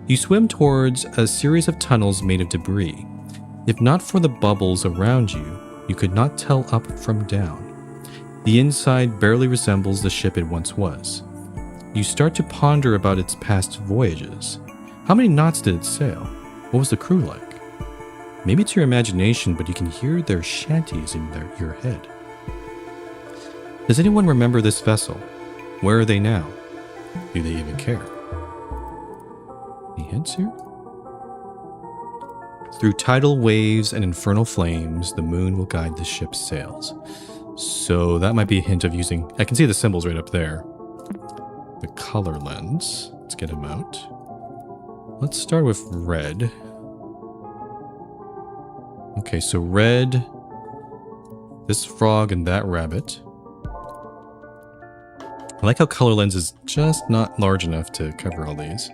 You swim towards a series of tunnels made of debris. If not for the bubbles around you, you could not tell up from down. The inside barely resembles the ship it once was. You start to ponder about its past voyages. How many knots did it sail? What was the crew like? Maybe it's your imagination, but you can hear their shanties in your head. Does anyone remember this vessel? Where are they now? Do they even care? Any hints here? Through tidal waves and infernal flames, the moon will guide the ship's sails. So that might be a hint of using... I can see the symbols right up there. The color lens. Let's get them out. Let's start with red. Okay, so red, this frog, and that rabbit. I like how color lens is just not large enough to cover all these.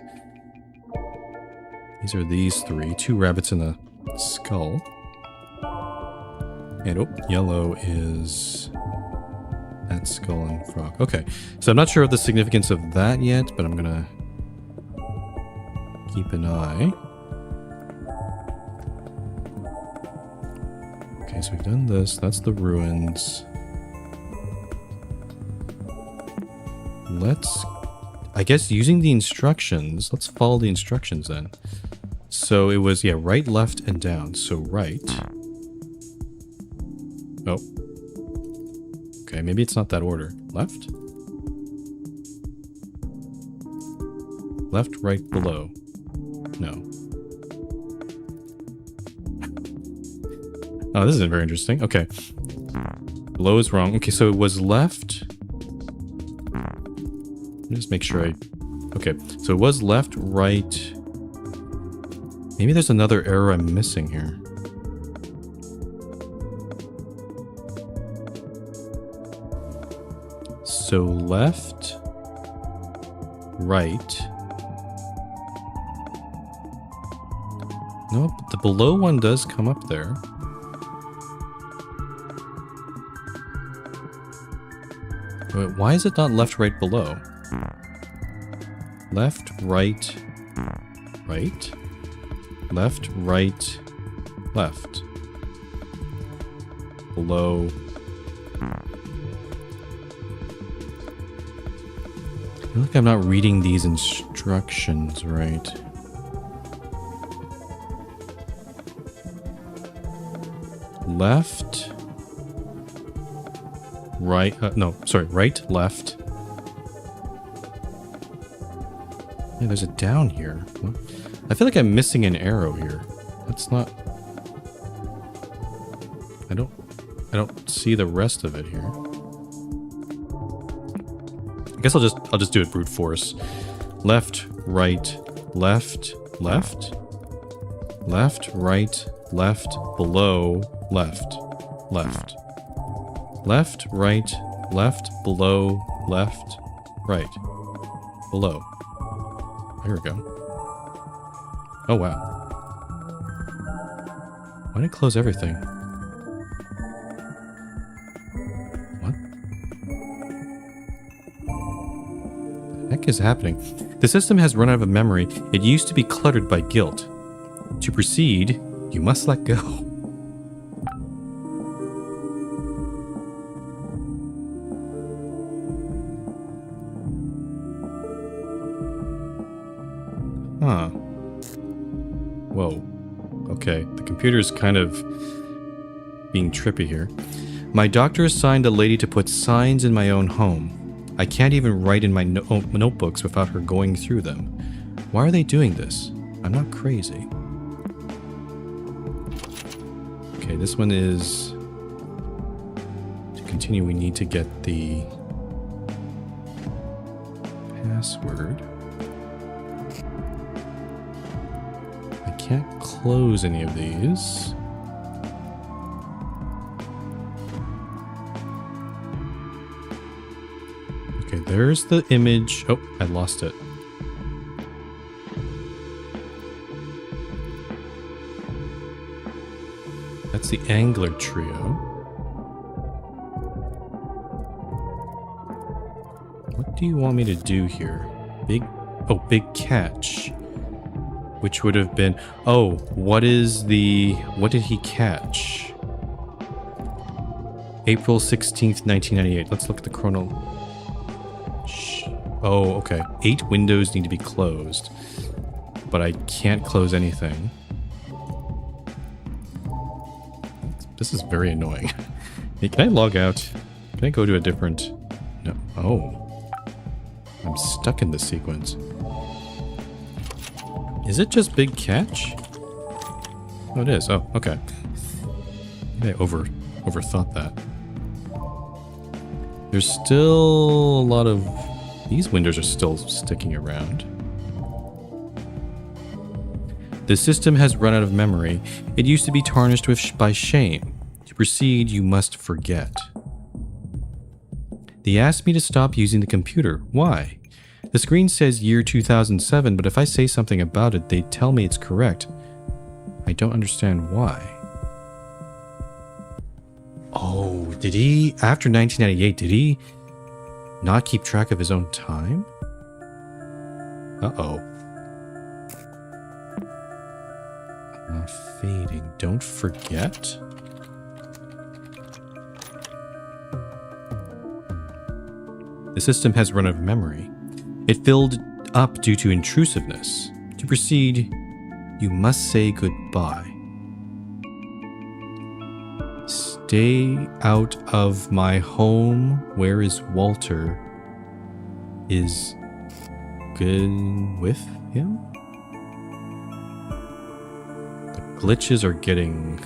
These are these 3. 2 rabbits and a skull. And yellow is that skull and frog. Okay, so I'm not sure of the significance of that yet, but I'm gonna keep an eye. Okay, so we've done this. That's the ruins. I guess using the instructions, let's follow the instructions then. So it was, right, left, and down. So right. Oh. Okay, maybe it's not that order. Left? Left, right, below. No. Oh, this isn't very interesting. Okay. Below is wrong. Okay, so it was left. Let me just make sure okay, so it was left, right. Maybe there's another error I'm missing here. So left, right. Nope, the below one does come up there. Wait, why is it not left, right, below? Left, right, right. Left, right, left. Below. I feel like I'm not reading these instructions. instructions, right? Left. Right. No, sorry. Right, left. Yeah, there's a down here. What? I feel like I'm missing an arrow here. That's not... I don't see the rest of it here. I guess I'll just do it brute force. Left, right, left, left, left, right, left, below, left, left, left, right, left, below, left, right, below. Here we go. Oh wow. Why did it close everything? What the heck is happening? The system has run out of memory. It used to be cluttered by guilt. To proceed, you must let go. Huh. Whoa. Okay, the computer's kind of being trippy here. My doctor assigned a lady to put signs in my own home. I can't even write in my notebooks without her going through them. Why are they doing this? I'm not crazy. Okay, this one is... To continue, we need to get the password. I can't close any of these. Okay, there's the image. Oh, I lost it. That's the angler trio. What do you want me to do here? Big catch. Which would have been... Oh, what did he catch? April 16th, 1998. Let's look at the chrono... Oh, okay. 8 windows need to be closed. But I can't close anything. This is very annoying. Hey, can I log out? Can I go to a different... No. Oh. I'm stuck in this sequence. Is it just big catch? Oh, it is. Oh, okay. Maybe I overthought that. There's still a lot of... These windows are still sticking around. The system has run out of memory. It used to be tarnished by shame. To proceed, you must forget. They asked me to stop using the computer. Why? The screen says year 2007, but if I say something about it, they tell me it's correct. I don't understand why. Oh, did he, after 1998, did he not keep track of his own time? Uh-oh. Fading. Don't forget. The system has run out of memory. It filled up due to intrusiveness. To proceed, you must say goodbye. Stay out of my home. Where is Walter? Is good with him? The glitches are getting...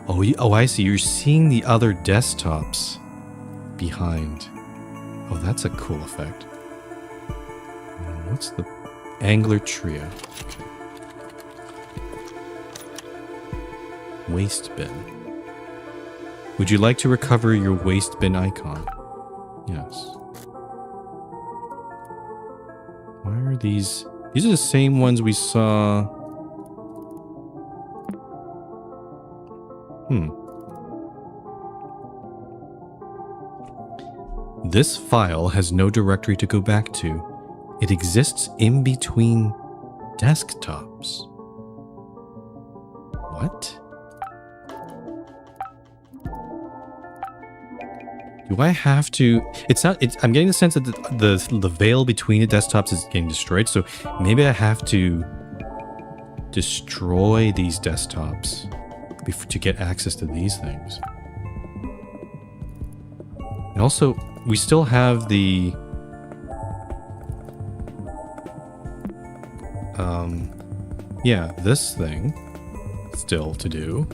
Oh, I see. You're seeing the other desktops behind. Oh, that's a cool effect. What's the angler trio? Okay. Waste bin. Would you like to recover your waste bin icon? Yes. Why are these? These are the same ones we saw. This file has no directory to go back to. It exists in between desktops. What? Do I have to... It's not... I'm getting the sense that the veil between the desktops is getting destroyed, so maybe I have to destroy these desktops to get access to these things. And also, we still have the... yeah, this thing still to do.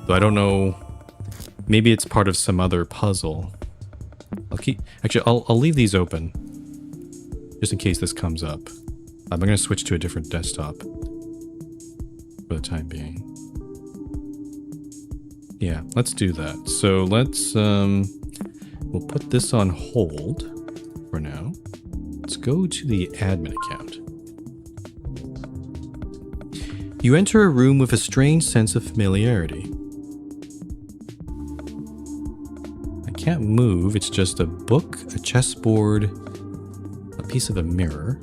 So I don't know... Maybe it's part of some other puzzle. I'll leave these open. Just in case this comes up. I'm going to switch to a different desktop. For the time being. Yeah, let's do that. So let's, we'll put this on hold for now. Let's go to the admin account. You enter a room with a strange sense of familiarity. Can't move, it's just a book, a chessboard, a piece of a mirror.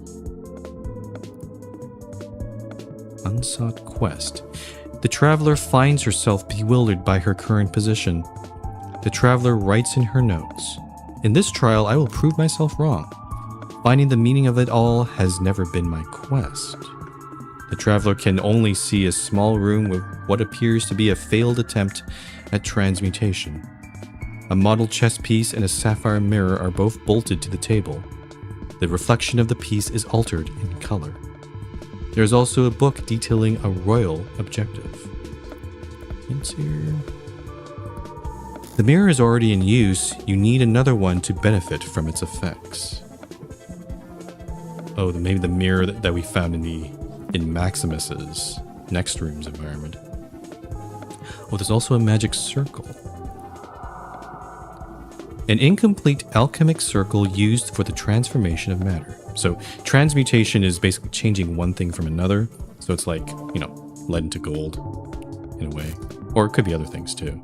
Unsought quest. The traveler finds herself bewildered by her current position. The traveler writes in her notes, "In this trial I will prove myself wrong. Finding the meaning of it all has never been my quest." The traveler can only see a small room with what appears to be a failed attempt at transmutation. A model chess piece and a sapphire mirror are both bolted to the table. The reflection of the piece is altered in color. There is also a book detailing a royal objective. Hints here. The mirror is already in use. You need another one to benefit from its effects. Oh, maybe the mirror that we found in Maximus's next room's environment. Oh, there's also a magic circle. An incomplete alchemic circle used for the transformation of matter. So transmutation is basically changing one thing from another. So it's like, you know, lead into gold in a way. Or it could be other things too.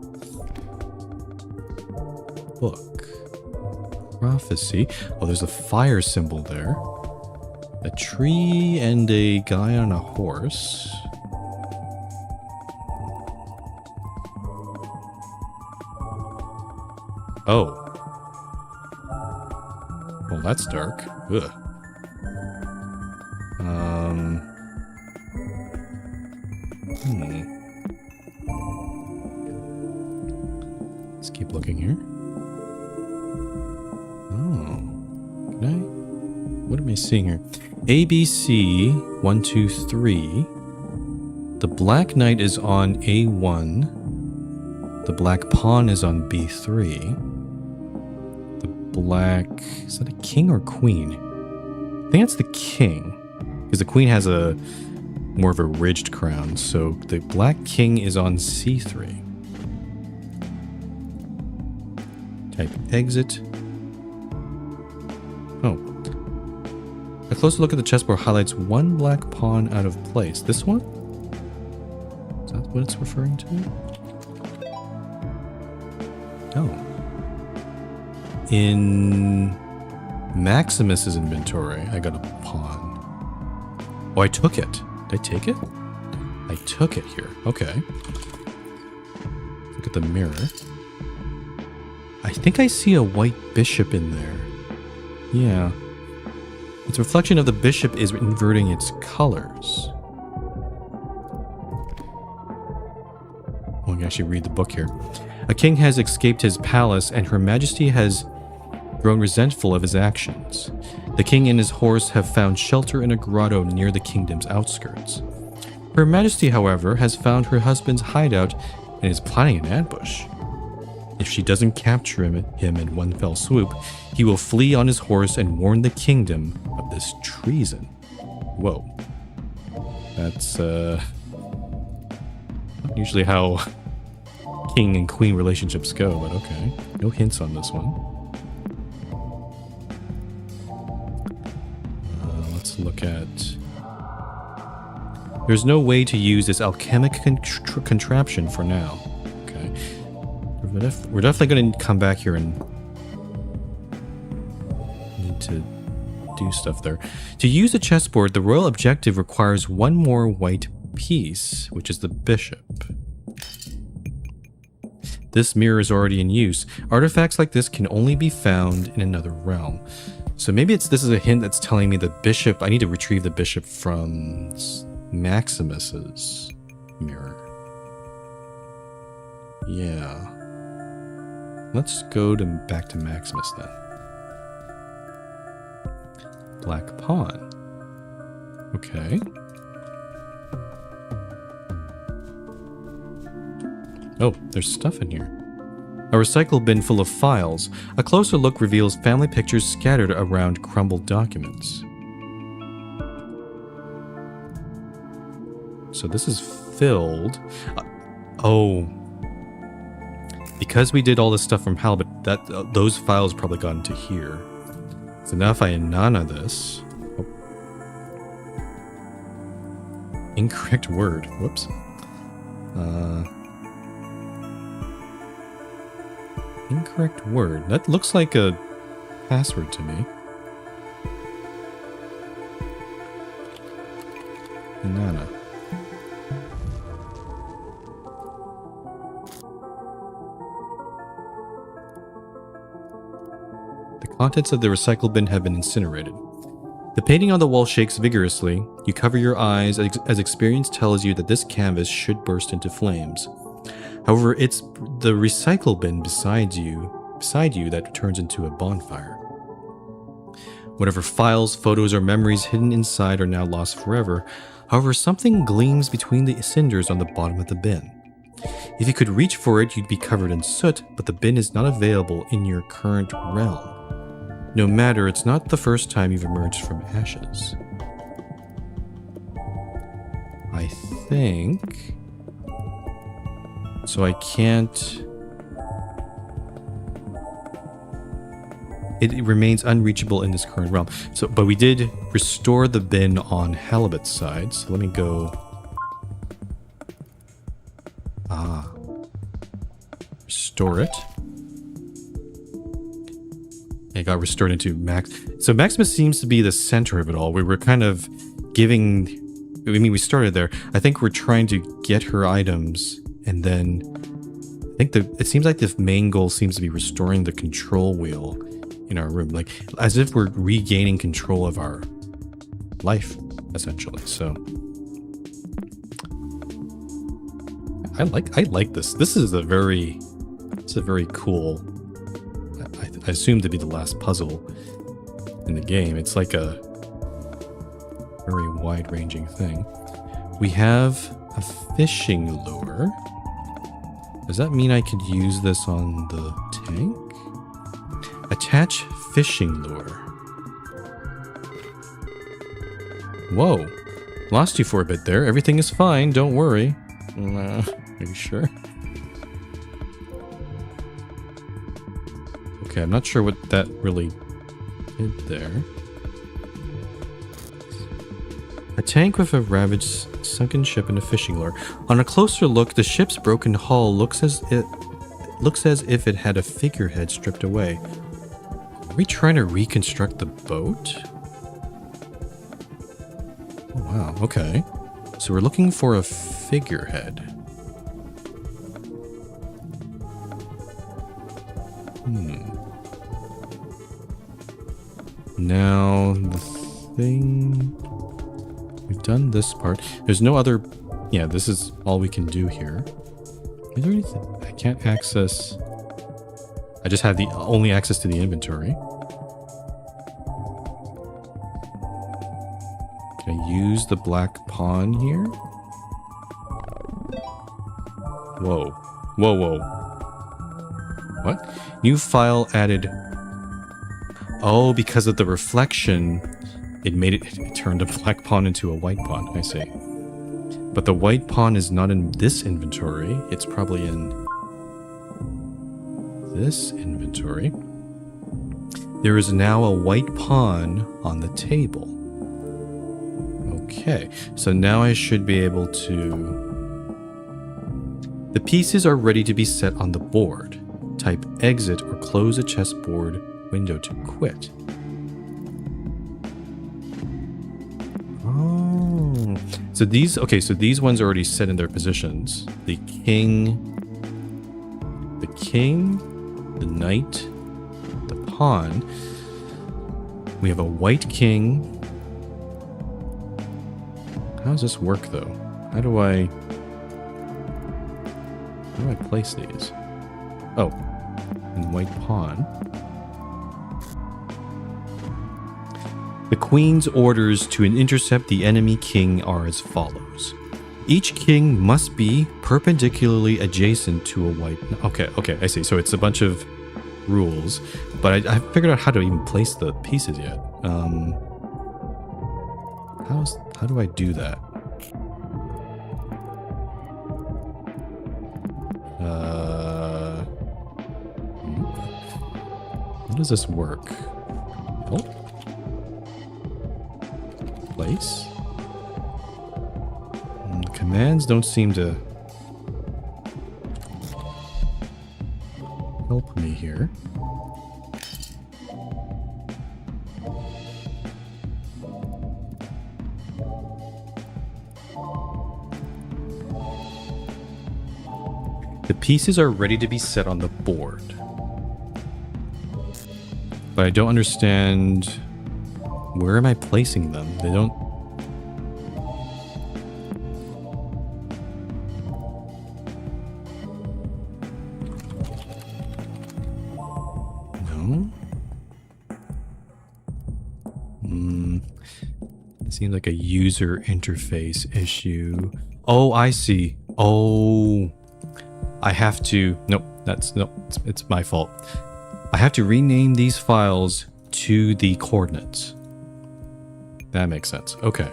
Book. Prophecy. Oh, there's a fire symbol there. A tree and a guy on a horse. Oh. Well, that's dark. Ugh. Let's keep looking here. Oh. Can I? What am I seeing here? ABC 1, 2, 3. The black knight is on A1. The black pawn is on B3. Black... Is that a king or queen? I think that's the king. Because the queen has a more of a ridged crown. So the black king is on C3. Type exit. Oh. A closer look at the chessboard highlights one black pawn out of place. This one? Is that what it's referring to? Oh. In Maximus's inventory, I got a pawn. Oh, I took it. Did I take it? I took it here. Okay. Look at the mirror. I think I see a white bishop in there. Yeah. Its reflection of the bishop is inverting its colors. Oh, I can actually read the book here. A king has escaped his palace, and Her Majesty has grown resentful of his actions. The king and his horse have found shelter in a grotto near the kingdom's outskirts. Her Majesty, however, has found her husband's hideout and is planning an ambush. If she doesn't capture him in one fell swoop, he will flee on his horse and warn the kingdom of this treason. Whoa. That's, not usually how king and queen relationships go, but okay. No hints on this one. Let's look at... There's no way to use this alchemic contraption for now. Okay. We're definitely going to come back here and need to do stuff there. To use a chessboard, the royal objective requires one more white piece, which is the bishop. This mirror is already in use. Artifacts like this can only be found in another realm. So maybe this is a hint that's telling me the bishop. I need to retrieve the bishop from Maximus's mirror. Yeah. Let's go back to Maximus then. Black pawn. Okay. Oh, there's stuff in here. A recycle bin full of files. A closer look reveals family pictures scattered around crumbled documents. So this is filled. Oh. Because we did all this stuff from Halibut, those files probably got into here. So now if I Inanna this... Oh. Incorrect word. Whoops. Incorrect word. That looks like a password to me. Inanna. The contents of the recycle bin have been incinerated. The painting on the wall shakes vigorously. You cover your eyes as experience tells you that this canvas should burst into flames. However, it's the recycle bin beside you that turns into a bonfire. Whatever files, photos, or memories hidden inside are now lost forever. However, something gleams between the cinders on the bottom of the bin. If you could reach for it, you'd be covered in soot, but the bin is not available in your current realm. No matter, it's not the first time you've emerged from ashes. I think... So I can't... It remains unreachable in this current realm. So, but we did restore the bin on Halibut's side. So let me go... Restore it. It got restored into Max. So Maximus seems to be the center of it all. We were kind of giving... I mean, we started there. I think we're trying to get her items... And then I think it seems like the main goal seems to be restoring the control wheel in our room, like as if we're regaining control of our life, essentially. So I like this. This is a very cool. I assume to be the last puzzle in the game. It's like a very wide-ranging thing. We have a fishing lure. Does that mean I could use this on the tank? Attach fishing lure. Whoa. Lost you for a bit there. Everything is fine. Don't worry. Are you sure? Okay, I'm not sure what that really did there. A tank with a ravaged sunken ship and a fishing lure. On a closer look, the ship's broken hull looks as if it had a figurehead stripped away. Are we trying to reconstruct the boat? Oh, wow, okay. So we're looking for a figurehead. Now, the thing... We've done this part. There's no other... Yeah, this is all we can do here. Is there anything? I can't access... I just have the only access to the inventory. Can I use the black pawn here? Whoa. Whoa, whoa. What? New file added... Oh, because of the reflection... It turned a black pawn into a white pawn, I see. But the white pawn is not in this inventory. It's probably in this inventory. There is now a white pawn on the table. Okay, so now I should be able to... The pieces are ready to be set on the board. Type exit or close a chessboard window to quit. So these, okay, so these ones are already set in their positions. The king, the knight, the pawn. We have a white king. How does this work, though? How do I place these? Oh, and white pawn. The queen's orders to intercept the enemy king are as follows. Each king must be perpendicularly adjacent to a white... Okay, I see. So it's a bunch of rules, but I haven't figured out how to even place the pieces yet. How do I do that? How does this work? Oh. Place? Commands don't seem to help me here. The pieces are ready to be set on the board. But I don't understand, where am I placing them? They don't... No? It seems like a user interface issue. Oh, I see. Oh, I have to... Nope, it's my fault. I have to rename these files to the coordinates. That makes sense. Okay.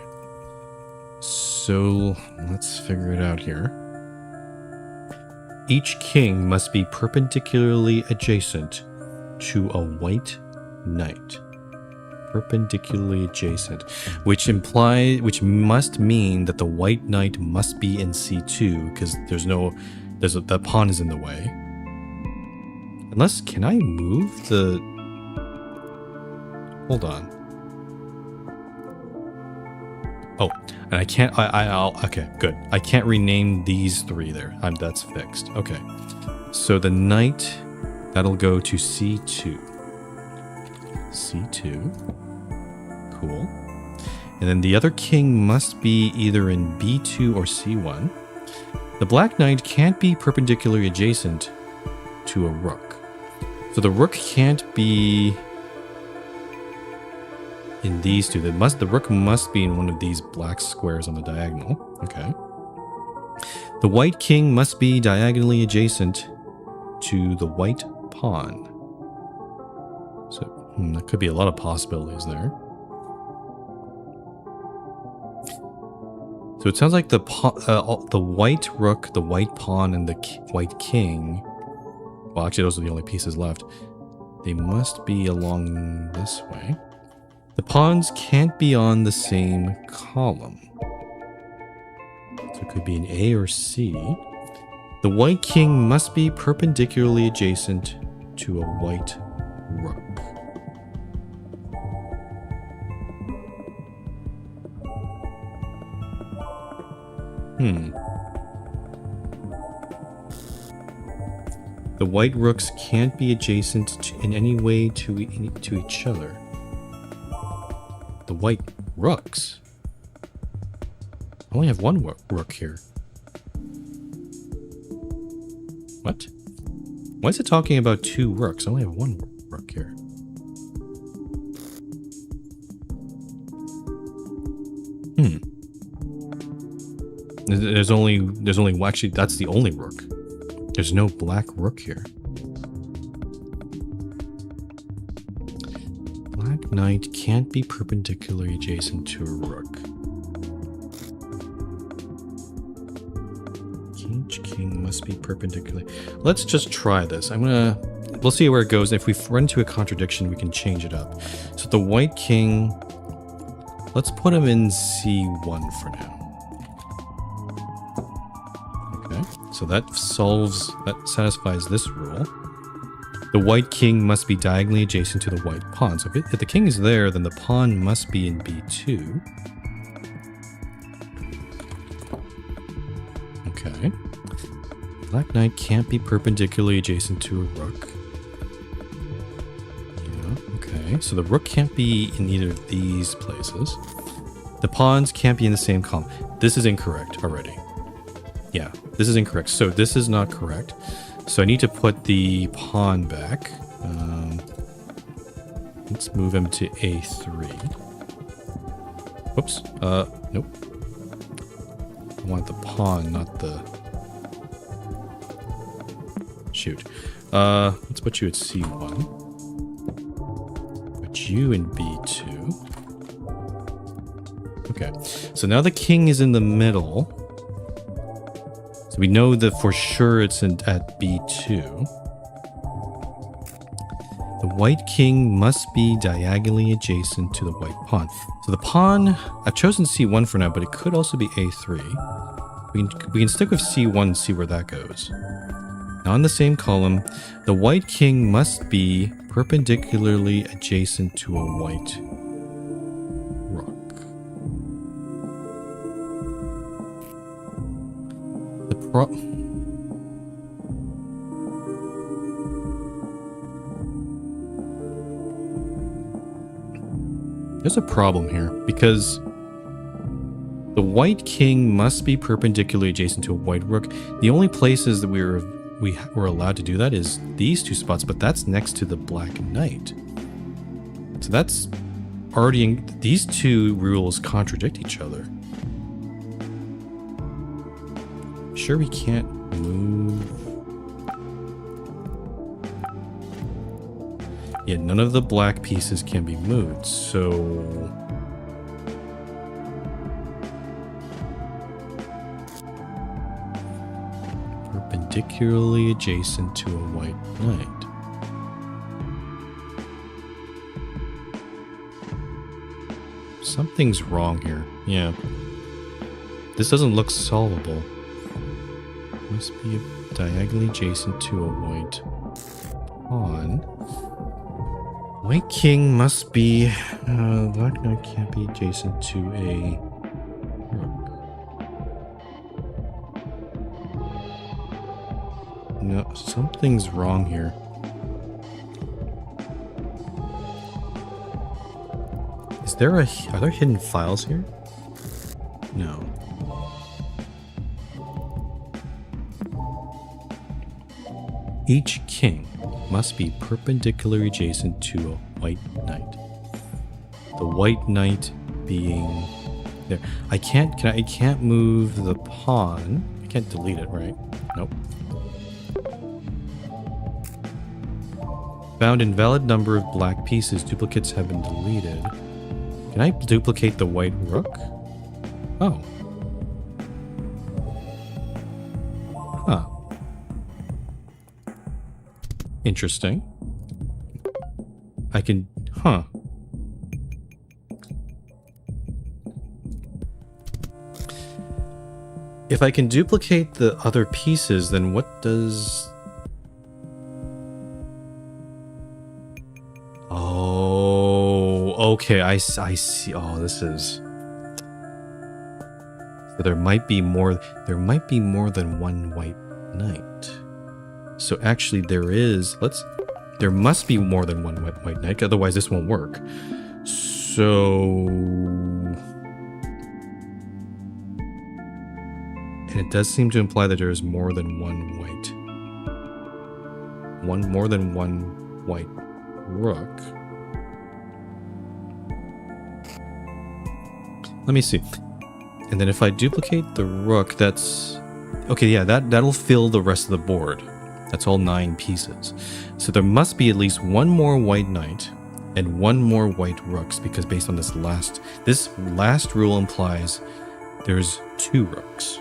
So let's figure it out here. Each king must be perpendicularly adjacent to a white knight. Perpendicularly adjacent, which must mean that the white knight must be in C2 because the pawn is in the way. Unless, can I move the... Hold on. Oh, and I can't, okay, good. I can't rename these three there. That's fixed. Okay. So the knight, that'll go to C2. C2. Cool. And then the other king must be either in B2 or C1. The black knight can't be perpendicularly adjacent to a rook. So the rook can't be in these two. The rook must be in one of these black squares on the diagonal. Okay. The white king must be diagonally adjacent to the white pawn. So there could be a lot of possibilities there. So it sounds like the white rook, the white pawn, and the white king... Well, actually, those are the only pieces left. They must be along this way. The pawns can't be on the same column. So it could be an A or C. The white king must be perpendicularly adjacent to a white rook. The white rooks can't be adjacent in any way to each other. The white rooks? I only have one rook here. What? Why is it talking about two rooks? I only have one rook here. There's only actually that's the only rook. There's no black rook here. Black knight can't be perpendicularly adjacent to a rook. Each king must be perpendicular. Let's just try this. We'll see where it goes. If we run into a contradiction, we can change it up. So the white king, let's put him in C1 for now. So that satisfies this rule. The white king must be diagonally adjacent to the white pawn. So if the king is there, then the pawn must be in B2. Okay. Black knight can't be perpendicularly adjacent to a rook. Yeah, okay. So the rook can't be in either of these places. The pawns can't be in the same column. This is incorrect already. Yeah, this is incorrect. So this is not correct. So I need to put the pawn back. Let's move him to A3. Whoops. Nope. I want the pawn, not the... Shoot. Let's put you at C1. Put you in B2. Okay. So now the king is in the middle. So we know that for sure it's at B2. The white king must be diagonally adjacent to the white pawn. So the pawn, I've chosen C1 for now, but it could also be A3. We can stick with C1 and see where that goes. Now on the same column, the white king must be perpendicularly adjacent to a white rook. There's a problem here, because the white king must be perpendicularly adjacent to a white rook. The only places that we were allowed to do that is these two spots, but that's next to the black knight. So that's already these two rules contradict each other. Sure, we can't move. Yeah, none of the black pieces can be moved, so... Perpendicularly adjacent to a white knight. Something's wrong here. Yeah. This doesn't look solvable. Must be diagonally adjacent to a white pawn. White king must be... black knight can't be adjacent to a rook. No, something's wrong here. Is there are there hidden files here? No. Each king must be perpendicularly adjacent to a white knight. The white knight being there. I can't move the pawn. I can't delete it, right? Nope. Found invalid number of black pieces. Duplicates have been deleted. Can I duplicate the white rook? Oh. Huh. Interesting. I can... Huh. If I can duplicate the other pieces, then what does... Oh, okay, I see. Oh, this is... So there might be more than one white knight. So actually there must be more than one white knight, otherwise this won't work. So... And it does seem to imply that there is more than one white rook. Let me see. And then if I duplicate the rook, that's... Okay, yeah, that'll fill the rest of the board. That's all 9 pieces. So there must be at least one more white knight and one more white rooks, because based on this last rule implies there's 2 rooks.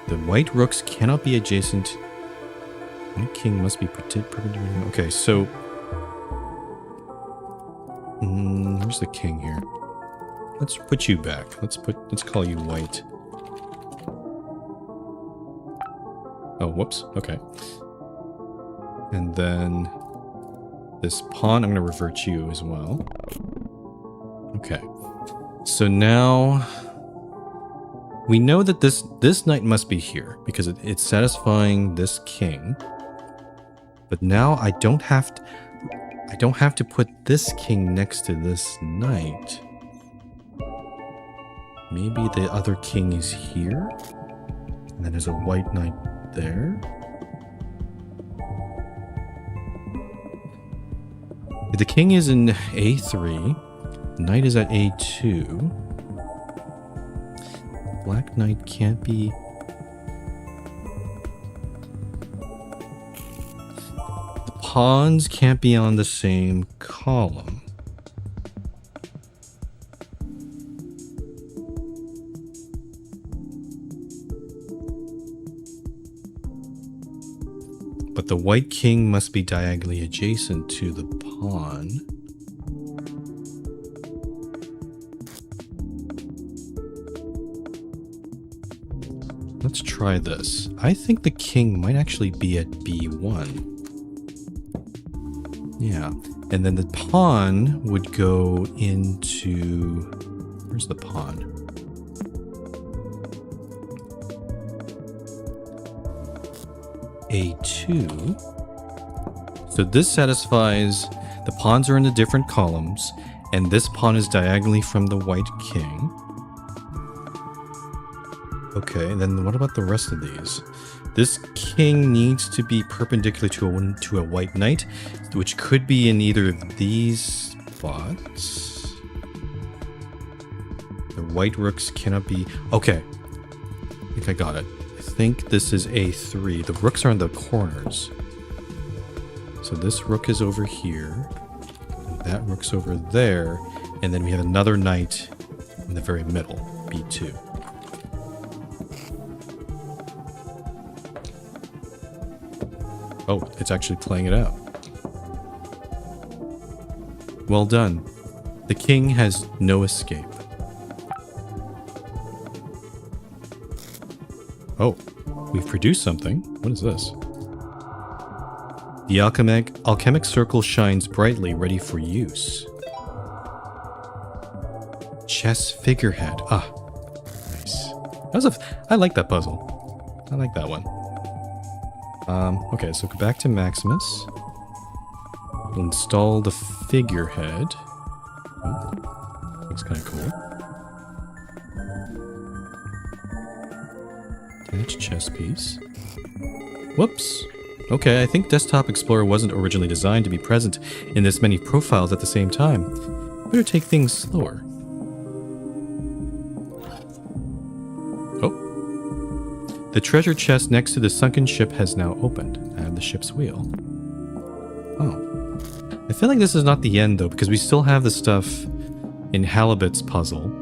The white rooks cannot be adjacent. White king must be perpendicular. Okay, so... where's the king here? Let's put you back. Let's call you white. Oh, whoops. Okay. And then this pawn, I'm going to revert you as well. Okay. So now We know that this knight must be here because it's satisfying this king. But now I don't have to put this king next to this knight. Maybe the other king is here? And then there's a white knight there. The king is in A3. Knight is at A2. Black knight can't be... The pawns can't be on the same column. But the white king must be diagonally adjacent to the pawn. Let's try this. I think the king might actually be at B1. Yeah. And then the pawn would go into... Where's the pawn? A2. So this satisfies the pawns are in the different columns, and this pawn is diagonally from the white king. Okay, then what about the rest of these? This king needs to be perpendicular to a white knight, which could be in either of these spots. The white rooks cannot be... Okay, I think I got it. I think this is A3. The rooks are in the corners. So this rook is over here. And that rook's over there. And then we have another knight in the very middle, B2. Oh, it's actually playing it out. Well done. The king has no escape. Oh, we've produced something. What is this? The alchemic circle shines brightly, ready for use. Chess figurehead. Ah, nice. I like that puzzle. I like that one. Okay, so go back to Maximus. We'll install the figurehead. Oh, looks kind of cool. Attach chess piece. Whoops. Okay, I think Desktop Explorer wasn't originally designed to be present in this many profiles at the same time. Better take things slower. The treasure chest next to the sunken ship has now opened. I have the ship's wheel. Oh. I feel like this is not the end though, because we still have the stuff in Halibut's puzzle.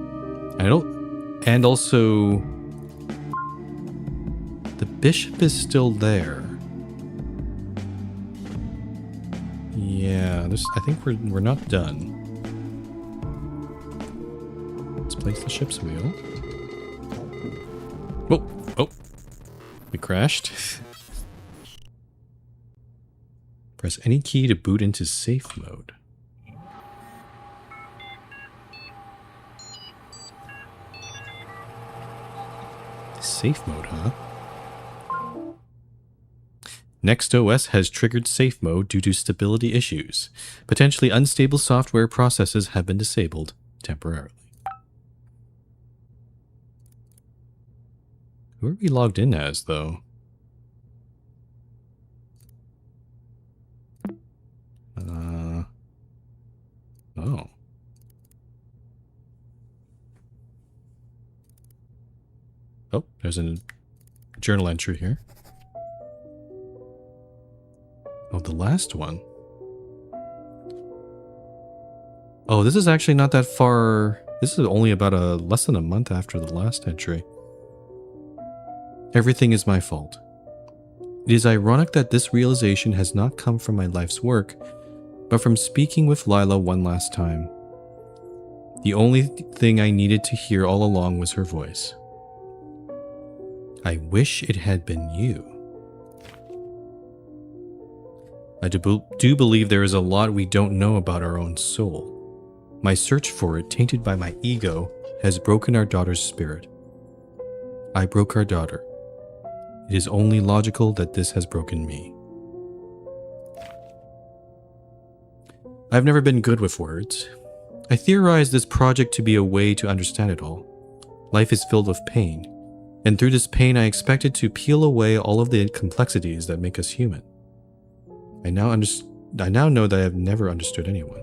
And also... The bishop is still there. Yeah, I think we're not done. Let's place the ship's wheel. Oh! We crashed. Press any key to boot into safe mode. Safe mode, huh? NextOS has triggered safe mode due to stability issues. Potentially unstable software processes have been disabled temporarily. Who are we logged in as, though? Oh. Oh, there's a journal entry here. Oh, the last one. Oh, this is actually not that far. This is only about less than a month after the last entry. Everything is my fault. It is ironic that this realization has not come from my life's work, but from speaking with Lila one last time. The only thing I needed to hear all along was her voice. I wish it had been you. I do believe there is a lot we don't know about our own soul. My search for it, tainted by my ego, has broken our daughter's spirit. I broke our daughter. It is only logical that this has broken me. I've never been good with words. I theorized this project to be a way to understand it all. Life is filled with pain, and through this pain I expected to peel away all of the complexities that make us human. I now know that I have never understood anyone.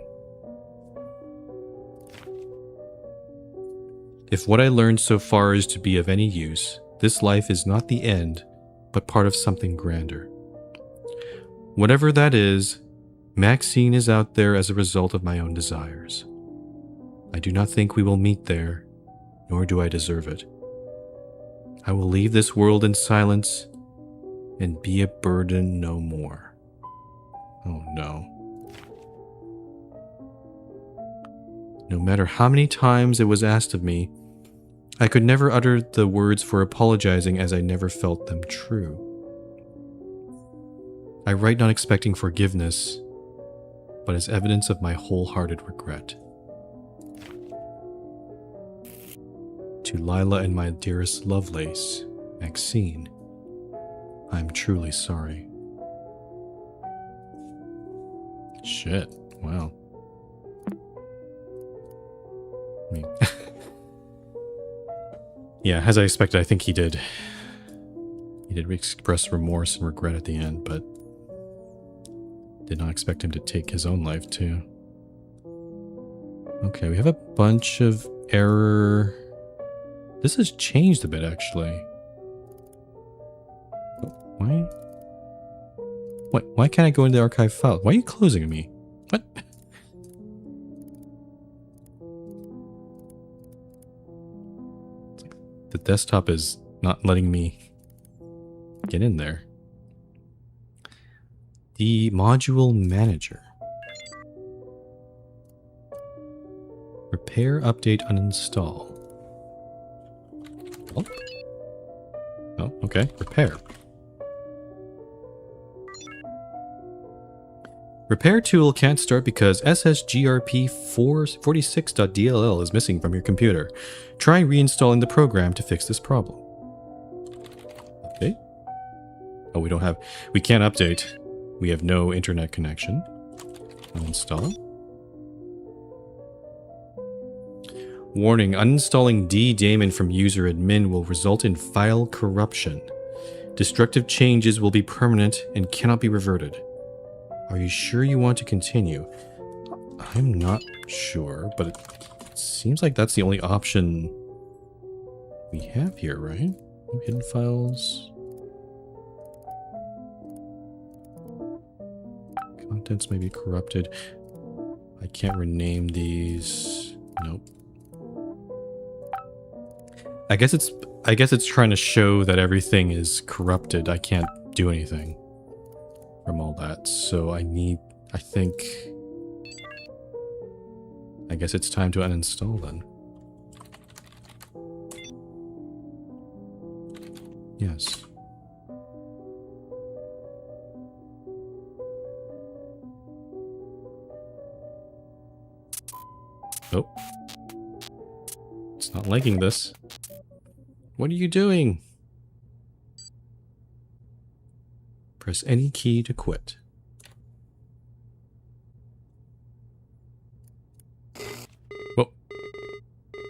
If what I learned so far is to be of any use, this life is not the end, but part of something grander. Whatever that is, Maxine is out there as a result of my own desires. I do not think we will meet there, nor do I deserve it. I will leave this world in silence and be a burden no more. Oh no. No matter how many times it was asked of me, I could never utter the words for apologizing as I never felt them true. I write not expecting forgiveness, but as evidence of my wholehearted regret. To Lila and my dearest Lovelace, Maxine, I'm truly sorry. Shit, wow. I mean, yeah, as I expected, I think he did express remorse and regret at the end, but did not expect him to take his own life too. Okay, we have a bunch of error. This has changed a bit, actually. Why? What? Why can't I go into the archive file? Why are you closing me? What? It's like the desktop is not letting me get in there. The module manager. Repair, update, uninstall. Oh, okay. Repair. Repair tool can't start because SSGRP46.dll is missing from your computer. Try reinstalling the program to fix this problem. Update? Oh, we can't update. We have no internet connection. Uninstall. Warning, uninstalling daemon from user admin will result in file corruption. Destructive changes will be permanent and cannot be reverted. Are you sure you want to continue? I'm not sure, but it seems like that's the only option we have here, right? Hidden files. Contents may be corrupted. I can't rename these. Nope. I guess it's trying to show that everything is corrupted. I can't do anything from all that. So I guess it's time to uninstall then. Yes. Oh. It's not liking this. What are you doing? Press any key to quit. Whoa.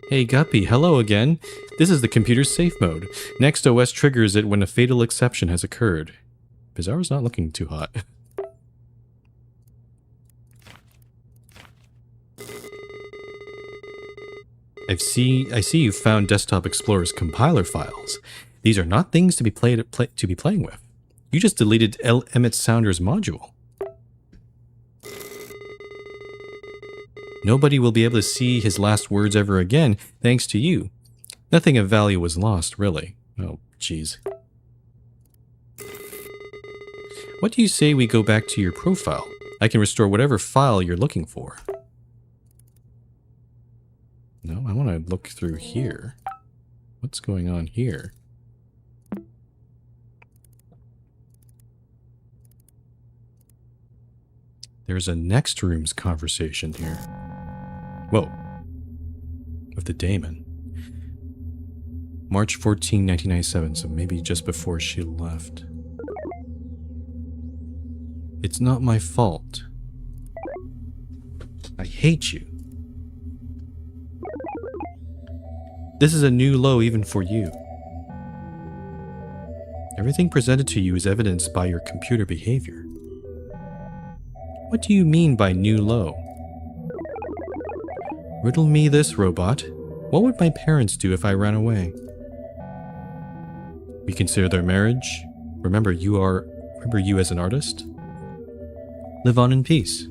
Hey Guppy, hello again. This is the computer's safe mode. Next OS triggers it when a fatal exception has occurred. Bizarro's not looking too hot. I see you found Desktop Explorer's compiler files. These are not things to be playing with. You just deleted Emmett Saunders' module. Nobody will be able to see his last words ever again, thanks to you. Nothing of value was lost, really. Oh, jeez. What do you say we go back to your profile? I can restore whatever file you're looking for. No, I want to look through here. What's going on here? There's a next room's conversation here. Whoa. With the daemon. March 14, 1997, so maybe just before she left. It's not my fault. I hate you. This is a new low even for you. Everything presented to you is evidenced by your computer behavior. What do you mean by new low? Riddle me this, robot. What would my parents do if I ran away? Reconsider their marriage. Remember you as an artist. Live on in peace.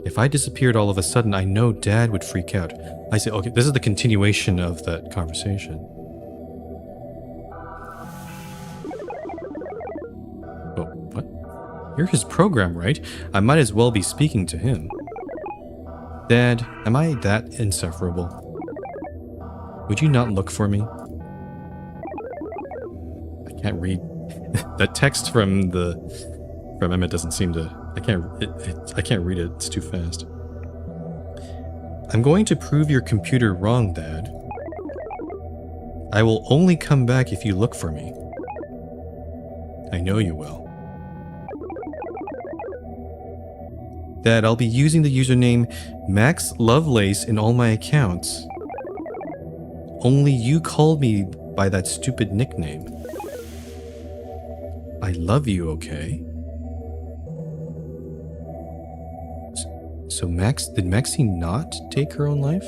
If I disappeared all of a sudden, I know Dad would freak out. I say, okay, this is the continuation of that conversation. Oh, what? You're his program, right? I might as well be speaking to him. Dad, am I that insufferable? Would you not look for me? I can't read. That text from Emmett doesn't seem to... I can't read it. It's too fast. I'm going to prove your computer wrong, Dad. I will only come back if you look for me. I know you will. Dad, I'll be using the username Max Lovelace in all my accounts. Only you called me by that stupid nickname. I love you, okay? So did Maxine not take her own life?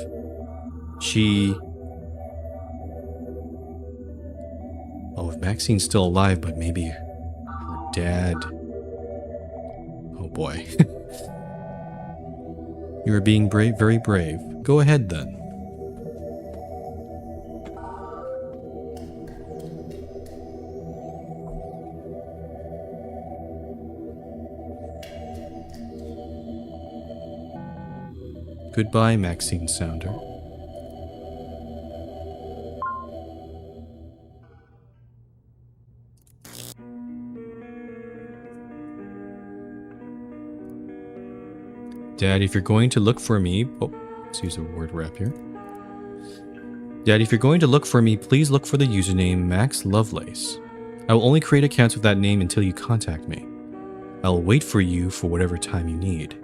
Oh, if Maxine's still alive, but maybe her dad... Oh boy. You are being brave, very brave. Go ahead then. Goodbye, Maxine Sounder. Dad, if you're going to look for me... Oh, let's use a word wrap here. Dad, if you're going to look for me, please look for the username Max Lovelace. I will only create accounts with that name until you contact me. I will wait for you for whatever time you need.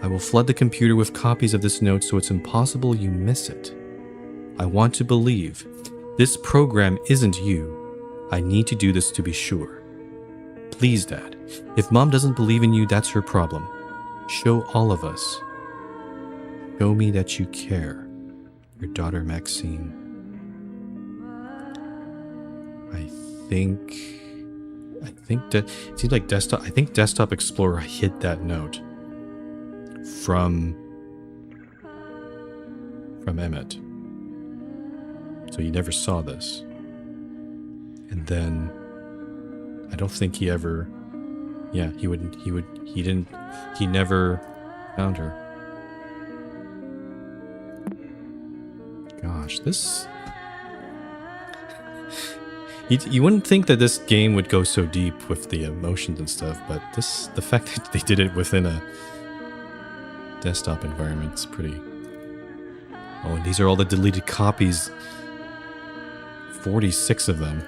I will flood the computer with copies of this note so it's impossible you miss it. I want to believe. This program isn't you. I need to do this to be sure. Please, Dad. If Mom doesn't believe in you, that's her problem. Show all of us. Show me that you care. Your daughter, Maxine. I think that it seems like desktop. I think Desktop Explorer hid that note from Emmett, so he never saw this. And then I don't think he ever. Yeah, he never found her. Gosh, this... You wouldn't think that this game would go so deep with the emotions and stuff, but the fact that they did it within a desktop environment is pretty... Oh, and these are all the deleted copies. 46 of them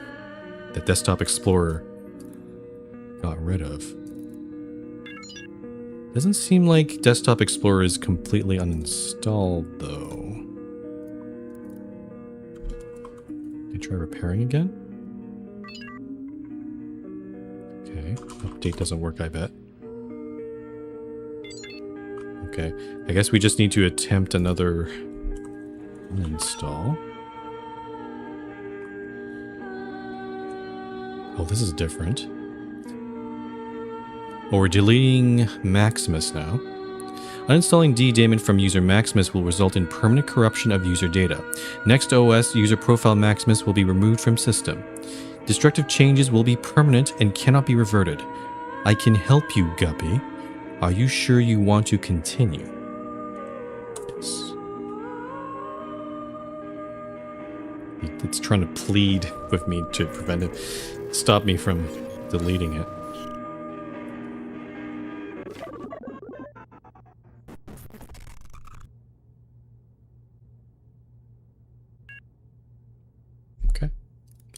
that Desktop Explorer got rid of. Doesn't seem like Desktop Explorer is completely uninstalled, though. Can I try repairing again? Okay, update doesn't work, I bet. Okay, I guess we just need to attempt another uninstall. Oh, this is different. Oh, we're deleting Maximus now. Uninstalling DDaemon from user Maximus will result in permanent corruption of user data. Next OS, user profile Maximus will be removed from system. Destructive changes will be permanent and cannot be reverted. I can help you, Guppy. Are you sure you want to continue? Yes. It's trying to plead with me to prevent it, stop me from deleting it.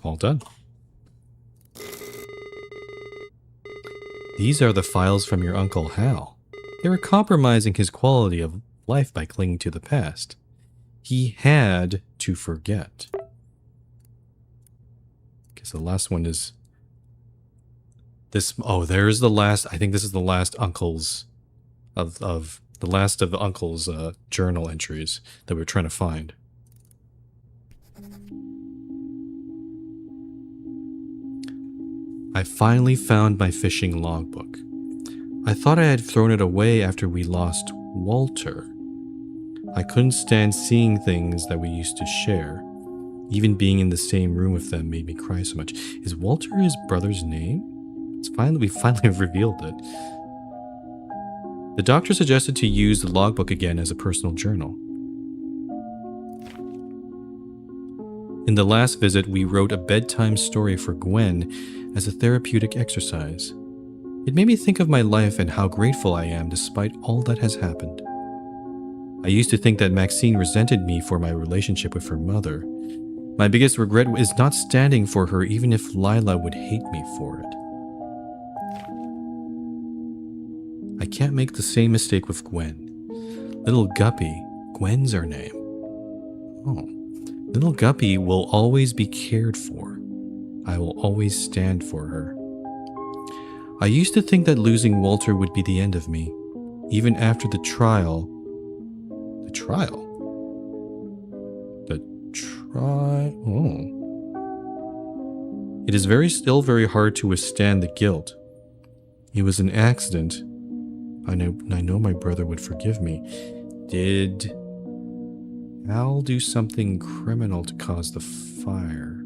All done. These are the files from your Uncle Hal. They were compromising his quality of life by clinging to the past. He had to forget. Okay, so the last one is this. Oh, there's the last. I think this is the last Uncle's of the last of the Uncle's journal entries that we're trying to find. I finally found my fishing logbook. I thought I had thrown it away after we lost Walter. I couldn't stand seeing things that we used to share. Even being in the same room with them made me cry so much. Is Walter his brother's name? We finally have revealed it. The doctor suggested to use the logbook again as a personal journal. In the last visit, we wrote a bedtime story for Gwen as a therapeutic exercise. It made me think of my life and how grateful I am despite all that has happened. I used to think that Maxine resented me for my relationship with her mother. My biggest regret is not standing for her even if Lila would hate me for it. I can't make the same mistake with Gwen. Little Guppy, Gwen's her name. Oh. Little Guppy will always be cared for. I will always stand for her. I used to think that losing Walter would be the end of me, even after the trial. The trial? Oh. It is still very hard to withstand the guilt. It was an accident. I know my brother would forgive me. Did Al do something criminal to cause the fire?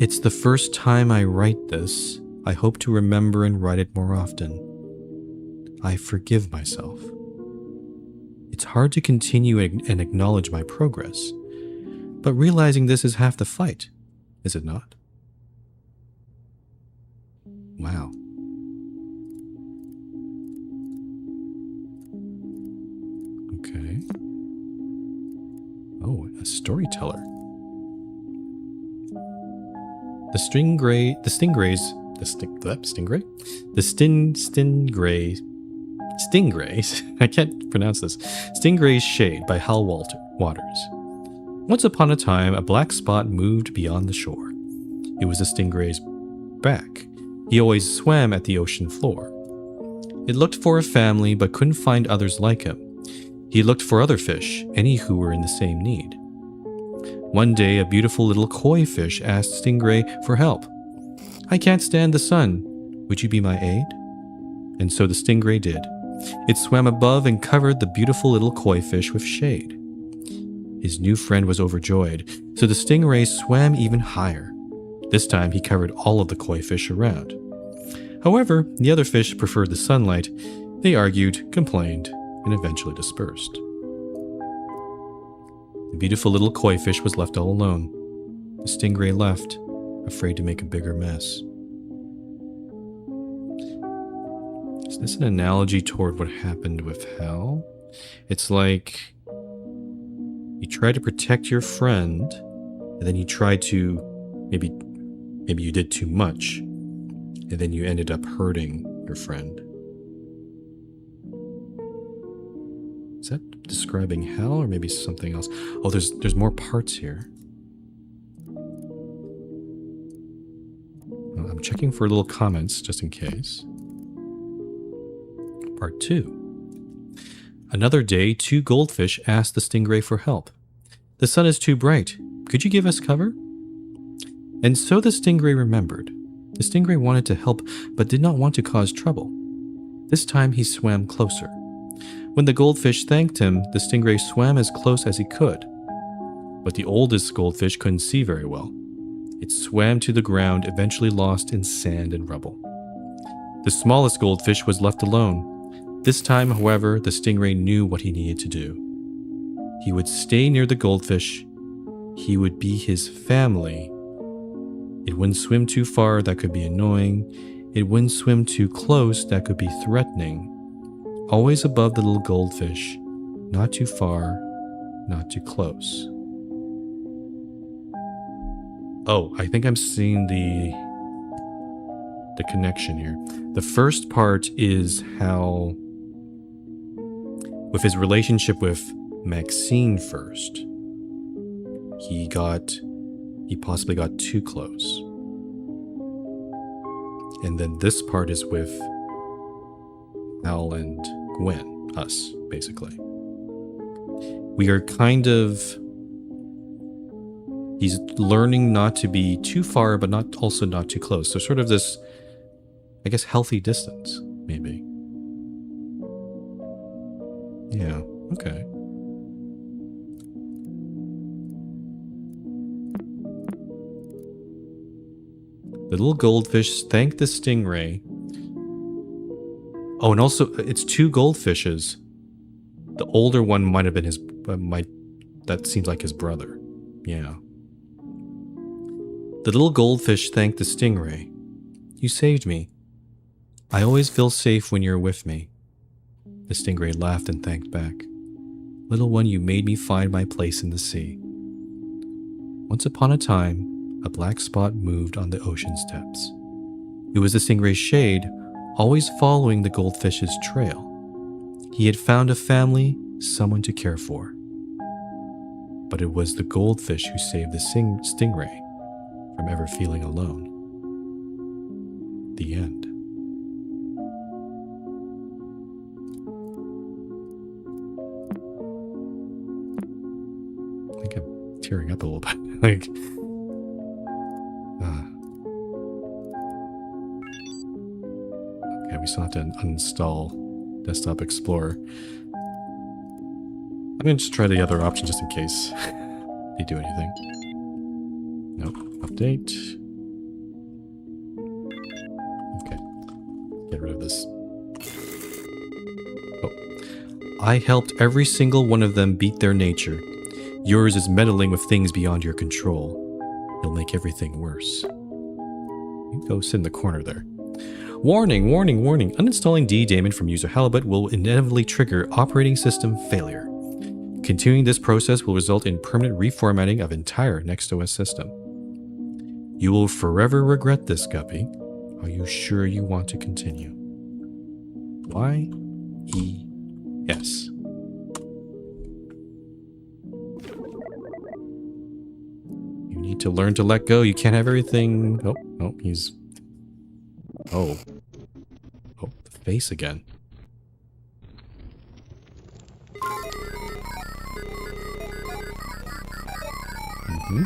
It's the first time I write this. I hope to remember and write it more often. I forgive myself. It's hard to continue and acknowledge my progress, but realizing this is half the fight, is it not? Wow. Okay. Oh, a storyteller. The Stingrays, I can't pronounce this. Stingray's Shade by Hal Waters. Once upon a time, a black spot moved beyond the shore. It was a stingray's back. He always swam at the ocean floor. It looked for a family but couldn't find others like him. He looked for other fish, any who were in the same need. One day, a beautiful little koi fish asked Stingray for help. "I can't stand the sun. Would you be my aid?" And so the stingray did. It swam above and covered the beautiful little koi fish with shade. His new friend was overjoyed, so the stingray swam even higher. This time he covered all of the koi fish around. However, the other fish preferred the sunlight. They argued, complained, and eventually dispersed. The beautiful little koi fish was left all alone. The stingray left, afraid to make a bigger mess. Is this an analogy toward what happened with Hal? It's like you try to protect your friend, and then you try to maybe you did too much, and then you ended up hurting your friend. Is that describing Hal or maybe something else? Oh, there's more parts here. Well, I'm checking for little comments just in case. Part 2. Another day, 2 goldfish asked the stingray for help. "The sun is too bright. Could you give us cover?" And so the stingray remembered. The stingray wanted to help, but did not want to cause trouble. This time he swam closer. When the goldfish thanked him, the stingray swam as close as he could. But the oldest goldfish couldn't see very well. It swam to the ground, eventually lost in sand and rubble. The smallest goldfish was left alone. This time, however, the stingray knew what he needed to do. He would stay near the goldfish. He would be his family. It wouldn't swim too far, that could be annoying. It wouldn't swim too close, that could be threatening. Always above the little goldfish, not too far, not too close. Oh, I think I'm seeing the connection here. The first part is how, with his relationship with Maxine first, he possibly got too close. And then this part is with Al and Gwen, us, basically. We are kind of... He's learning not to be too far, but also not too close. So sort of this, I guess, healthy distance, maybe. Yeah, okay. The little goldfish thanked the stingray. Oh, and also, it's two goldfishes. The older one might have been his... that seems like his brother. Yeah. The little goldfish thanked the stingray. You saved me. I always feel safe when you're with me. The stingray laughed and thanked back. Little one, you made me find my place in the sea. Once upon a time, a black spot moved on the ocean's depths. It was the stingray's shade, always following the goldfish's trail. He had found a family, someone to care for. But it was the goldfish who saved the stingray from ever feeling alone. The end. I think I'm tearing up a little bit. Like, okay, we still have to uninstall Desktop Explorer. I'm going to just try the other option just in case they do anything. Nope. Update. Okay. Get rid of this. Oh. I helped every single one of them beat their nature. Yours is meddling with things beyond your control. You'll make everything worse. You go sit in the corner there. Warning, warning, warning. Uninstalling DDaemon from user Halibut will inevitably trigger operating system failure. Continuing this process will result in permanent reformatting of entire NextOS system. You will forever regret this, Guppy. Are you sure you want to continue? Y-E-S. You need to learn to let go. You can't have everything... Oh, oh, he's... Oh. Oh, the face again. Mm-hmm.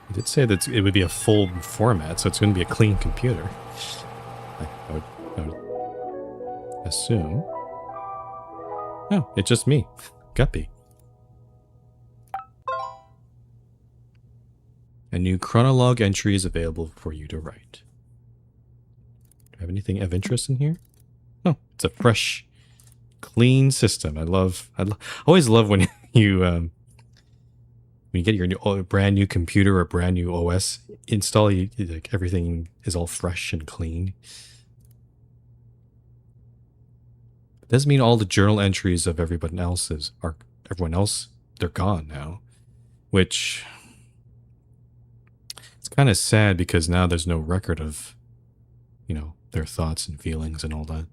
He did say that it would be a full format, so it's going to be a clean computer. I would assume. No, it's just me, Guppy. A new chronologue entry is available for you to write. Do I have anything of interest in here? Oh, it's a fresh, clean system. I always love when you get your brand new computer or brand new OS install. Like everything is all fresh and clean. It doesn't mean all the journal entries of everyone else, they're gone now. Which, it's kind of sad because now there's no record of, their thoughts and feelings and all that.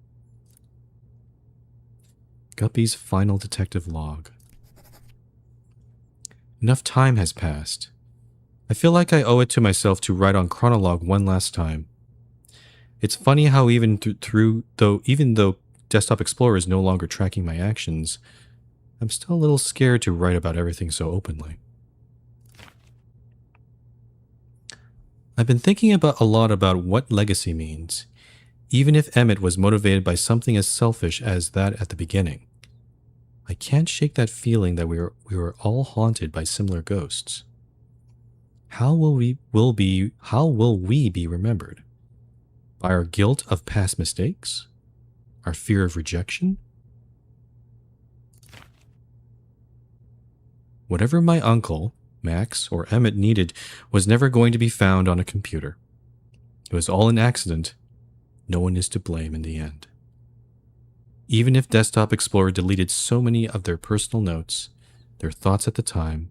Guppy's final detective log. Enough time has passed. I feel like I owe it to myself to write on Chronologue one last time. It's funny how even though Desktop Explorer is no longer tracking my actions, I'm still a little scared to write about everything so openly. I've been thinking a lot about what legacy means, even if Emmett was motivated by something as selfish as that at the beginning. I can't shake that feeling that we were all haunted by similar ghosts. How will we be remembered? By our guilt of past mistakes? Our fear of rejection? Whatever my uncle, Max or Emmett needed was never going to be found on a computer. It was all an accident. No one is to blame in the end. Even if Desktop Explorer deleted so many of their personal notes, their thoughts at the time,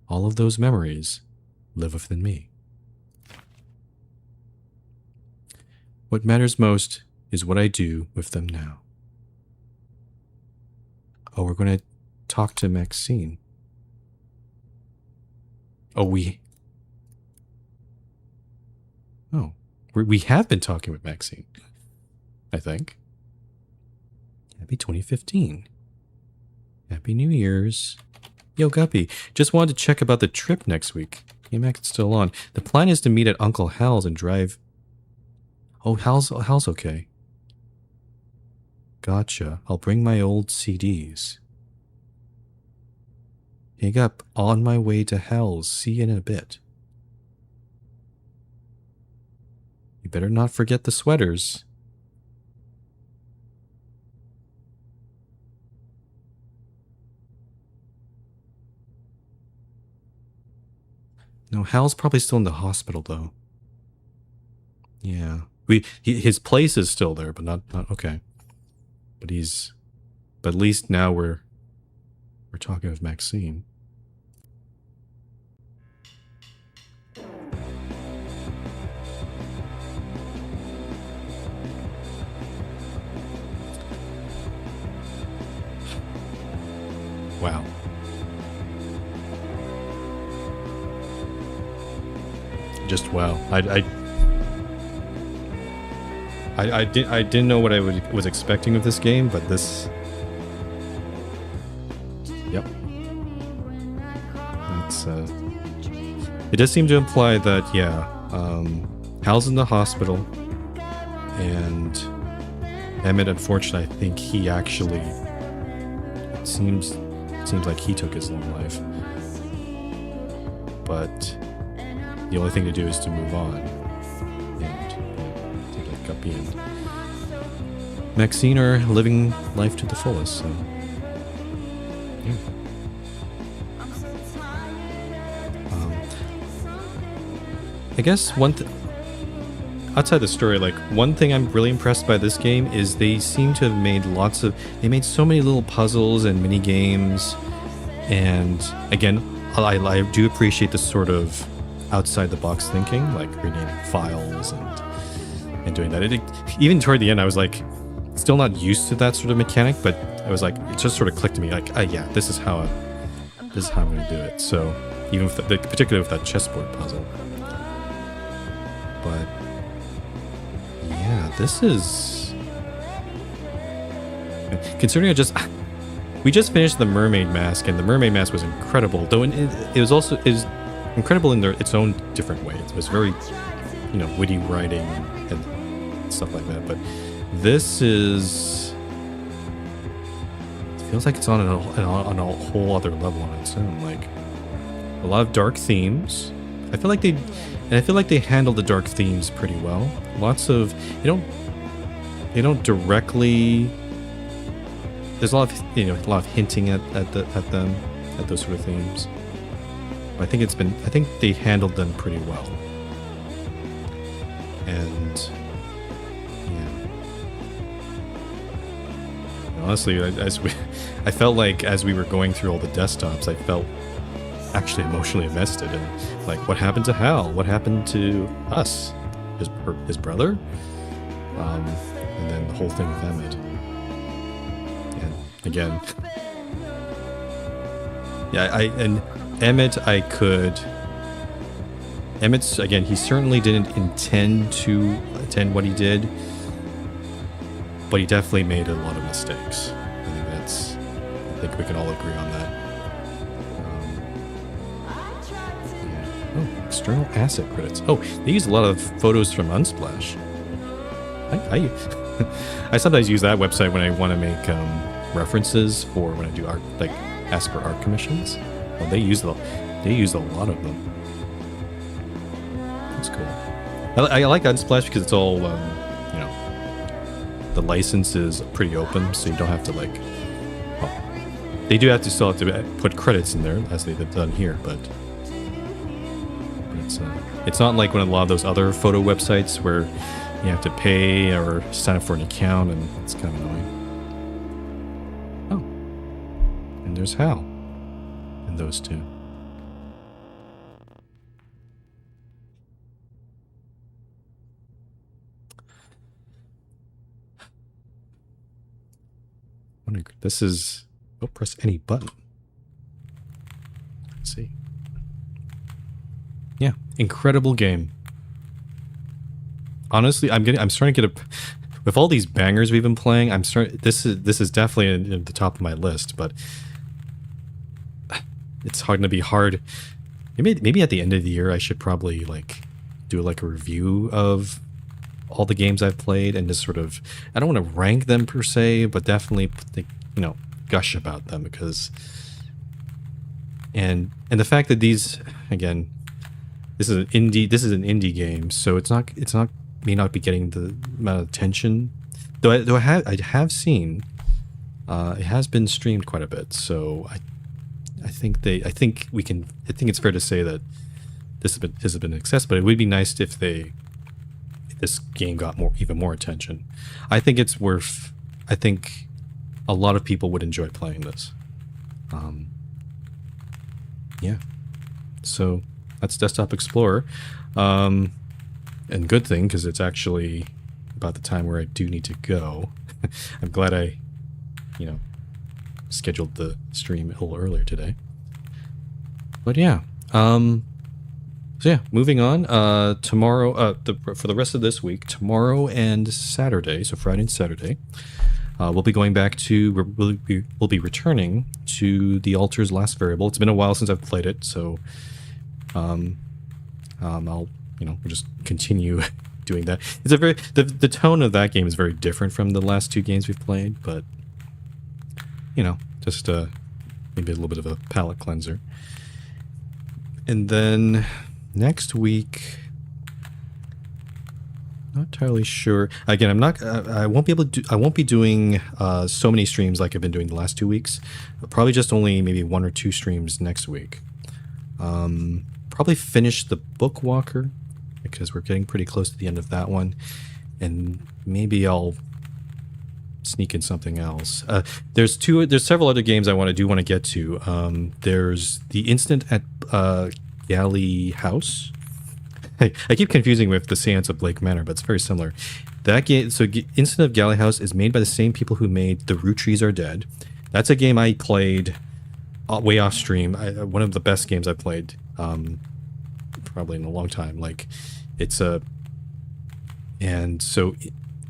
all of those memories live within me. What matters most is what I do with them now. Oh, we're going to talk to Maxine. Oh, we have been talking with Maxine, I think. Happy 2015. Happy New Year's. Yo, Guppy, just wanted to check about the trip next week. Hey, Max, it's still on. The plan is to meet at Uncle Hal's and drive... Oh, Hal's okay. Gotcha. I'll bring my old CDs. Hang up. On my way to Hal's. See you in a bit. You better not forget the sweaters. No, Hal's probably still in the hospital, though. Yeah. His place is still there, but not okay. But at least now we're talking with Maxine. Wow. Just wow. I didn't know what I was expecting of this game, but this... Yep. It's, it does seem to imply that, yeah, Hal's in the hospital, and Emmett, unfortunately, I think he actually... It seems like he took his own life. But the only thing to do is to move on. And take that Guppy and Maxine are living life to the fullest, so yeah. I guess outside the story, like, one thing I'm really impressed by this game is they seem to have made they made so many little puzzles and mini games, and again, I do appreciate the sort of outside the box thinking, like renaming files and doing that. Even toward the end, I was like, still not used to that sort of mechanic, but I was like, it just sort of clicked to me, like, yeah, this is how I'm going to do it. So even with particularly with that chessboard puzzle, but yeah, this is, considering we just finished the Mermaid Mask, and the Mermaid Mask was incredible, though it was also incredible in its own different way. It was very, witty writing and stuff like that. But this it feels like it's on a whole other level on its own. Like, a lot of dark themes. I feel like they handled the dark themes pretty well. Lots of they don't directly. There's a lot of hinting at them, at those sort of themes. I think they handled them pretty well. And yeah, honestly, I felt like as we were going through all the desktops, I felt actually emotionally invested in, like, what happened to Hal? What happened to us? His brother? And then the whole thing with Emmett. And again, yeah, Emmett's, again, he certainly didn't intend to attend what he did, but he definitely made a lot of mistakes. I think we can all agree on that. Yeah. Oh, external asset credits. Oh, they use a lot of photos from Unsplash. I sometimes use that website when I want to make references for when I do art, like ask for art commissions. Well, they use a lot of them. That's cool. I like Unsplash because it's all, the license is pretty open, so you don't have to, like, well, they do still have to put credits in there as they've done here, but It's not like one of a lot of those other photo websites where you have to pay or sign up for an account, and it's kind of annoying. Oh, and there's Hal, and those two. This is. Don't press any button. Let's see. Yeah, incredible game. Honestly, I'm starting to get with all these bangers we've been playing. This is definitely at the top of my list, but it's going to be hard. Maybe at the end of the year I should probably like do like a review of all the games I've played and just sort of, I don't want to rank them per se, but definitely gush about them, because and the fact that these, again, this is an indie game, so it's not may not be getting the amount of attention, though I have seen it has been streamed quite a bit, so I think it's fair to say that this has been a success, but it would be nice if this game got even more attention. I think a lot of people would enjoy playing this. Yeah. So that's Desktop Explorer. And good thing, because it's actually about the time where I do need to go. I'm glad I, scheduled the stream a little earlier today. But yeah. So yeah, moving on. Tomorrow, for the rest of this week, tomorrow and Saturday, so Friday and Saturday, we'll be going back to, we'll be returning to The Altar's Last Variable. It's been a while since I've played it, so we'll just continue doing that. It's the tone of that game is very different from the last two games we've played, but just maybe a little bit of a palate cleanser. And then next week, not entirely sure. Again, I won't be doing so many streams like I've been doing the last 2 weeks. Probably just only maybe 1 or 2 streams next week. Probably finish the Bookwalker, because we're getting pretty close to the end of that one, and maybe I'll sneak in something else. There's several other games I want to get to. There's The Incident at Galley House. I keep confusing with The Seance of Blake Manor, but it's very similar. That game, so Incident of Galley House is made by the same people who made The Root Trees Are Dead. That's a game I played way off stream. One of the best games I've played, probably in a long time.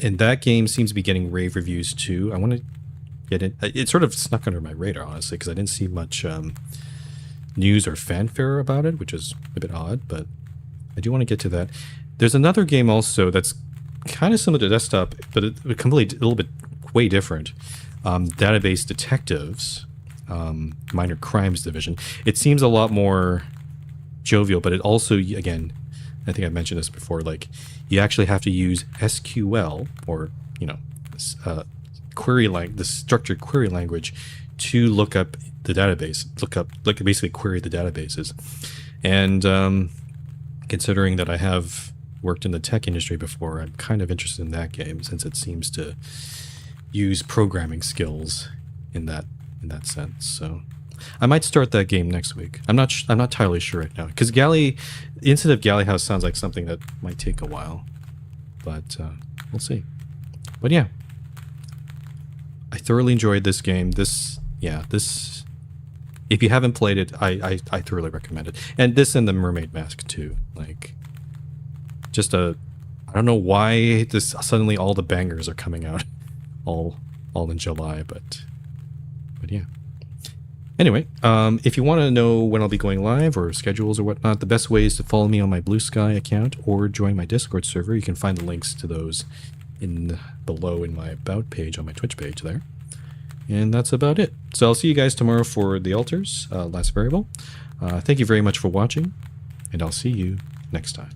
And that game seems to be getting rave reviews too. I want to get it. It sort of snuck under my radar, honestly, because I didn't see much news or fanfare about it, which is a bit odd, but I do want to get to that. There's another game also that's kind of similar to Desktop, but a little bit way different. Database Detectives, Minor Crimes Division. It seems a lot more jovial, but it also, again, I think I mentioned this before, like, you actually have to use SQL, or the structured query language, to look up the database, basically query the databases. And considering that I have worked in the tech industry before, I'm kind of interested in that game, since it seems to use programming skills in that sense. So I might start that game next week. I'm not entirely sure right now, because The Incident of Galley House sounds like something that might take a while, but we'll see. But yeah, I thoroughly enjoyed this game. If you haven't played it, I thoroughly recommend it. And this and the Mermaid Mask too. Like, I don't know why suddenly all the bangers are coming out all in July, but yeah. Anyway, if you want to know when I'll be going live or schedules or whatnot, the best way is to follow me on my Blue Sky account or join my Discord server. You can find the links to those below in my About page on my Twitch page there. And that's about it. So I'll see you guys tomorrow for The Altar's Last Variable. Thank you very much for watching, and I'll see you next time.